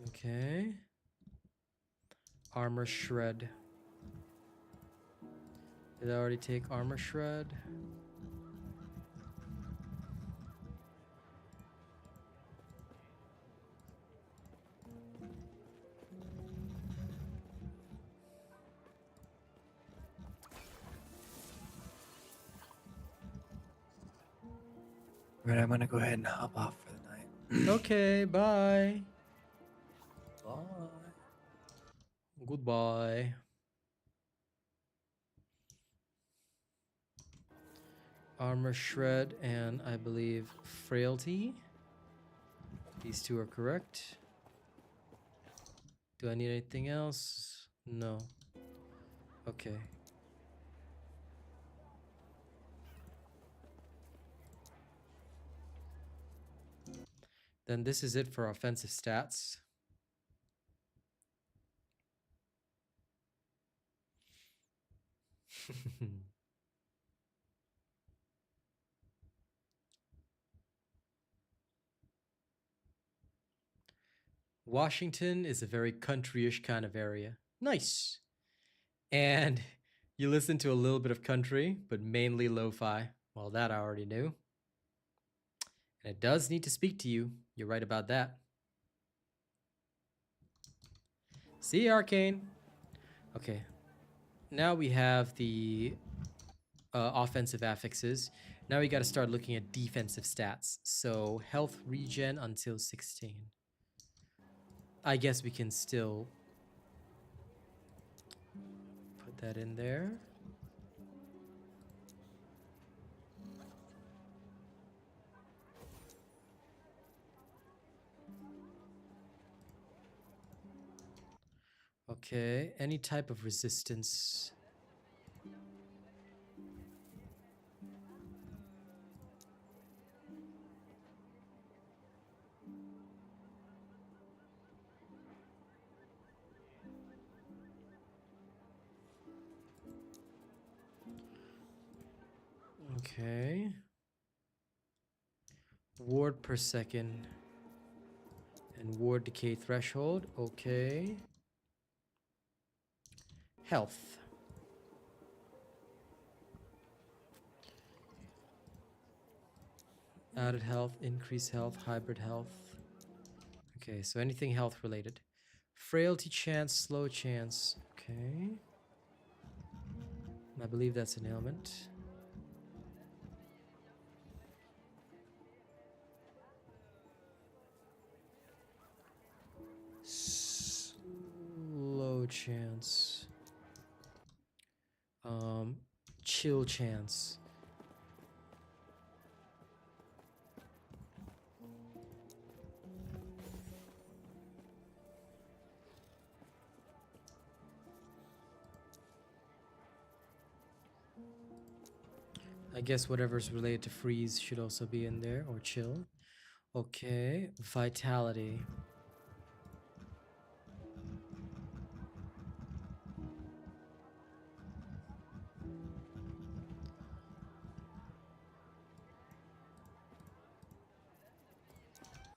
Okay. Armor shred. Did I already take armor shred? Right, I'm gonna go ahead and hop off for the night. Okay, bye. Bye. Goodbye. Armor shred and I believe frailty. These two are correct. Do I need anything else? No. Okay. Then this is it for offensive stats. Washington is a very country-ish kind of area. Nice. And you listen to a little bit of country, but mainly lo-fi. Well, that I already knew. And it does need to speak to you. You're right about that. See, Arcane. Okay. Now we have the offensive affixes. Now we got to start looking at defensive stats. So health regen until 16. I guess we can still put that in there. Okay, any type of resistance. Okay. Ward per second. And ward decay threshold. Okay. Health. Added health, increased health, hybrid health. Okay, so anything health related. Frailty chance, slow chance. Okay. I believe that's an ailment. Slow chance. Chill chance. I guess whatever's related to freeze should also be in there, or chill. Okay, vitality.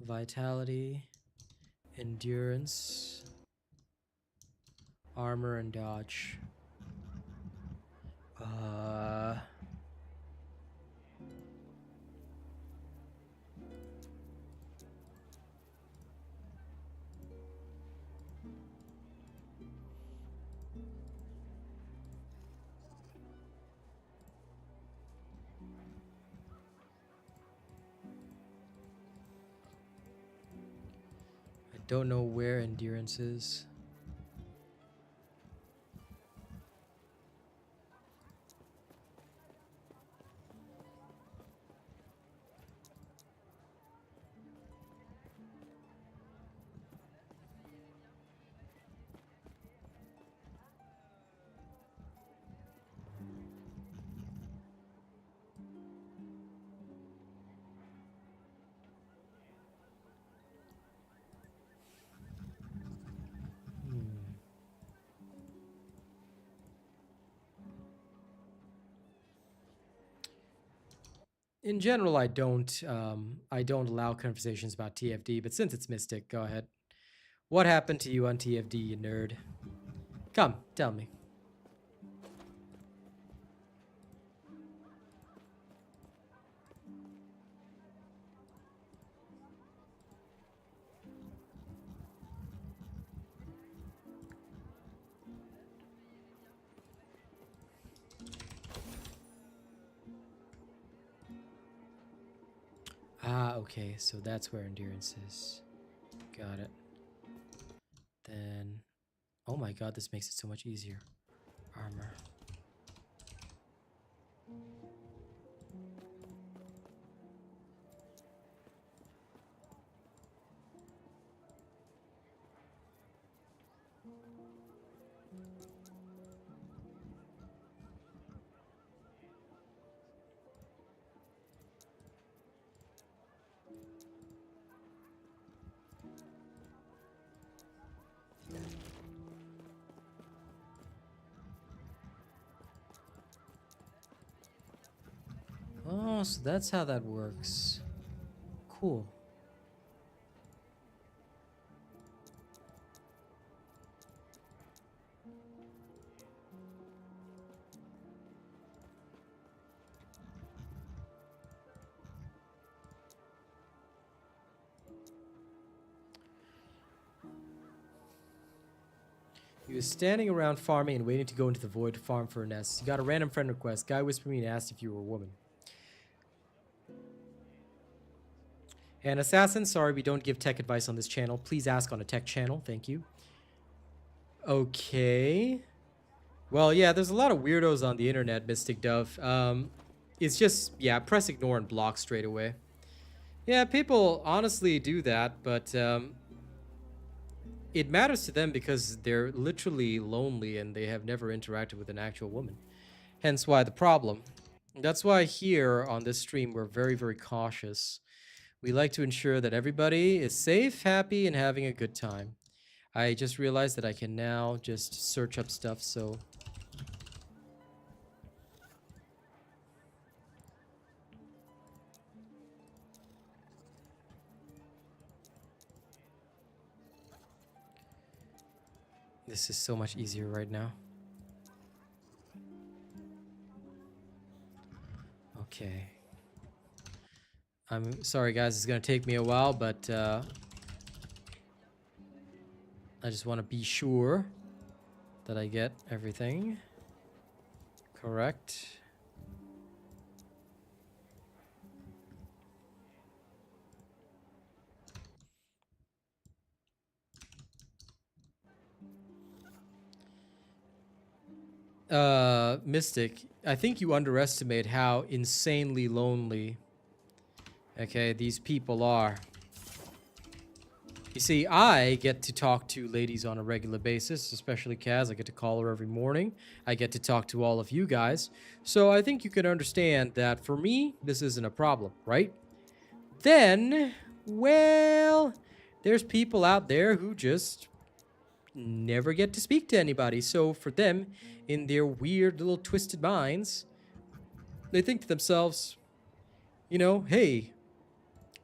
Vitality, endurance, armor, and dodge. I don't know where endurance is. in general, I don't allow conversations about TFD, but since it's Mystic, go ahead. What happened to you on TFD, you nerd? Come, tell me. Ah, okay, so that's where endurance is. Got it. Then, oh my god, this makes it so much easier. Armor. Oh, so that's how that works. Cool. He was standing around farming and waiting to go into the void to farm for a nest. He got a random friend request. Guy whispered me and asked if you were a woman. And Assassin, sorry we don't give tech advice on this channel. Please ask on a tech channel. Thank you. Okay. Well, yeah, there's a lot of weirdos on the internet, Mystic Dove. It's just, yeah, press ignore and block straight away. Yeah, people honestly do that, but it matters to them because they're literally lonely and they have never interacted with an actual woman. Hence why the problem. That's why here on this stream we're very, very cautious. We like to ensure that everybody is safe, happy, and having a good time. I just realized that I can now just search up stuff, so... This is so much easier right now. Okay. I'm sorry guys, it's gonna take me a while, but I just want to be sure that I get everything correct. Mystic, I think you underestimate how insanely lonely, okay, these people are. You see, I get to talk to ladies on a regular basis, especially Kaz. I get to call her every morning. I get to talk to all of you guys. So I think you can understand that for me, this isn't a problem, right? Then, well, there's people out there who just never get to speak to anybody. So for them, in their weird little twisted minds, they think to themselves, you know, hey,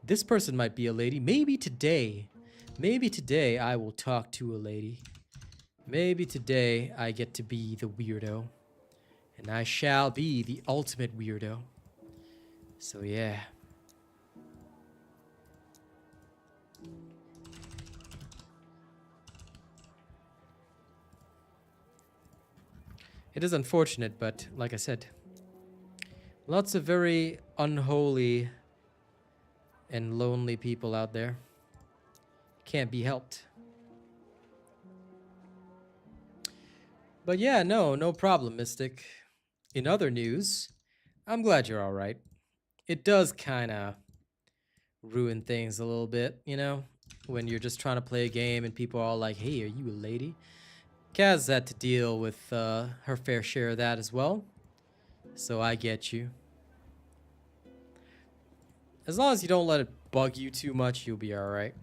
this person might be a lady. Maybe today I will talk to a lady. Maybe today I get to be the weirdo. And I shall be the ultimate weirdo. So yeah. It is unfortunate, but like I said, lots of very unholy and lonely people out there. Can't be helped. But yeah, no problem, Mystic. In other news, I'm glad you're alright. It does kind of ruin things a little bit, you know? When you're just trying to play a game and people are all like, hey, are you a lady? Kaz had to deal with her fair share of that as well. So I get you. As long as you don't let it bug you too much, you'll be alright.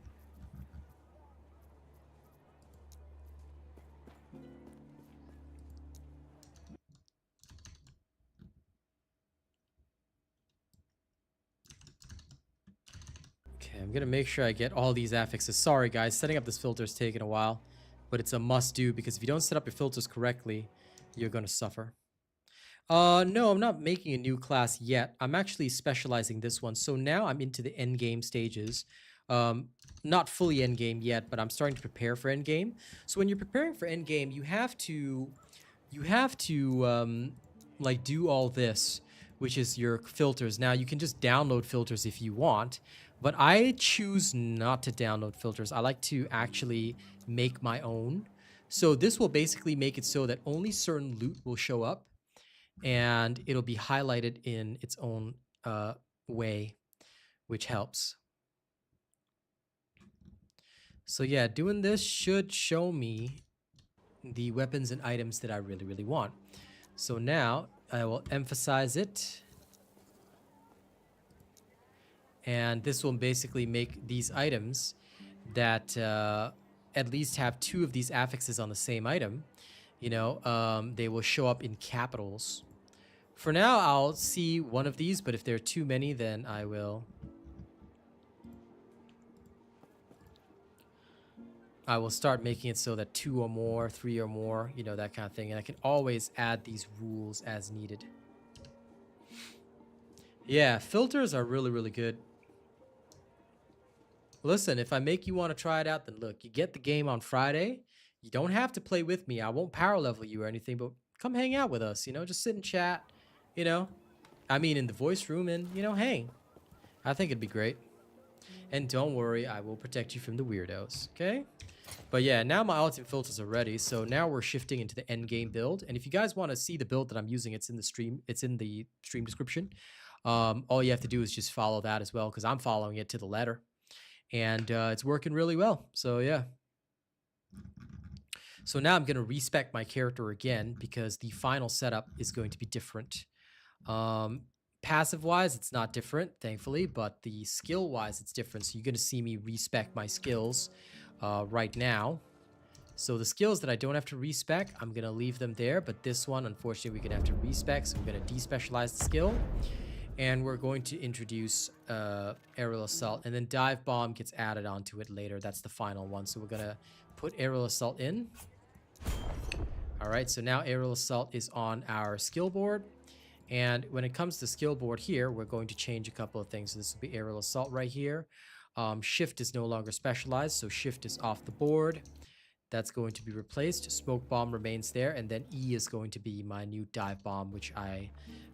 I'm gonna make sure I get all these affixes. Sorry guys, setting up this filter is taking a while, but it's a must do because if you don't set up your filters correctly, you're gonna suffer. No, I'm not making a new class yet. I'm actually specializing this one. So now I'm into the end game stages. Not fully end game yet, but I'm starting to prepare for end game. So when you're preparing for end game, you have to like do all this, which is your filters. Now you can just download filters if you want, but I choose not to download filters. I like to actually make my own. So this will basically make it so that only certain loot will show up and it'll be highlighted in its own way, which helps. So yeah, doing this should show me the weapons and items that I really, really want. So now I will emphasize it. And this will basically make these items that at least have 2 of these affixes on the same item, you know, they will show up in capitals. For now, I'll see one of these, but if there are too many, then I will start making it so that 2 or more, 3 or more, you know, that kind of thing. And I can always add these rules as needed. Yeah, filters are really, really good. Listen, if I make you want to try it out, then look, you get the game on Friday. You don't have to play with me. I won't power level you or anything, but come hang out with us, you know, just sit and chat, you know. I mean, in the voice room and, you know, hang. I think it'd be great. And don't worry, I will protect you from the weirdos, okay? But yeah, now my ultimate filters are ready, so now we're shifting into the end game build. And if you guys want to see the build that I'm using, it's in the stream description. All you have to do is just follow that as well, because I'm following it to the letter. And it's working really well, so yeah. So now I'm going to respec my character again, because the final setup is going to be different. Passive-wise, it's not different, thankfully, but the skill-wise, it's different. So you're going to see me respec my skills right now. So the skills that I don't have to respec, I'm going to leave them there. But this one, unfortunately, we're going to have to respec. So I'm going to despecialize the skill. And we're going to introduce aerial assault. And then dive bomb gets added onto it later. That's the final one. So we're going to put aerial assault in. All right, so now aerial assault is on our skill board. And when it comes to skill board here, we're going to change a couple of things. So this will be aerial assault right here. Shift is no longer specialized, so shift is off the board. That's going to be replaced. Smoke bomb remains there, and then E is going to be my new dive bomb, which I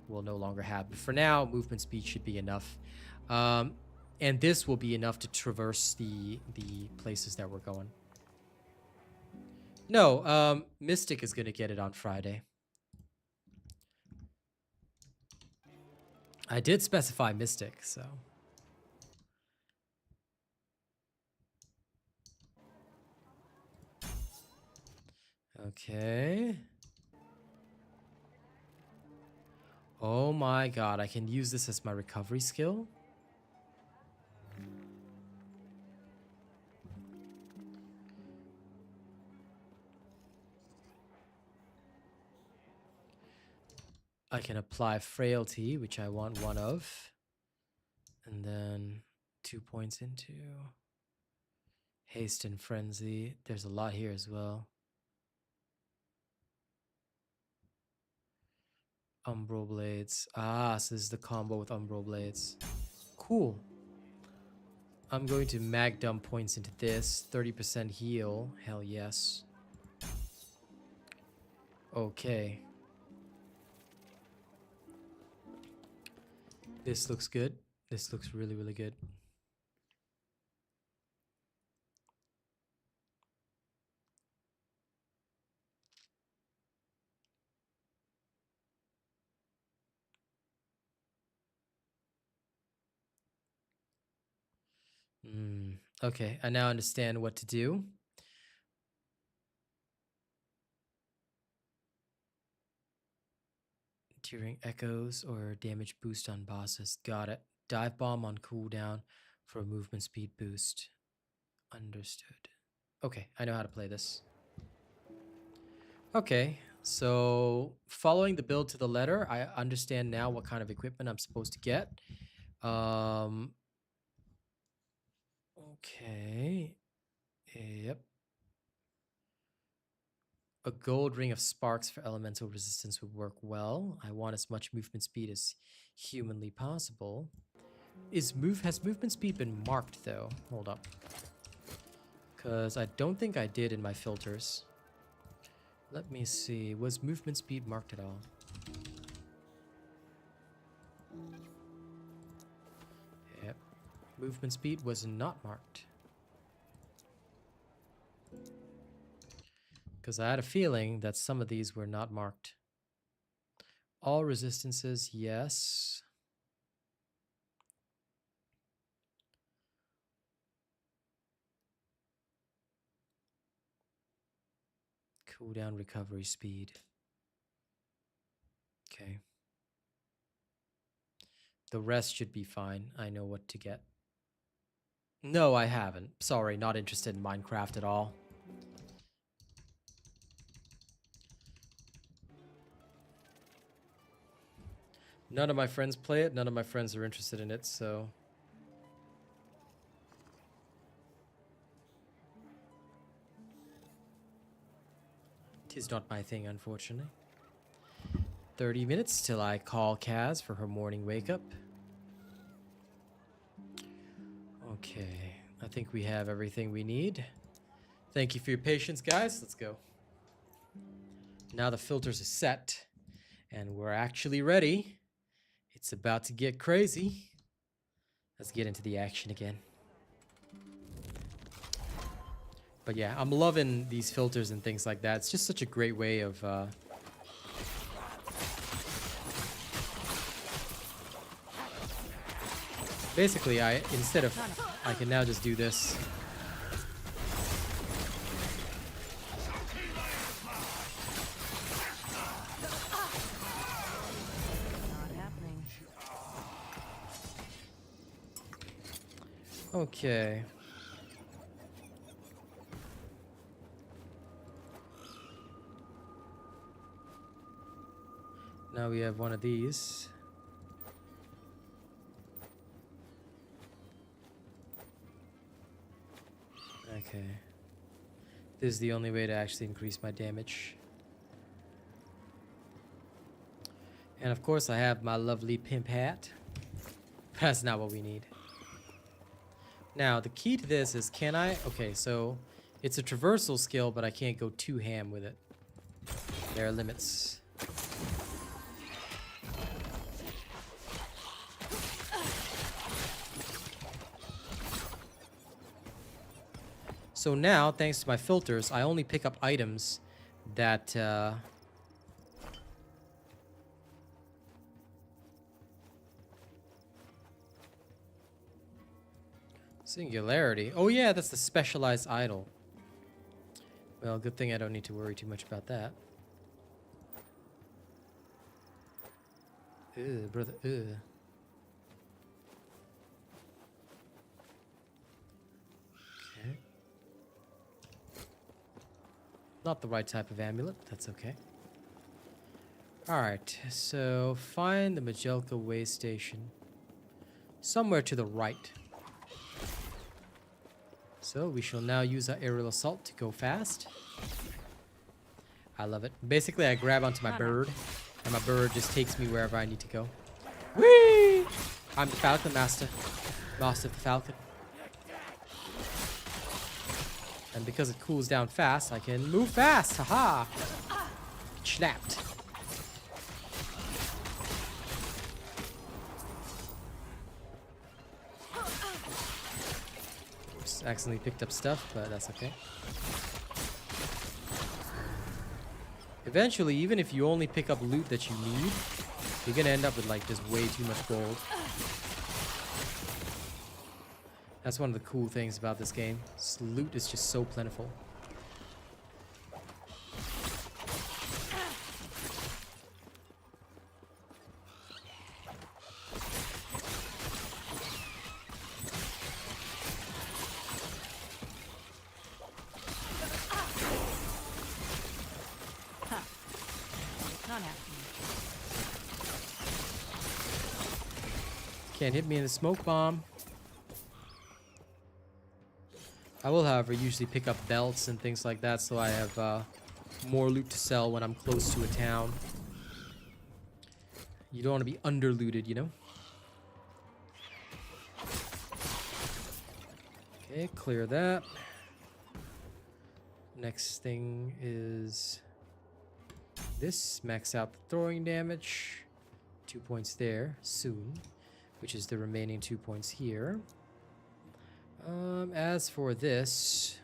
will no longer have. But for now, movement speed should be enough. And this will be enough to traverse the places that we're going. No, Mystic is going to get it on Friday. I did specify Mystic, so. Okay. Oh my god, I can use this as my recovery skill? I can apply frailty, which I want 1 of. And then 2 points into haste and frenzy. There's a lot here as well. Umbral blades. Ah, so this is the combo with umbral blades. Cool. I'm going to mag dump points into this. 30% heal. Hell yes. Okay. This looks good. This looks really, really good. Okay, I now understand what to do. During echoes or damage boost on bosses. Got it. Dive bomb on cooldown for a movement speed boost. Understood. Okay, I know how to play this. Okay, so following the build to the letter, I understand now what kind of equipment I'm supposed to get. gold ring of sparks for elemental resistance would work well. I want as much movement speed as humanly possible. Has movement speed been marked though? Hold up. Because I don't think I did in my filters. Let me see. Was movement speed marked at all? Yep. Movement speed was not marked. Because I had a feeling that some of these were not marked. All resistances, yes. Cooldown recovery speed. Okay. The rest should be fine. I know what to get. No, I haven't. Sorry, not interested in Minecraft at all. None of my friends play it. None of my friends are interested in it, so... Tis not my thing, unfortunately. 30 minutes till I call Kaz for her morning wake-up. Okay, I think we have everything we need. Thank you for your patience, guys. Let's go. Now the filters are set, and we're actually ready. It's about to get crazy. Let's get into the action again. But yeah, I'm loving these filters and things like that. It's just such a great way of... Basically, I can now just do this. Not happening. Okay. Now we have one of these. Okay. This is the only way to actually increase my damage. And of course I have my lovely pimp hat. That's not what we need. Now, the key to this is, can I... Okay, so it's a traversal skill, but I can't go too ham with it. There are limits. So now, thanks to my filters, I only pick up items that... Singularity. Oh yeah, that's the specialized idol. Well, good thing I don't need to worry too much about that. Ugh, brother, ugh. Okay. Not the right type of amulet, that's okay. Alright, so find the Majelka way station. Somewhere to the right. So we shall now use our aerial assault to go fast. I love it. Basically, I grab onto my bird, and my bird just takes me wherever I need to go. Whee! I'm the Falcon Master. Master of the Falcon. And because it cools down fast, I can move fast. Haha! Snapped. Accidentally picked up stuff, but that's okay. Eventually, even if you only pick up loot that you need, you're gonna end up with like just way too much gold. That's one of the cool things about this game. This loot is just so plentiful. Not happening. Can't hit me in the smoke bomb. I will, however, usually pick up belts and things like that, so I have more loot to sell when I'm close to a town. You don't want to be under-looted, you know? Okay, clear that. Next thing is this. Max out the throwing damage. 2 points there soon, which is the remaining 2 points here. As for this,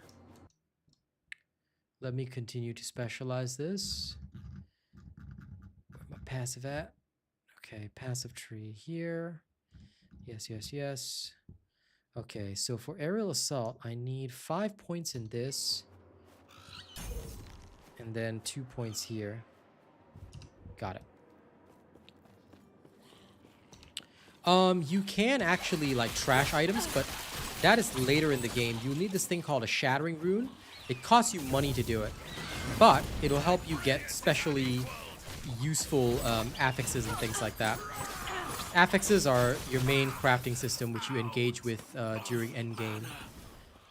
let me continue to specialize this. Where's my passive at? Okay, passive tree here. Yes, yes, yes. Okay, so for aerial assault, I need 5 points in this. And then 2 points here. Got it. You can actually like trash items, but that is later in the game. You'll need this thing called a shattering rune. It costs you money to do it, but it'll help you get specially useful affixes and things like that. Affixes are your main crafting system, which you engage with during endgame.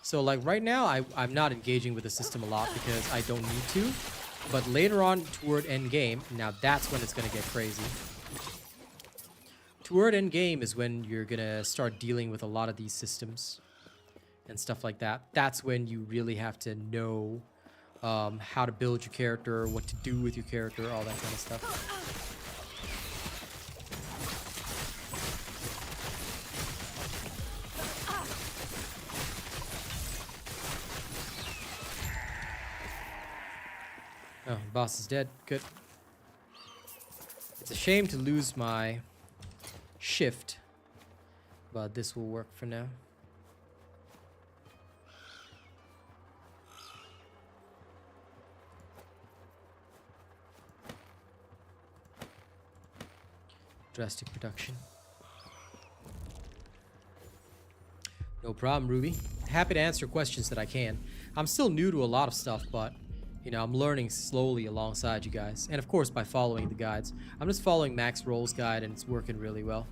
So like right now, I'm not engaging with the system a lot because I don't need to. But later on toward endgame, now that's when it's going to get crazy. Toward endgame is when you're going to start dealing with a lot of these systems and stuff like that. That's when you really have to know how to build your character, what to do with your character, all that kind of stuff. Oh, boss is dead. Good. It's a shame to lose my shift, but this will work for now. Drastic production. No problem, Ruby. Happy to answer questions that I can. I'm still new to a lot of stuff, but you know, I'm learning slowly alongside you guys. And of course, by following the guides. I'm just following Maxroll's guide and it's working really well.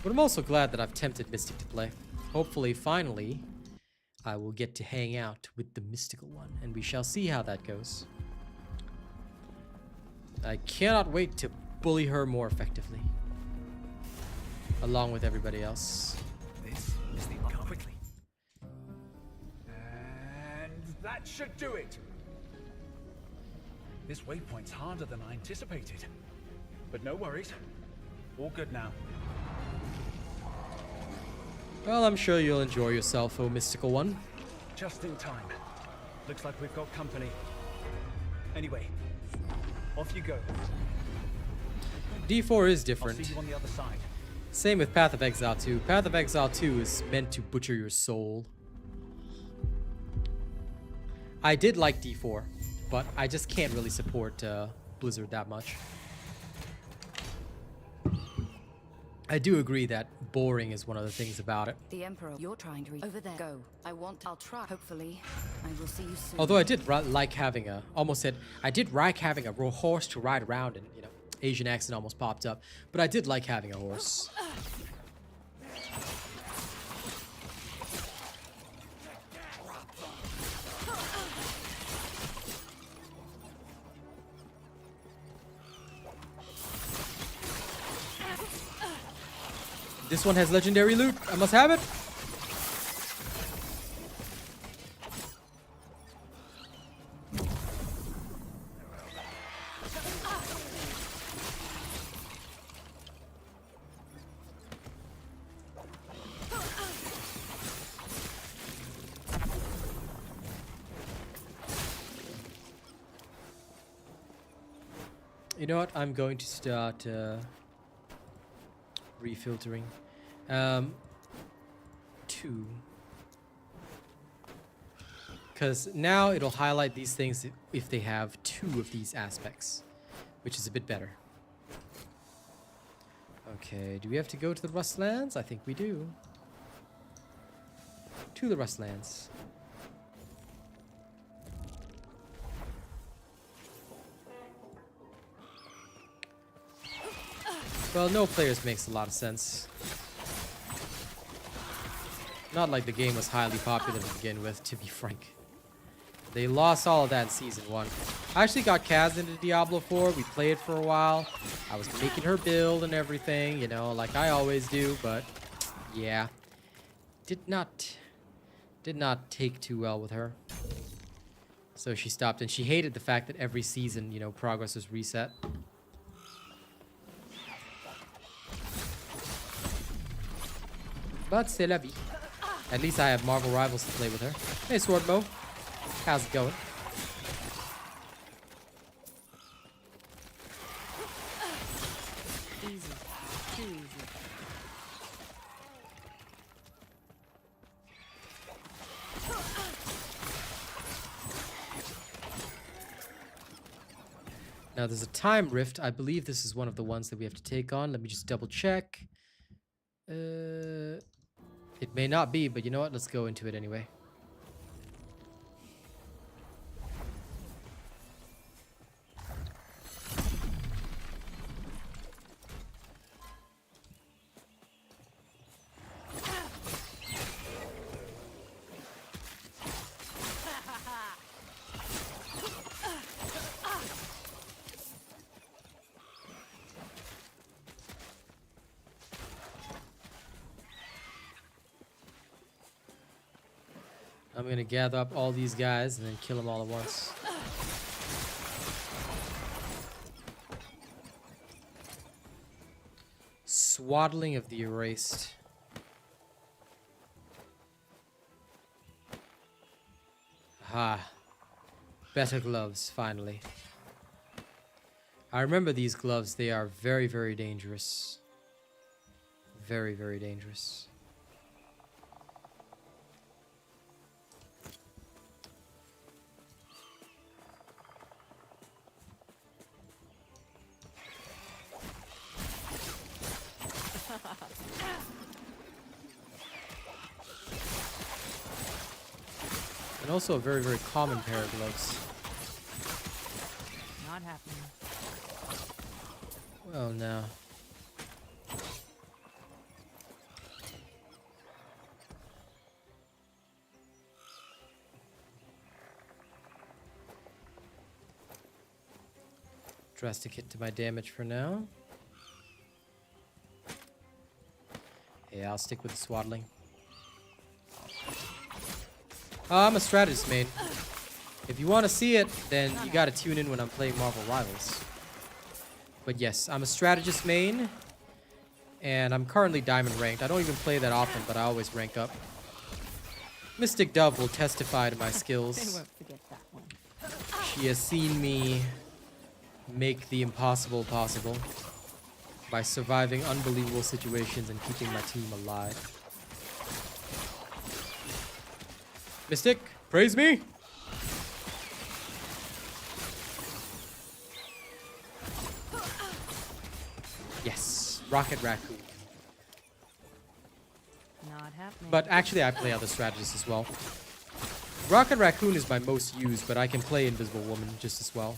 But I'm also glad that I've tempted Mystic to play. Hopefully, finally, I will get to hang out with the mystical one. And we shall see how that goes. I cannot wait to bully her more effectively. Along with everybody else. This is the quickly. And that should do it. This waypoint's harder than I anticipated. But no worries. All good now. Well, I'm sure you'll enjoy yourself, oh mystical one. Just in time. Looks like we've got company. Anyway, off you go. D4 is I'll different. see you on the other side. Same with Path of Exile 2. Path of Exile 2 is meant to butcher your soul. I did like D4, but I just can't really support Blizzard that much. I do agree that boring is one of the things about it. The Emperor, you're trying to reach over there. Go. I'll try. Hopefully, I will see you soon. Although I did like having a, almost said, I did like having a horse to ride around and, you know, Asian accent almost popped up. But I did like having a horse. This one has legendary loot. I must have it. You know what? I'm going to start refiltering. 2. Because now it'll highlight these things if they have 2 of these aspects, which is a bit better. Okay, do we have to go to the Rustlands? I think we do. To the Rustlands. Well, no players makes a lot of sense. Not like the game was highly popular to begin with, to be frank. They lost all of that in Season 1. I actually got Kaz into Diablo 4. We played for a while. I was making her build and everything, you know, like I always do, but yeah. Did not take too well with her. So she stopped, and she hated the fact that every season, you know, progress was reset. But c'est la vie. At least I have Marvel Rivals to play with her. Hey, Swordmo. How's it going? Easy. Too easy. Now there's a time rift. I believe this is one of the ones that we have to take on. Let me just double check. It may not be, but you know what? Let's go into it anyway. I'm gonna gather up all these guys and then kill them all at once. Swaddling of the Erased. Aha. Better gloves, finally. I remember these gloves. They are very, very dangerous. Very, very dangerous. And also a very, very common pair of gloves. Not happening. Well, now. Drastic hit to my damage for now. Yeah, I'll stick with the swaddling. I'm a strategist main. If you want to see it, then you gotta tune in when I'm playing Marvel Rivals. But yes, I'm a strategist main, and I'm currently diamond ranked. I don't even play that often, but I always rank up. Mystic Dove will testify to my They skills. won't forget that one. She has seen me make the impossible possible by surviving unbelievable situations and keeping my team alive. Mystic, praise me! Yes, Rocket Raccoon. Not happening. But actually, I play other strategists as well. Rocket Raccoon is my most used, but I can play Invisible Woman just as well.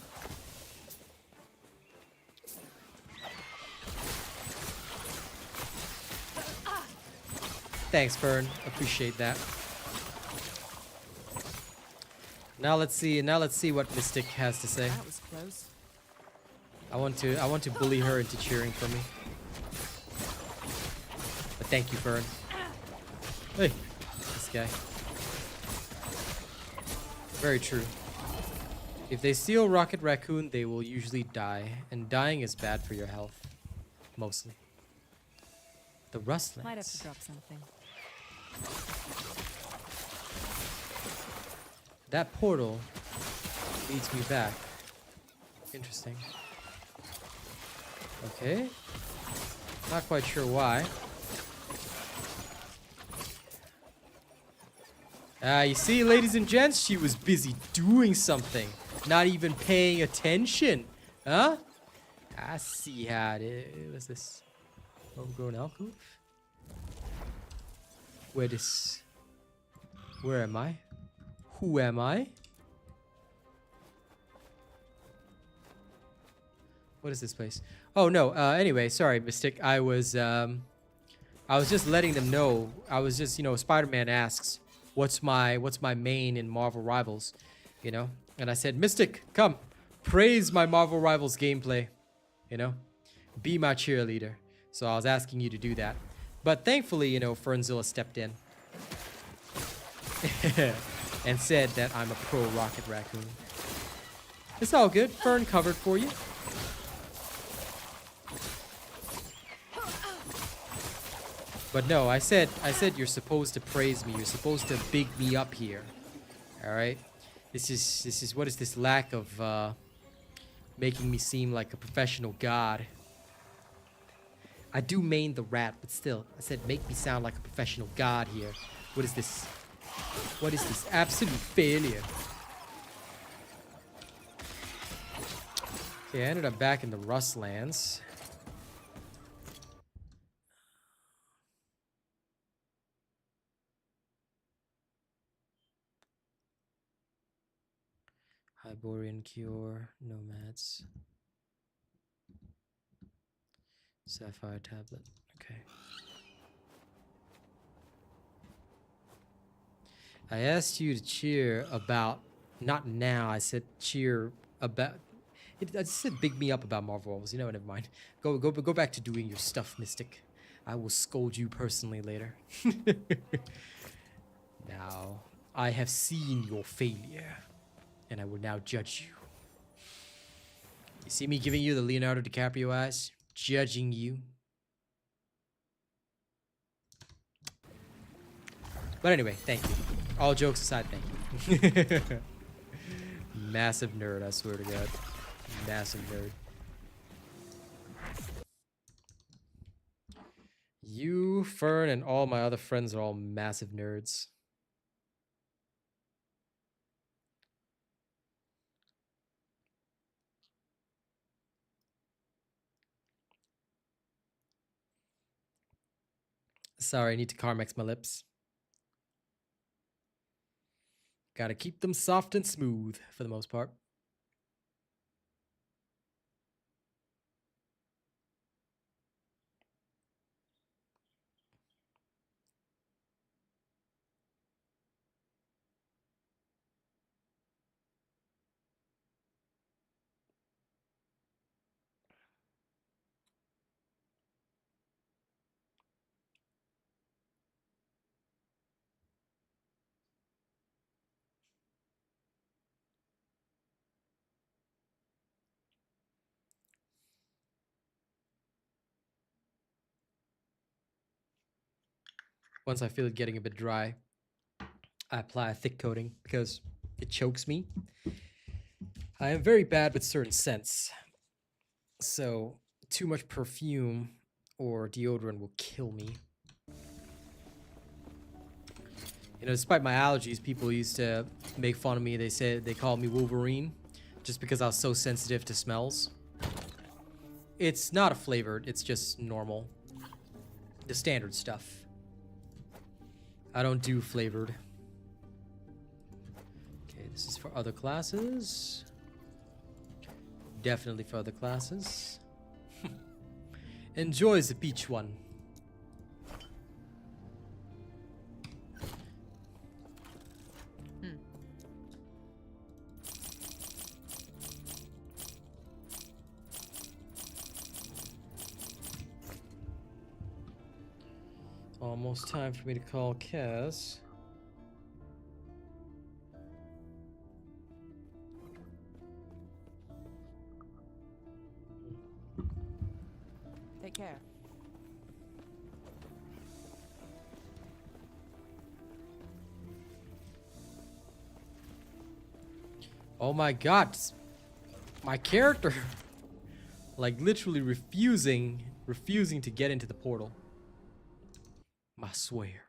Thanks, Fern. Appreciate that. Now let's see what Mystic has to say. That was close. I want to bully her into cheering for me. But thank you, Fern. Hey, this guy. Very true. If they steal Rocket Raccoon, they will usually die, and dying is bad for your health, mostly. The rustlings. Might have to drop something. That portal leads me back. Interesting. Okay. Not quite sure why. You see, ladies and gents, she was busy doing something. Not even paying attention. Huh? I see how it is. What's this? Homegrown alcove? Where am I? Who am I? What is this place? Oh no. Anyway, sorry, Mystic. I was just letting them know. I was just, you know, Spider-Man asks, "What's my main in Marvel Rivals?" you know? And I said, Mystic, come, praise my Marvel Rivals gameplay, you know? Be my cheerleader. So I was asking you to do that. But thankfully, you know, Fernzilla stepped in. And said that I'm a pro Rocket Raccoon. It's all good. Fern covered for you. But no, I said you're supposed to praise me. You're supposed to big me up here. All right. This is what is this lack of making me seem like a professional god? I do main the rat, but still, I said make me sound like a professional god here. What is this? What is this absolute failure? Okay, I ended up back in the Rustlands. Hyborian Cure, Nomads. Sapphire Tablet, okay. I asked you to cheer about, not now, I said cheer about, I just said big me up about Marvel Rivals, you know, never mind. Go back to doing your stuff, Mystic. I will scold you personally later. Now, I have seen your failure, and I will now judge you. You see me giving you the Leonardo DiCaprio eyes? Judging you. But anyway, thank you. All jokes aside, thank you. Massive nerd, I swear to God. Massive nerd. You, Fern, and all my other friends are all massive nerds. Sorry, I need to Carmex my lips. Gotta keep them soft and smooth for the most part. Once I feel it getting a bit dry, I apply a thick coating because it chokes me. I am very bad with certain scents. So too much perfume or deodorant will kill me. You know, despite my allergies, people used to make fun of me. They called me Wolverine just because I was so sensitive to smells. It's not a flavored, it's just normal. The standard stuff. I don't do flavored. Okay, this is for other classes. Definitely for other classes. Enjoy the peach one. Almost time for me to call Kaz. Take care. Oh my god. My character like literally refusing to get into the portal. I swear.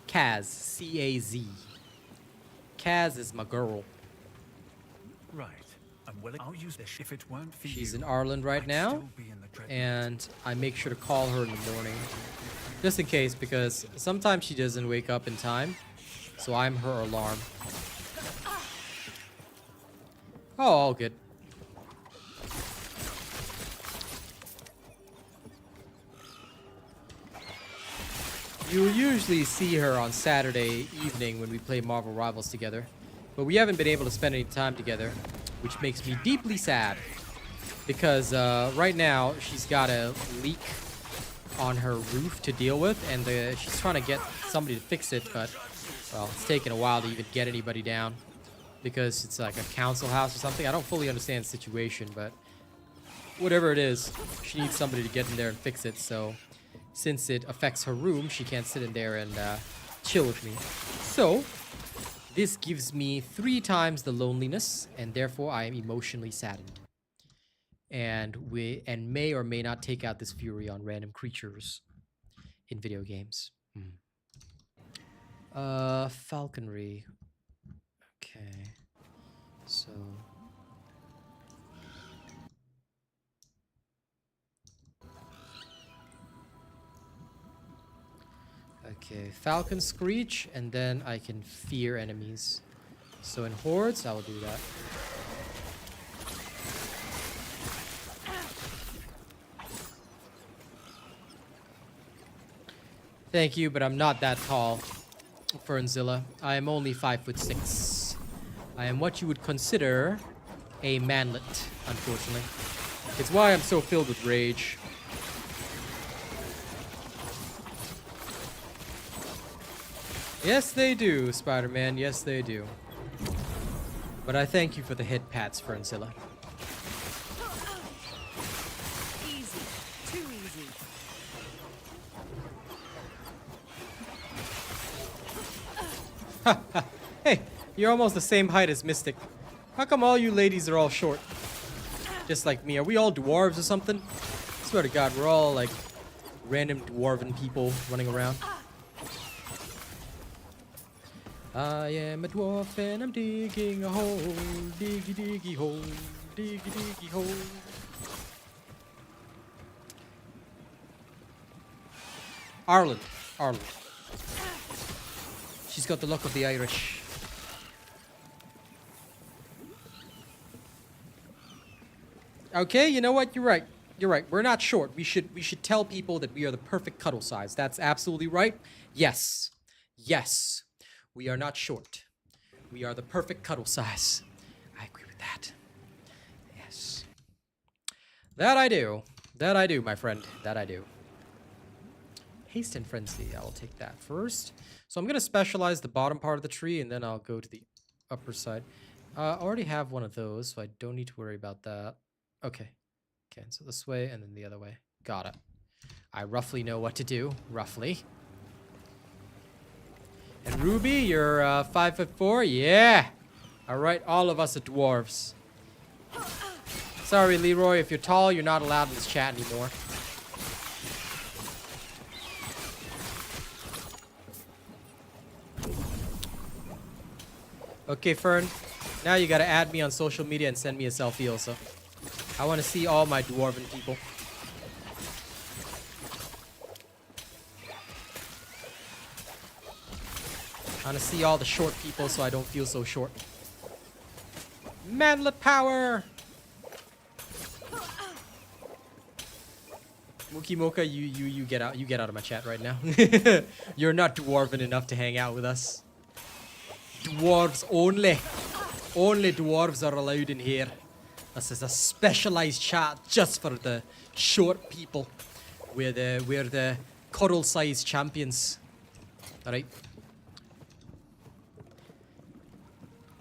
Kaz, C-A-Z. Kaz is my girl. Right. I'm willing. I'll use this if it weren't for She's you. in Ireland right I'd now, still be in the dreadnought. and I make sure to call her in the morning. Just in case, because sometimes she doesn't wake up in time. So I'm her alarm. Oh, all good. You'll usually see her on Saturday evening when we play Marvel Rivals together. But we haven't been able to spend any time together, which makes me deeply sad. Because right now, she's got a leak on her roof to deal with, and she's trying to get somebody to fix it, but, well, it's taken a while to even get anybody down. Because it's like a council house or something. I don't fully understand the situation, but whatever it is, she needs somebody to get in there and fix it, so since it affects her room, she can't sit in there and chill with me. So, this gives me 3 times the loneliness, and therefore I am emotionally saddened. And may or may not take out this fury on random creatures in video games. Falconry. Okay. So... Okay, Falcon Screech, and then I can fear enemies. So in hordes, I will do that. Thank you, but I'm not that tall, Fernzilla. I am only 5'6". I am what you would consider a manlet, unfortunately. It's why I'm so filled with rage. Yes, they do, Spider-Man. Yes, they do. But I thank you for the head pats, Fernzilla. Easy. Too easy. Hey, you're almost the same height as Mystic. How come all you ladies are all short? Just like me. Are we all dwarves or something? I swear to God, we're all like random dwarven people running around. I am a dwarf and I'm digging a hole. Diggy diggy hole. Diggy diggy hole. Ireland. Ireland. She's got the luck of the Irish. Okay, you know what? You're right. You're right. We're not short. We should tell people that we are the perfect cuddle size. That's absolutely right. Yes. Yes. We are not short. We are the perfect cuddle size. I agree with that. Yes. That I do. That I do, my friend. That I do. Haste and Frenzy. I will take that first. So I'm going to specialize the bottom part of the tree, and then I'll go to the upper side. I already have one of those, so I don't need to worry about that. Okay. Okay, so this way, and then the other way. Got it. I roughly know what to do. Roughly. And Ruby, you're 5'4". Yeah. All right, all of us are dwarves. Sorry, Leroy, if you're tall, you're not allowed in this chat anymore. Okay, Fern. Now you gotta add me on social media and send me a selfie also. I want to see all my dwarven people. I want to see all the short people so I don't feel so short. Manlet power! Mookie Mocha, you get out. You get out of my chat right now. You're not dwarven enough to hang out with us. Dwarves only. Only dwarves are allowed in here. This is a specialized chat just for the short people. We're the cuddle-sized champions. Alright.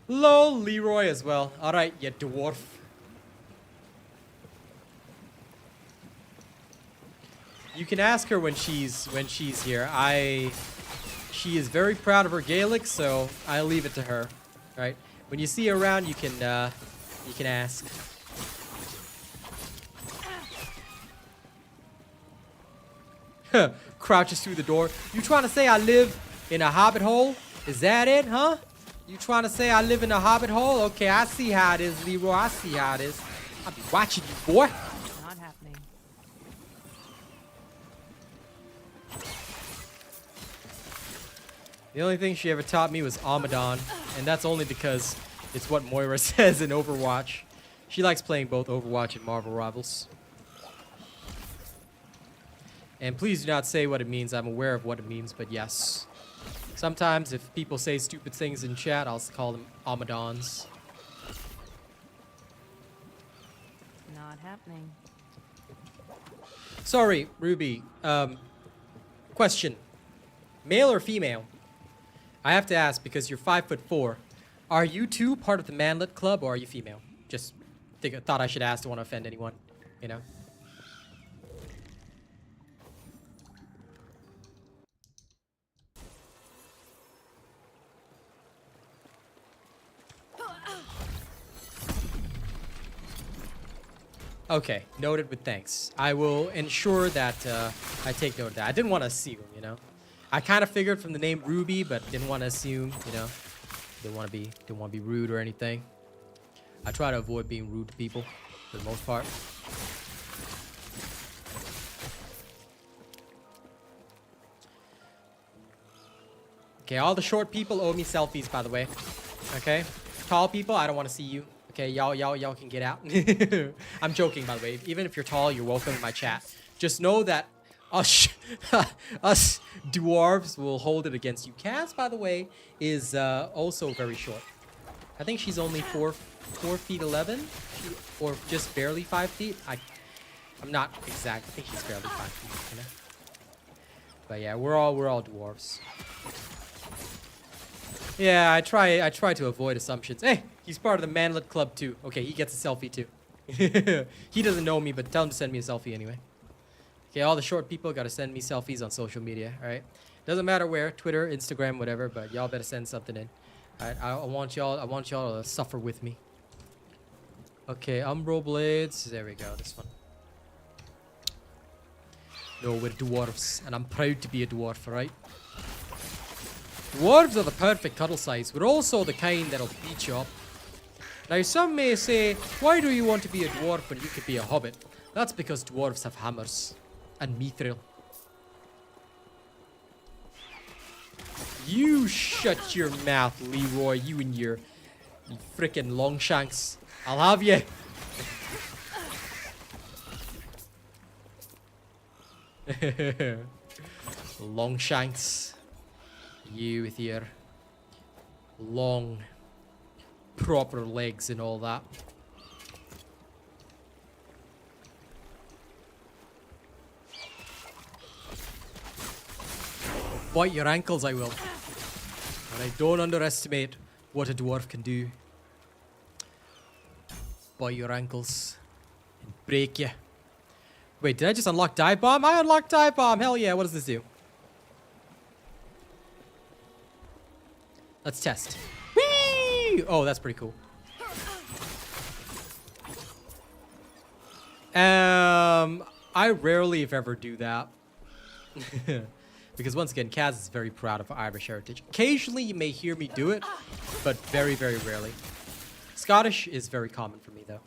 Lol, Leroy as well. Alright, you dwarf. You can ask her when she's here. She is very proud of her Gaelic, so I leave it to her. Right? When you see her around, you can ask. Crouches through the door. You trying to say I live in a hobbit hole? Is that it, huh? You trying to say I live in a hobbit hole? Okay, I see how it is, Leroy. I see how it is. I'll be watching you, boy. Not happening. The only thing she ever taught me was Amadon, and that's only because it's what Moira says in Overwatch. She likes playing both Overwatch and Marvel Rivals. And please do not say what it means. I'm aware of what it means, but yes. Sometimes if people say stupid things in chat, I'll call them Amadons. Not happening. Sorry, Ruby. Question. Male or female? I have to ask because you're 5'4". Are you two part of the manlet club or are you female? Just thought I should ask. Don't want to offend anyone, you know? Okay, noted with thanks. I will ensure that I take note of that. I didn't want to assume, you know. I kind of figured from the name Ruby, but didn't want to assume, you know. Didn't want to be rude or anything. I try to avoid being rude to people for the most part. Okay, all the short people owe me selfies, by the way. Okay, tall people, I don't want to see you. Okay, y'all can get out. I'm joking, by the way. Even if you're tall, you're welcome in my chat. Just know that us dwarves will hold it against you. Cass, by the way, is also very short. I think she's only 4 feet 11, or just barely 5 feet. I'm not exact. I think she's barely 5 feet. You know? But yeah, we're all dwarves. Yeah, I try to avoid assumptions. Hey, he's part of the manlet club too. Okay, he gets a selfie too. He doesn't know me, but tell him to send me a selfie anyway. Okay, all the short people gotta send me selfies on social media, alright? Doesn't matter where, Twitter, Instagram, whatever, but y'all better send something in. Alright, I want y'all to suffer with me. Okay, Umbro Blades. There we go, this one. No, we're dwarves, and I'm proud to be a dwarf, alright? Dwarves are the perfect cuddle size. We're also the kind that'll beat you up. Now, some may say, why do you want to be a dwarf when you could be a hobbit? That's because dwarves have hammers. And mithril. You shut your mouth, Leroy. You and your frickin' longshanks. I'll have you. Longshanks. You with your long, proper legs and all that. Bite your ankles, I will. And I don't underestimate what a dwarf can do. Bite your ankles and break you. Wait, did I just unlock dive bomb? I unlocked dive bomb. Hell yeah! What does this do? Let's test. Whee! Oh, that's pretty cool. I rarely, if ever, do that. Because once again, Kaz is very proud of Irish heritage. Occasionally, you may hear me do it, but very, very rarely. Scottish is very common for me, though.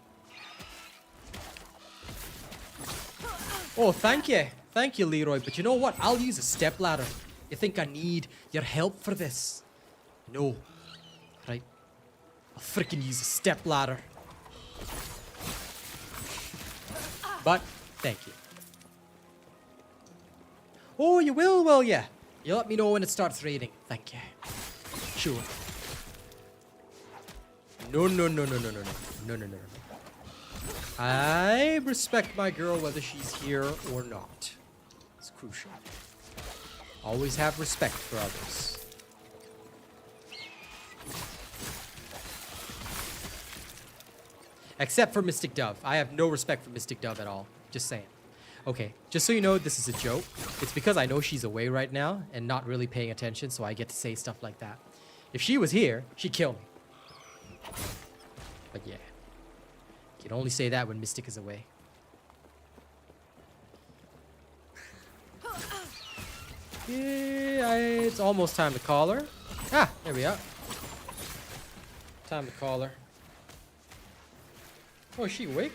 Oh, thank you. Thank you, Leroy. But you know what? I'll use a stepladder. You think I need your help for this? No. Right. I'll freaking use a stepladder. But, thank you. Oh, you will ya? You let me know when it starts raining. Thank you. Sure. No. No. I respect my girl whether she's here or not. It's crucial. Always have respect for others. Except for Mystic Dove. I have no respect for Mystic Dove at all. Just saying. Okay, just so you know, this is a joke. It's because I know she's away right now and not really paying attention, so I get to say stuff like that. If she was here, she'd kill me. But yeah. You can only say that when Mystic is away. Yeah, it's almost time to call her. Ah, there we are. Time to call her. Oh, is she awake?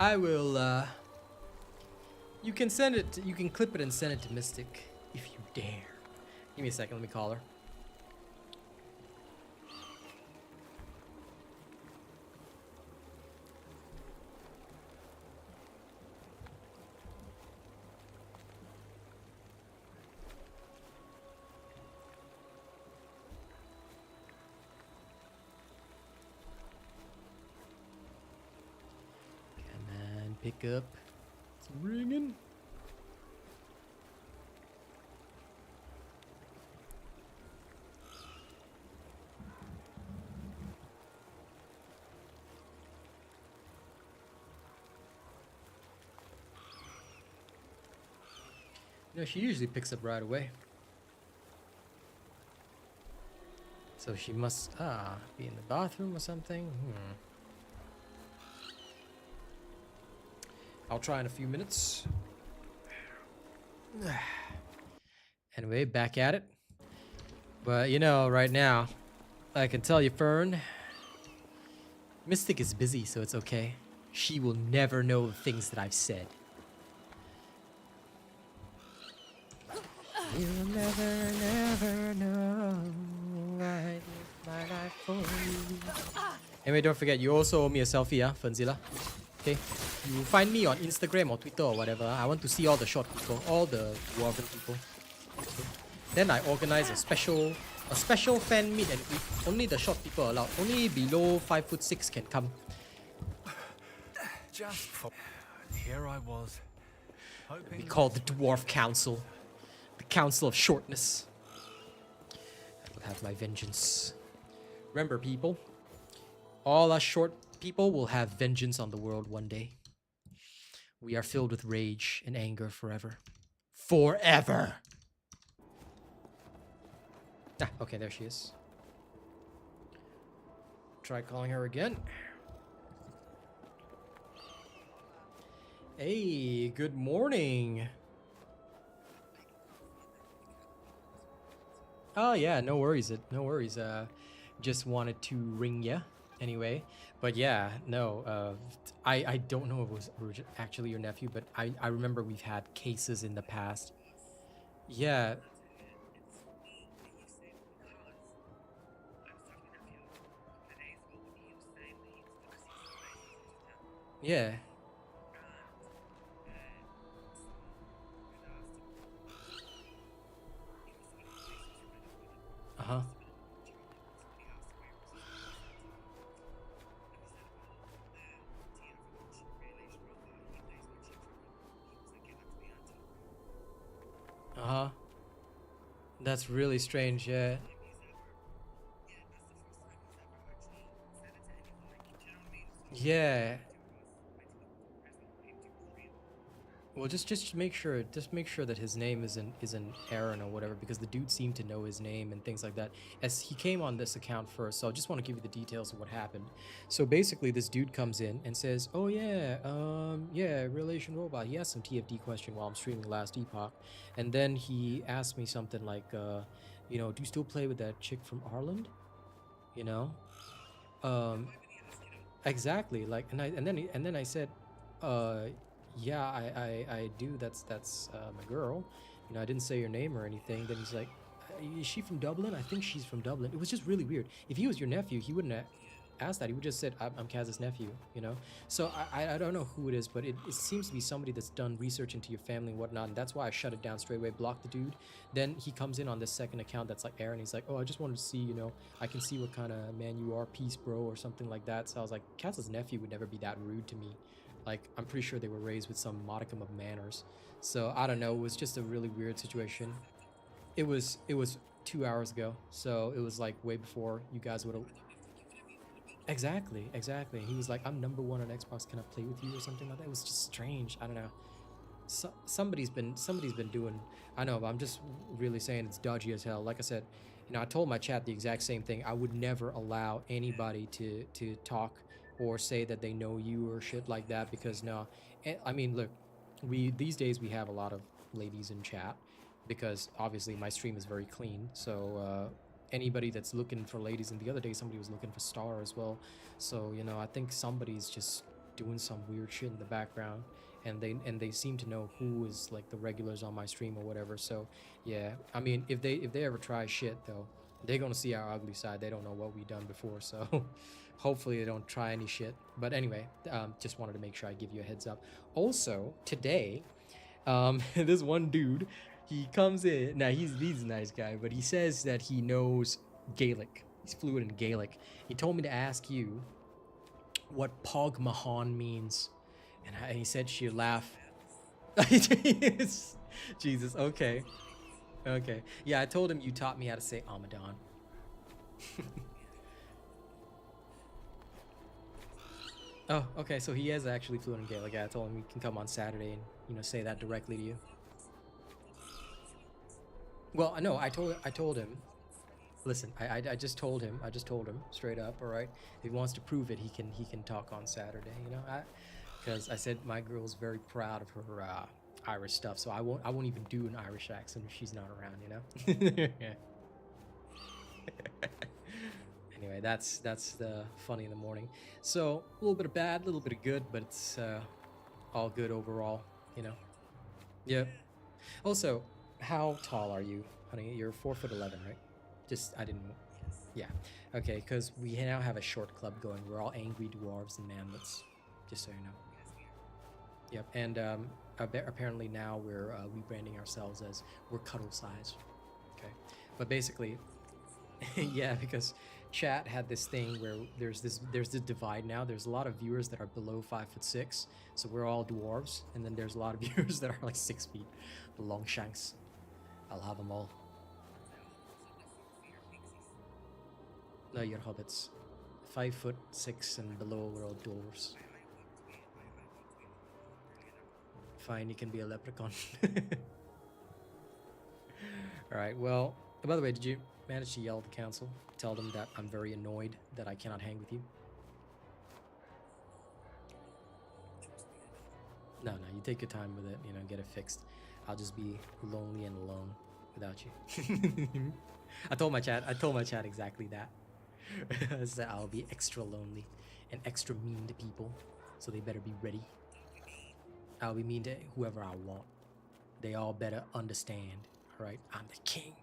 I will, you can send it, you can clip it and send it to Mystic if you dare. Give me a second, let me call her. Come on, pick up. It's ringing. No, she usually picks up right away. So she must be in the bathroom or something. I'll try in a few minutes. Anyway, back at it. But you know, right now, I can tell you, Fern, Mystic is busy, so it's okay. She will never know the things that I've said. You'll never, never know. I live my life for you. Anyway, don't forget, you also owe me a selfie, Fernzilla. Okay? You find me on Instagram or Twitter or whatever. I want to see all the short people, all the dwarven people. Okay? Then I organize a special fan meet, and if only the short people are allowed. Only below 5'6" can come. Just for... Here I was, hoping... We call the Dwarf Council. The Council of Shortness. I will have my vengeance. Remember, people, all us short people will have vengeance on the world one day. We are filled with rage and anger forever. Forever! Ah, okay, there she is. Try calling her again. Hey, good morning. Oh yeah, no worries, no worries. Just wanted to ring ya anyway. But yeah, no, I don't know if it was actually your nephew, but I remember we've had cases in the past. Yeah. Yeah. Uh-huh. Uh-huh. That's really strange, yeah. Yeah. Well, just make sure that his name isn't Aaron or whatever, because the dude seemed to know his name and things like that. As he came on this account first, so I just want to give you the details of what happened. So basically, this dude comes in and says, "Oh yeah, yeah, relation robot." He asked some TFD question while I'm streaming Last Epoch, and then he asked me something like, you know, do you still play with that chick from Ireland? You know, exactly. Like, and then I said, yeah, I do. That's my girl. You know, I didn't say your name or anything. Then he's like, is she from Dublin? I think she's from Dublin. It was just really weird. If he was your nephew, he wouldn't have asked that. He would just said, I'm Kaz's nephew, you know? So I don't know who it is, but it seems to be somebody that's done research into your family and whatnot, and that's why I shut it down straight away, blocked the dude. Then he comes in on this second account that's like Aaron. He's like, oh, I just wanted to see, you know, I can see what kind of man you are, peace, bro, or something like that. So I was like, Kaz's nephew would never be that rude to me. Like, I'm pretty sure they were raised with some modicum of manners. So, I don't know. It was just a really weird situation. It was 2 hours ago. So, it was like way before you guys would have... Exactly. He was like, I'm #1 on Xbox. Can I play with you or something like that? It was just strange. I don't know. So, somebody's been doing... I know, but I'm just really saying it's dodgy as hell. Like I said, you know, I told my chat the exact same thing. I would never allow anybody to talk or say that they know you or shit like that, because no, I mean, look, these days we have a lot of ladies in chat because obviously my stream is very clean, so anybody that's looking for ladies, and the other day somebody was looking for Star as well, so you know, I think somebody's just doing some weird shit in the background, and they seem to know who is like the regulars on my stream or whatever. So yeah, I mean, if they ever try shit though, they're gonna see our ugly side. They don't know what we've done before, so hopefully they don't try any shit. But anyway, just wanted to make sure I give you a heads up. Also today, this one dude, he comes in. Now he's a nice guy, but he says that he knows Gaelic. He's fluent in Gaelic. He told me to ask you what Pog Mahan means, and he said she'd laugh. Jesus. Okay. Okay. Yeah, I told him you taught me how to say Amadan. Oh, okay. So he is actually fluent in Gaelic. Yeah, I told him he can come on Saturday and say that directly to you. Well, no, I told him. Listen, I just told him. I just told him straight up. All right, if he wants to prove it, he can talk on Saturday. Because I said my girl's very proud of her Irish stuff, so I won't even do an Irish accent if she's not around. Anyway, that's the funny in the morning. So a little bit of bad, a little bit of good, but it's all good overall. Yep. Also, how tall are you, honey? You're 4'11", right? I didn't. Yeah. Okay, because we now have a short club going. We're all angry dwarves and manlets. Just so you know. Yep. And apparently now we're rebranding ourselves as we're cuddle size. Okay. But basically, yeah, because chat had this thing where there's this divide now. There's a lot of viewers that are below 5'6", so we're all dwarves, and then there's a lot of viewers that are like 6 feet, the long shanks. I'll have them all. No, you're hobbits. 5'6" and below, we're all dwarves. Fine, you can be a leprechaun. Alright, well, by the way, did you manage to yell at the council? Tell them that I'm very annoyed that I cannot hang with you? No, you take your time with it, get it fixed. I'll just be lonely and alone without you. I told my chat exactly that. I said I'll be extra lonely and extra mean to people, so they better be ready. I'll be mean to whoever I want. They all better understand, alright? I'm the king.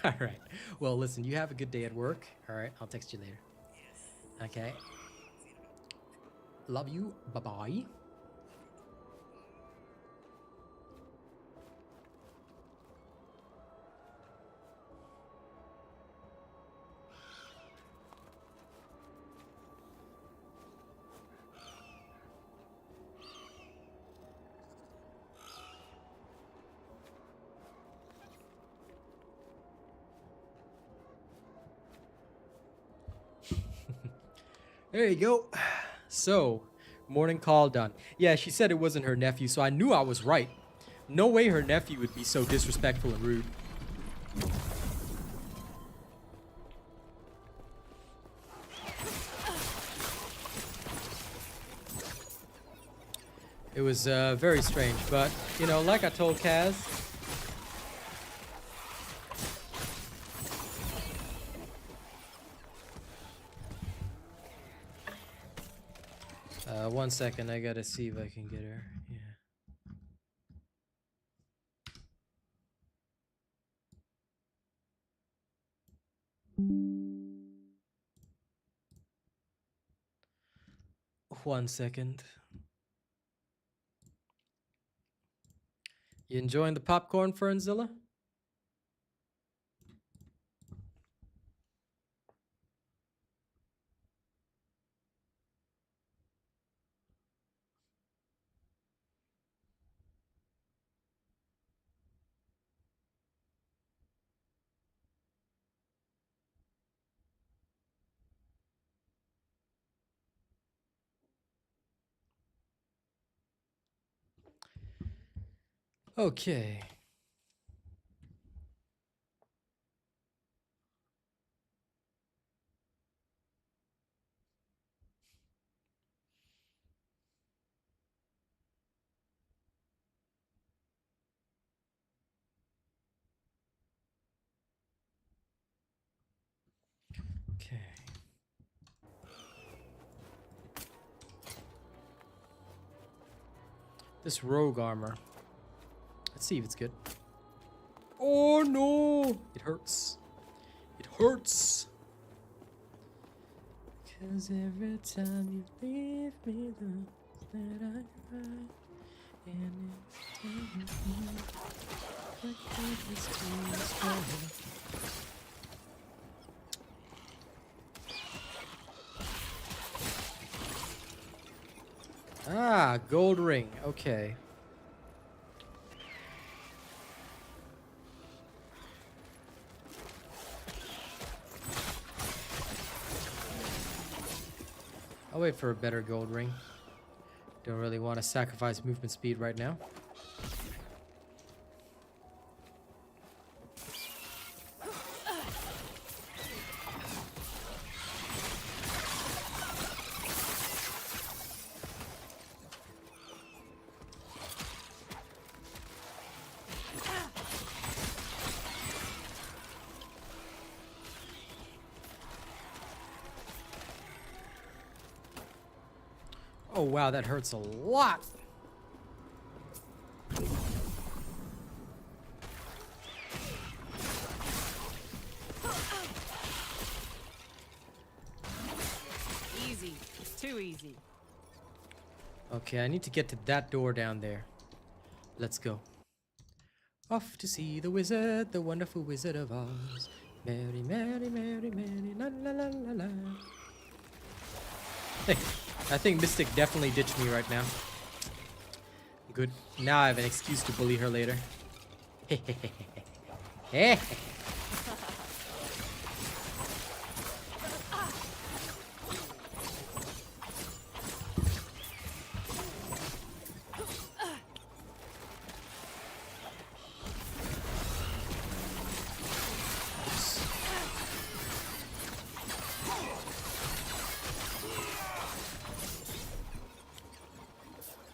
Alright, well listen, you have a good day at work, alright? I'll text you later. Okay? Love you, bye-bye. There you go. So, morning call done. Yeah, she said it wasn't her nephew, so I knew I was right. No way her nephew would be so disrespectful and rude. It was very strange, but, like I told Kaz, one second, I gotta see if I can get her. Yeah. One second. You enjoying the popcorn, Fernzilla? Okay. Okay. This rogue armor. Let's see if it's good. Oh no! It hurts. It hurts. Cause every time you leave me, the that I cry, and every time you leave, I can't Ah, gold ring. Okay. I'll wait for a better gold ring. Don't really want to sacrifice movement speed right now. Oh wow, that hurts a lot. Easy. Too easy. Okay, I need to get to that door down there. Let's go. Off to see the wizard, the wonderful Wizard of Oz. Mary, Mary, Mary, Mary, la la la la la. Hey, I think Mystic definitely ditched me right now. Good. Now I have an excuse to bully her later.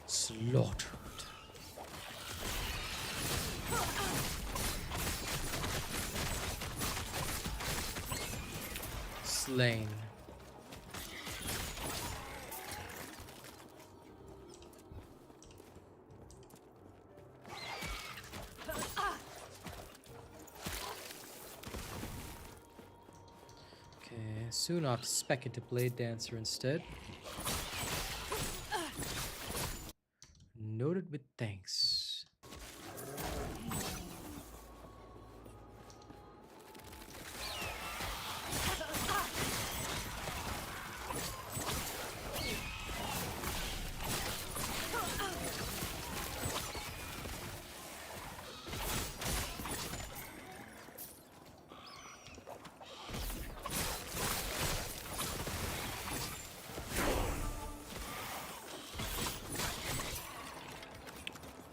Slaughtered. Slain. Okay, soon I'll spec into Blade Dancer instead. Noted with thanks.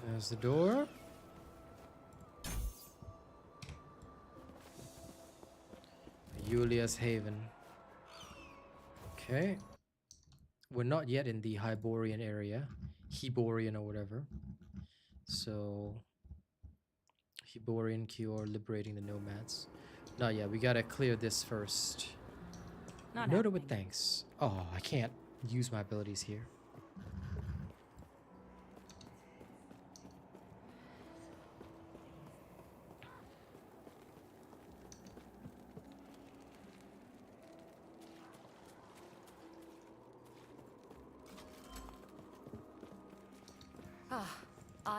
There's the door. Julia's Haven. Okay. We're not yet in the Hyborian area. Heborian or whatever. So... Heborian cure, liberating the nomads. Not yet. We gotta clear this first. Not Noted happening. with thanks. Oh, I can't use my abilities here.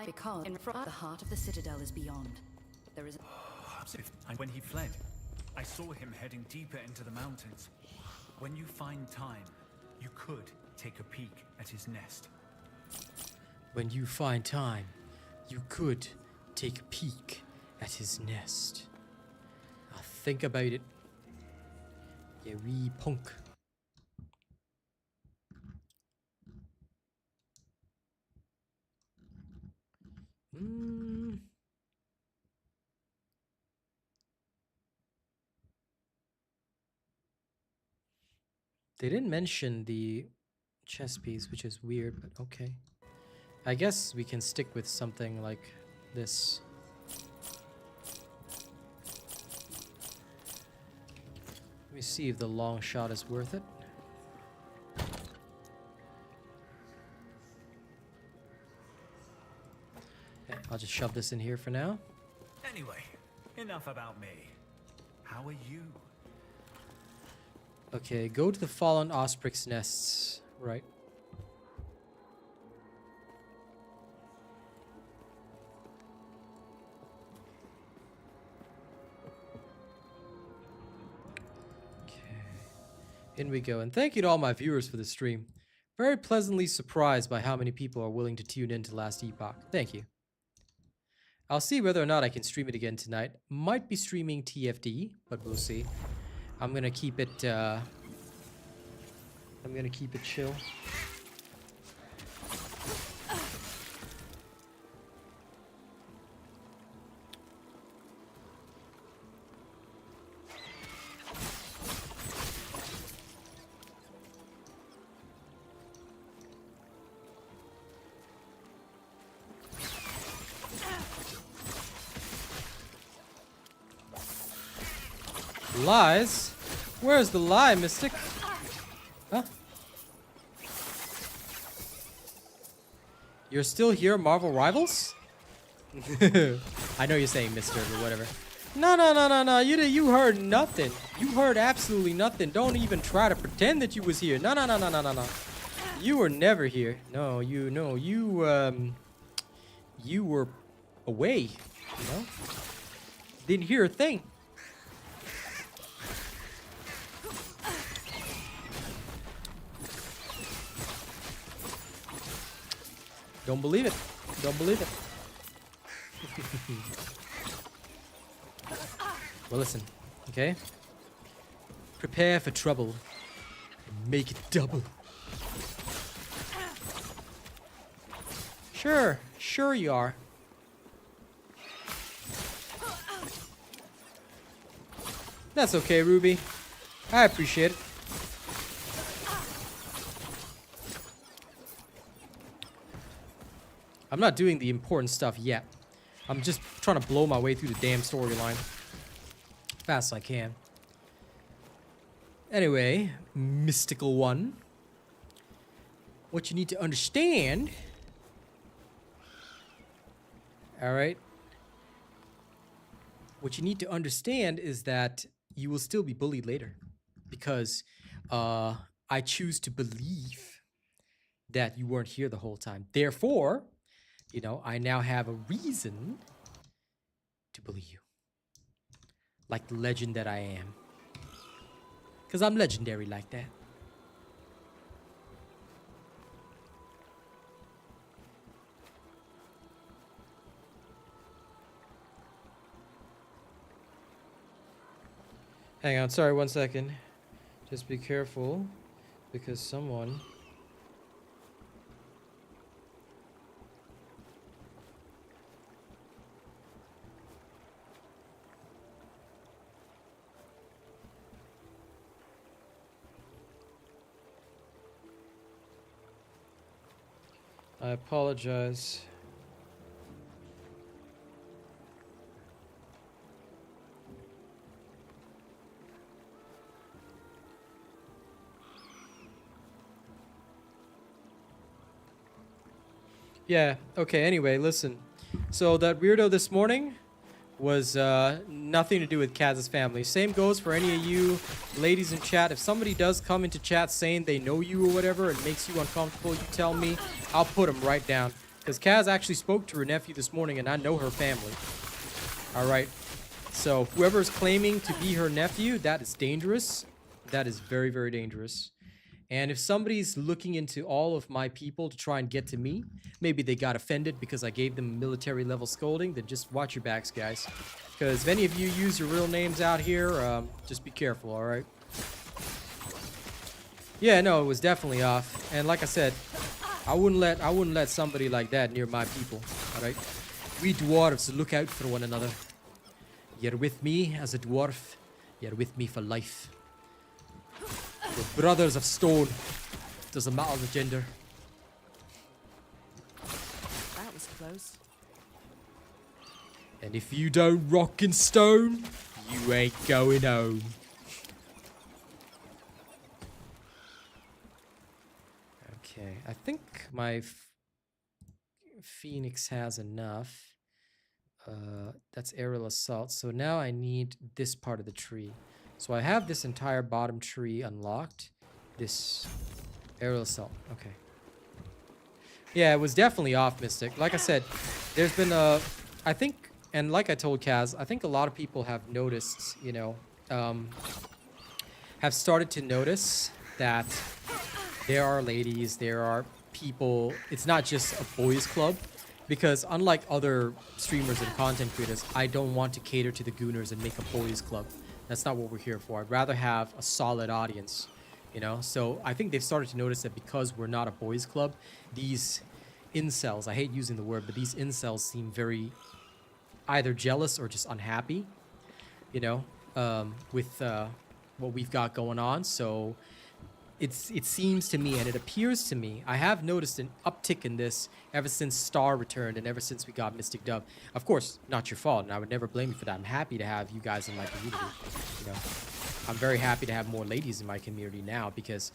Because in front, the heart of the citadel is beyond. There is. And when he fled, I saw him heading deeper into the mountains. When you find time, you could take a peek at his nest. When you find time, you could take a peek at his nest. I'll think about it. You wee punk. They didn't mention the chess piece, which is weird, but okay. I guess we can stick with something like this. Let me see if the long shot is worth it. I'll just shove this in here for now. Anyway, enough about me. How are you? Okay, go to the fallen osprey's nests. Right. In we go, and thank you to all my viewers for the stream. Very pleasantly surprised by how many people are willing to tune in to Last Epoch. Thank you. I'll see whether or not I can stream it again tonight. Might be streaming TFD, but we'll see. I'm gonna keep it chill. Lies? Where's the lie, Mystic? Huh? You're still here, Marvel Rivals? I know you're saying Mister or whatever. No. You heard nothing. You heard absolutely nothing. Don't even try to pretend that you was here. No. You were never here. No, you were away, you know? Didn't hear a thing. Don't believe it. Don't believe it. Well, listen, okay? Prepare for trouble. And make it double. Sure you are. That's okay, Ruby. I appreciate it. I'm not doing the important stuff yet. I'm just trying to blow my way through the damn storyline. Fast as I can. Anyway, Mystical One. What you need to understand... Alright. What you need to understand is that you will still be bullied later. Because I choose to believe that you weren't here the whole time. Therefore... You know, I now have a reason to bully you. Like the legend that I am. Because I'm legendary like that. Hang on, sorry, 1 second. Just be careful. Because someone... I apologize. Yeah, okay, anyway, listen. So that weirdo this morning was nothing to do with Kaz's family. Same goes for any of you ladies in chat. If somebody does come into chat saying they know you or whatever and makes you uncomfortable, you tell me. I'll put them right down. Because Kaz actually spoke to her nephew this morning and I know her family. Alright. So whoever's claiming to be her nephew, that is dangerous. That is very, very dangerous. And if somebody's looking into all of my people to try and get to me, maybe they got offended because I gave them military level scolding, then just watch your backs, guys. Because if any of you use your real names out here, just be careful, alright? Yeah, no, it was definitely off. And like I said, I wouldn't let somebody like that near my people, alright? We dwarves look out for one another. You're with me as a dwarf, you're with me for life. We're brothers of stone. Doesn't matter the gender. That was close. And if you don't rock and stone, you ain't going home. Okay, I think my Phoenix has enough. That's aerial assault. So now I need this part of the tree. So I have this entire bottom tree unlocked. This aerial assault. Okay. Yeah, it was definitely off, Mystic. Like I said, there's been I think, and like I told Kaz, I think a lot of people have noticed, you know, have started to notice that there are ladies, there are people. It's not just a boys' club. Because unlike other streamers and content creators, I don't want to cater to the gooners and make a boys club. That's not what we're here for. I'd rather have a solid audience, you know? So I think they've started to notice that because we're not a boys club, these incels, I hate using the word, but these incels seem very either jealous or just unhappy, you know, with what we've got going on. So it seems to me, and it appears to me, I have noticed an uptick in this ever since Star returned and ever since we got Mystic Dove. Of course, not your fault, and I would never blame you for that. I'm happy to have you guys in my community. You know, I'm very happy to have more ladies in my community now because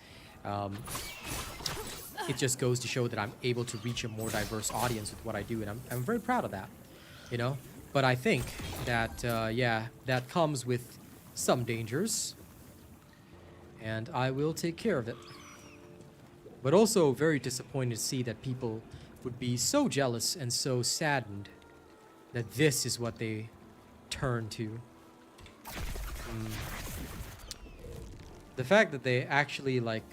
it just goes to show that I'm able to reach a more diverse audience with what I do, and I'm very proud of that. You know, but I think that yeah, that comes with some dangers. And I will take care of it. But also very disappointed to see that people would be so jealous and so saddened that this is what they turn to. The fact that they actually like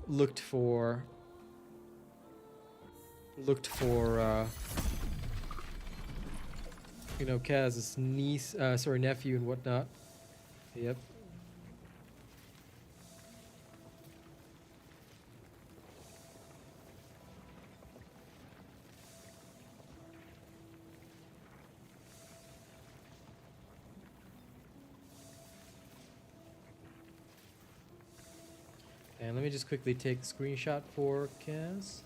looked for you know, Kaz's niece, sorry, nephew and whatnot. Yep. And let me just quickly take a screenshot for Kaz.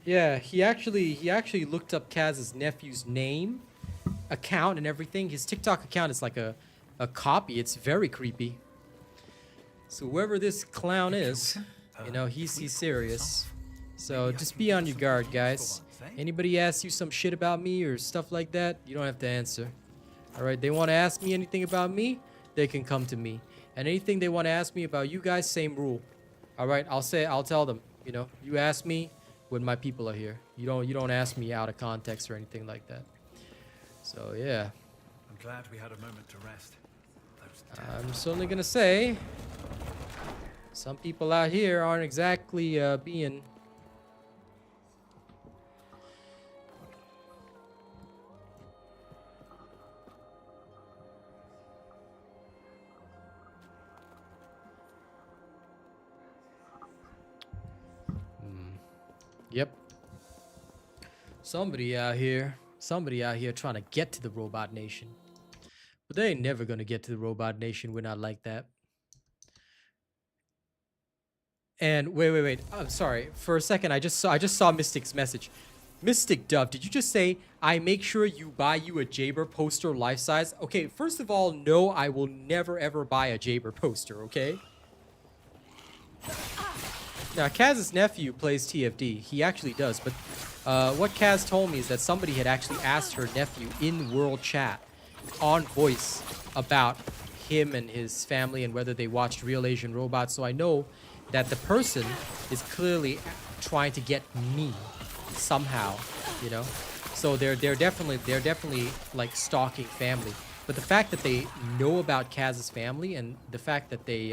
Yeah, he actually looked up Kaz's nephew's name, account, and everything. His TikTok account is like a copy. It's very creepy. So whoever this clown is, you know, he's serious. So just be on your guard, guys. Anybody asks you some shit about me or stuff like that, you don't have to answer. All right, they want to ask me anything about me, they can come to me. And anything they want to ask me about you guys, same rule. All right, I'll tell them, you know, you ask me when my people are here. You don't ask me out of context or anything like that. So yeah. I'm glad we had a moment to rest. I'm certainly gonna say some people out here aren't exactly being Yep. Somebody out here trying to get to the Robot Nation. But they ain't never gonna get to the Robot Nation. We're not like that. And wait. I'm sorry. For a second, I just saw Mystic's message. Mystic Dove, did you just say, I make sure you buy you a Jaber poster life size? Okay, first of all, no, I will never ever buy a Jaber poster, okay? Now, Kaz's nephew plays TFD. He actually does, but what Kaz told me is that somebody had actually asked her nephew in world chat on voice about him and his family and whether they watched Real Asian Robots. So I know that the person is clearly trying to get me somehow, you know. So they're definitely like stalking family. But the fact that they know about Kaz's family and the fact that they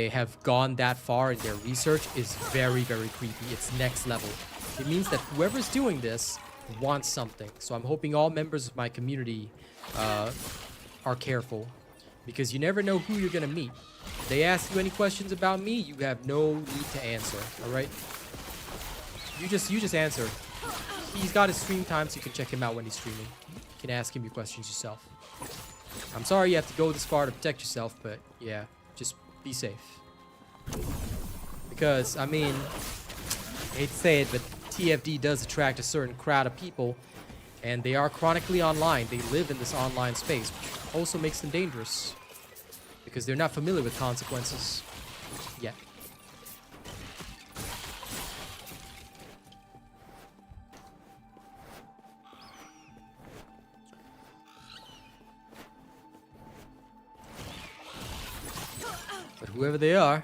have gone that far in their research is very, very creepy. It's next level. It means that whoever's doing this wants something. So I'm hoping all members of my community are careful. because you never know who you're gonna meet. If they ask you any questions about me, you have no need to answer. All right? You just answer. He's got his stream time, so you can check him out when he's streaming. You can ask him your questions yourself. I'm sorry you have to go this far to protect yourself, but yeah, just be safe. Because, I mean, I hate to say it, but TFD does attract a certain crowd of people, and they are chronically online. They live in this online space, which also makes them dangerous, because they're not familiar with consequences yet. But whoever they are,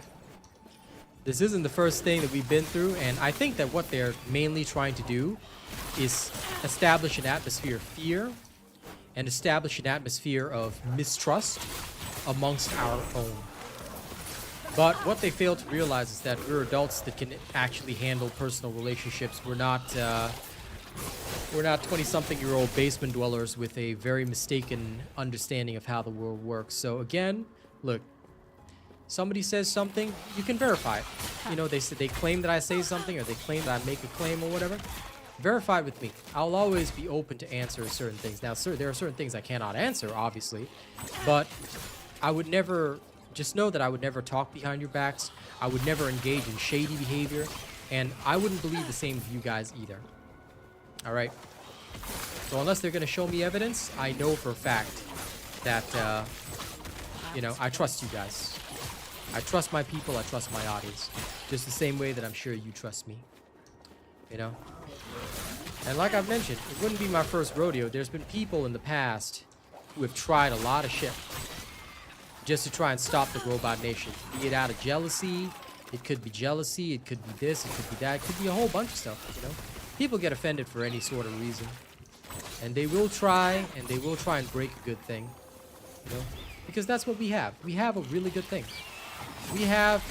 this isn't the first thing that we've been through, and I think that what they're mainly trying to do is establish an atmosphere of fear and establish an atmosphere of mistrust amongst our own. But what they fail to realize is that we're adults that can actually handle personal relationships. We're not 20-something-year-old basement dwellers with a very mistaken understanding of how the world works. So again, look, somebody says something, you can verify it. You know, they claim that I say something, or they claim that I make a claim or whatever. Verify it with me. I'll always be open to answer certain things. Now, there are certain things I cannot answer, obviously, but I would never, just know that I would never talk behind your backs. I would never engage in shady behavior, and I wouldn't believe the same of you guys either. All right? So unless they're going to show me evidence, I know for a fact that, you know, I trust you guys. I trust my people, I trust my audience. Just the same way that I'm sure you trust me. You know? And like I've mentioned, it wouldn't be my first rodeo. There's been people in the past who have tried a lot of shit just to try and stop the Robot Nation. Be it out of jealousy, it could be jealousy, it could be this, it could be that, it could be a whole bunch of stuff, you know? People get offended for any sort of reason. And they will try and break a good thing. You know? Because that's what we have. We have a really good thing. We have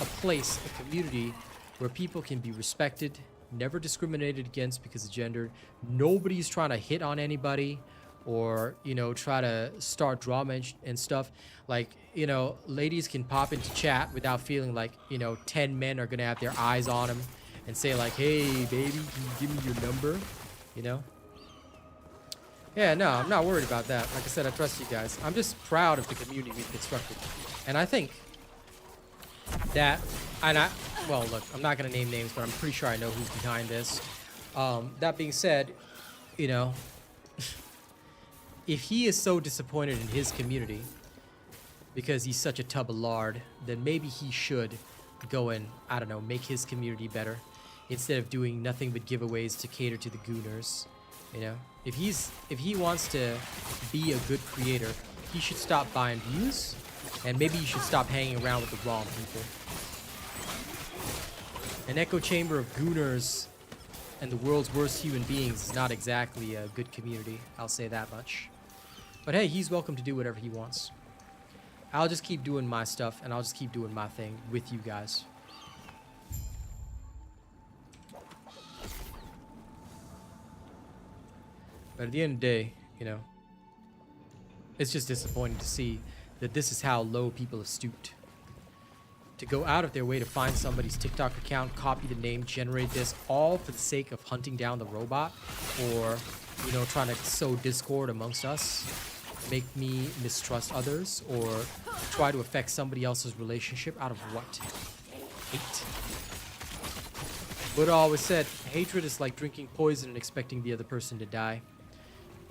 a place, a community, where people can be respected, never discriminated against because of gender. Nobody's trying to hit on anybody or, you know, try to start drama and stuff. Like, you know, ladies can pop into chat without feeling like, you know, 10 men are going to have their eyes on them and say like, hey, baby, can you give me your number? You know? Yeah, no, I'm not worried about that. Like I said, I trust you guys. I'm just proud of the community we've constructed. And I think that, well, look, I'm not going to name names, but I'm pretty sure I know who's behind this. That being said, you know, if he is so disappointed in his community because he's such a tub of lard, then maybe he should go and, I don't know, make his community better instead of doing nothing but giveaways to cater to the gooners. You know, if he wants to be a good creator, he should stop buying views, and maybe you should stop hanging around with the wrong people. An echo chamber of gooners and the world's worst human beings is not exactly a good community, I'll say that much. But hey, he's welcome to do whatever he wants. I'll just keep doing my stuff, and I'll just keep doing my thing with you guys. But at the end of the day, you know, it's just disappointing to see that this is how low people have stooped. To go out of their way to find somebody's TikTok account, copy the name, generate this, all for the sake of hunting down the robot, or, you know, trying to sow discord amongst us, make me mistrust others, or try to affect somebody else's relationship out of what? Hate. Buddha always said, hatred is like drinking poison and expecting the other person to die.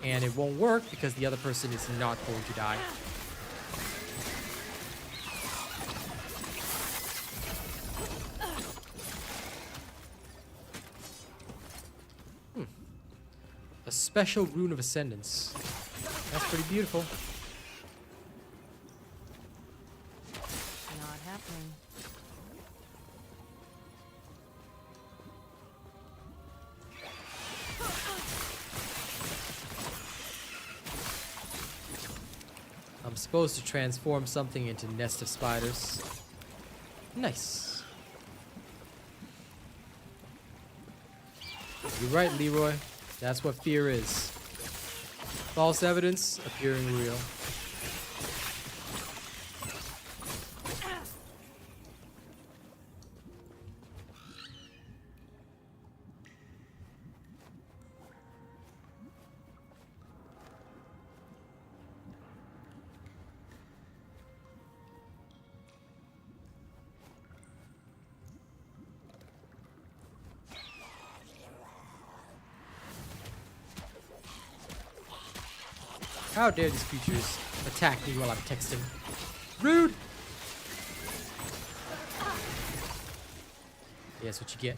And it won't work because the other person is not going to die. A special rune of ascendance. That's pretty beautiful. Not happening. I'm supposed to transform something into a nest of spiders. Nice. You're right, Leroy. That's what fear is. False evidence appearing real. How dare these creatures attack me while I'm texting? Rude! Yeah, that's what you get.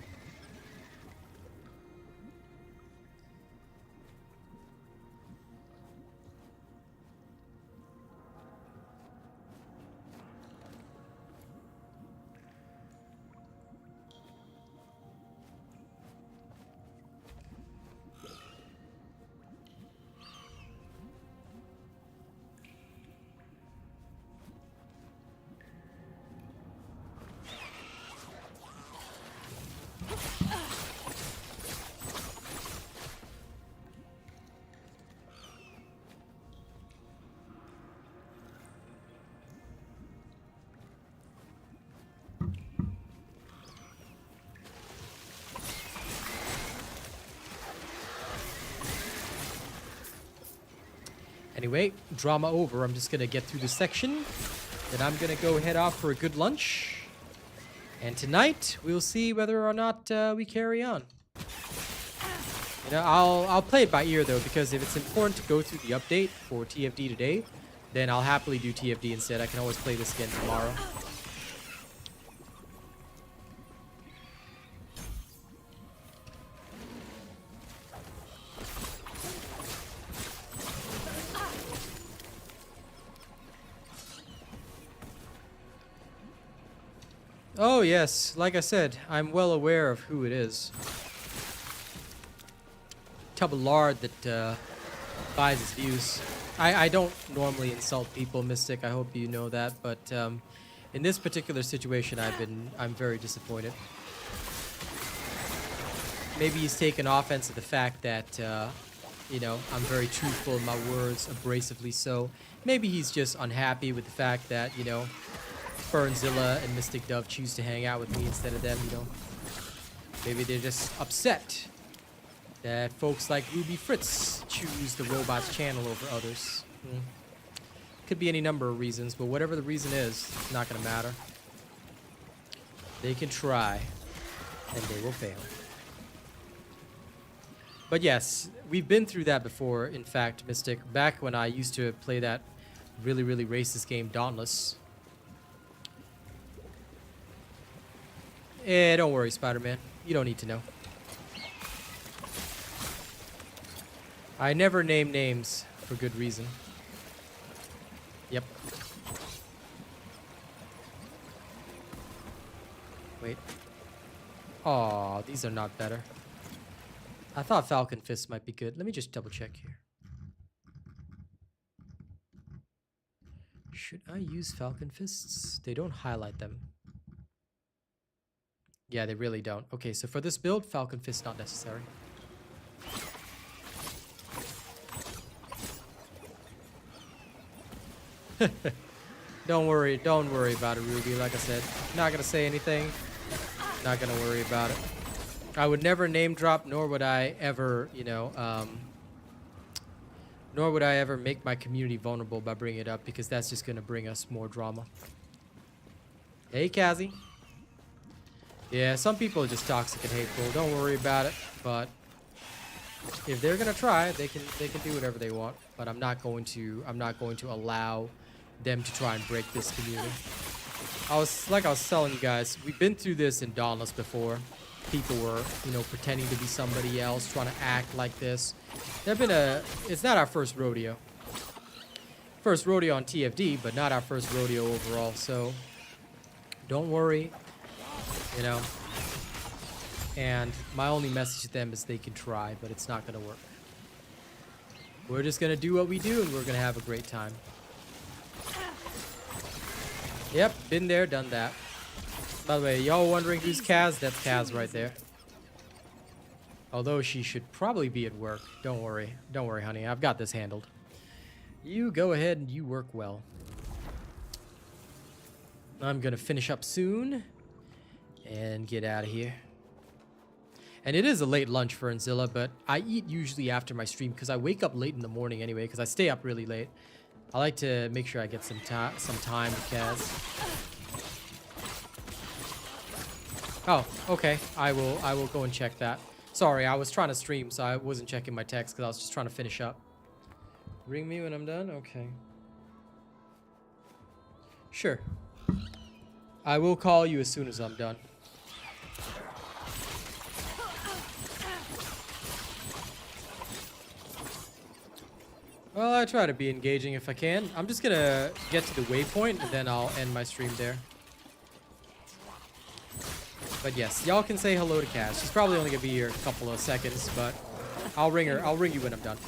Anyway, drama over. I'm just gonna get through this section. Then I'm gonna go head off for a good lunch. And tonight, we'll see whether or not we carry on. You know, I'll play it by ear though, because if it's important to go through the update for TFD today, then I'll happily do TFD instead. I can always play this again tomorrow. Oh yes, like I said, I'm well aware of who it is. Tubblard that buys his views. I don't normally insult people, Mystic. I hope you know that, but in this particular situation, I'm very disappointed. Maybe he's taken offense at the fact that you know, I'm very truthful in my words, abrasively so. Maybe he's just unhappy with the fact that, you know, Fernzilla and Mystic Dove choose to hang out with me instead of them, you know. Maybe they're just upset that folks like Ruby Fritz choose the robot's channel over others. Could be any number of reasons, but whatever the reason is, it's not gonna matter. They can try, and they will fail. But yes, we've been through that before, in fact, Mystic. Back when I used to play that really, really racist game, Dauntless. Eh, don't worry, Spider-Man. You don't need to know. I never name names for good reason. Yep. Wait. Aw, these are not better. I thought Falcon Fist might be good. Let me just double check here. Should I use Falcon Fists? They don't highlight them. Yeah, they really don't. Okay, so for this build, Falcon Fist not necessary. Don't worry about it, Ruby. Like I said, not gonna say anything. Not gonna worry about it. I would never name drop, nor would I ever, you know, nor would I ever make my community vulnerable by bringing it up, because that's just gonna bring us more drama. Hey, Kazi. Yeah, some people are just toxic and hateful. Don't worry about it. But if they're gonna try, they can do whatever they want. But I'm not going to allow them to try and break this community. I was telling you guys, we've been through this in Dauntless before. People were, you know, pretending to be somebody else, trying to act like this. It's not our first rodeo. First rodeo on TFD, but not our first rodeo overall. So don't worry, you know. And my only message to them is they can try, but it's not gonna work. We're just gonna do what we do, and we're gonna have a great time. Yep, been there, done that. By the way, y'all wondering who's Kaz? That's Kaz right there. Although she should probably be at work. Don't worry. Don't worry, honey. I've got this handled. You go ahead and you work well. I'm gonna finish up soon and get out of here. And it is a late lunch for Enzilla, but I eat usually after my stream because I wake up late in the morning anyway, because I stay up really late. I like to make sure I get some time with Kaz. Oh, okay. I will go and check that. Sorry, I was trying to stream, so I wasn't checking my text because I was just trying to finish up. Ring me when I'm done? Okay. Sure. I will call you as soon as I'm done. Well, I try to be engaging if I can. I'm just gonna get to the waypoint and then I'll end my stream there. But yes, y'all can say hello to Cass. She's probably only gonna be here a couple of seconds, but I'll ring her. I'll ring you when I'm done.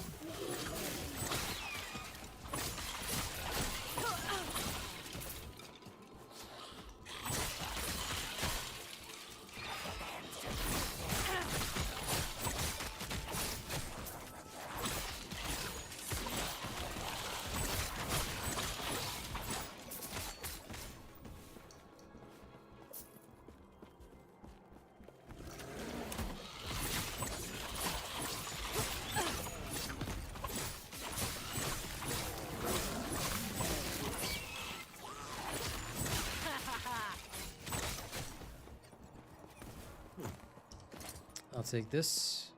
I'll take this.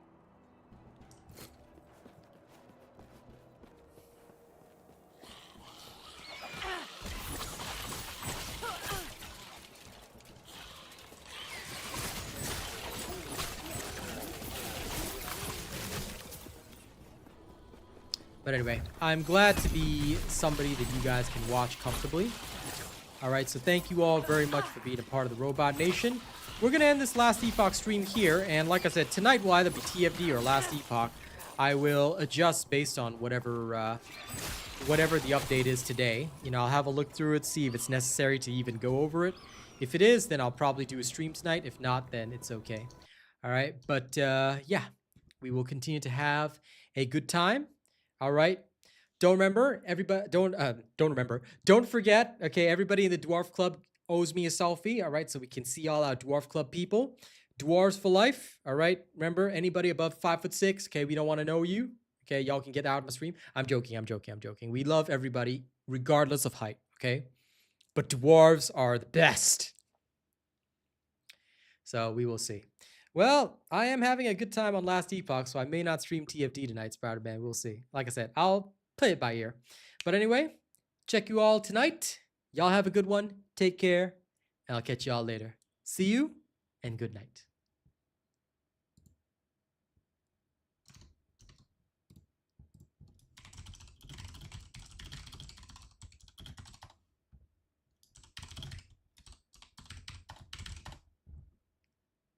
But anyway, I'm glad to be somebody that you guys can watch comfortably. All right, so thank you all very much for being a part of the Robot Nation. We're going to end this Last Epoch stream here, and like I said, tonight will either be TFD or Last Epoch. I will adjust based on whatever the update is today. You know, I'll have a look through it, see if it's necessary to even go over it. If it is, then I'll probably do a stream tonight. If not, then it's okay. All right, but yeah, we will continue to have a good time. All right. Don't remember, everybody. Don't forget. Okay, everybody in the Dwarf Club owes me a selfie. All right, so we can see all our Dwarf Club people. Dwarves for life. All right. Remember, anybody above 5'6". Okay, we don't want to know you. Okay, y'all can get out of my stream. I'm joking. We love everybody, regardless of height. Okay, but dwarves are the best. So we will see. Well, I am having a good time on Last Epoch, so I may not stream TFD tonight, Spider-Man. We'll see. Like I said, I'll play it by ear. But anyway, check you all tonight. Y'all have a good one. Take care. And I'll catch y'all later. See you and good night.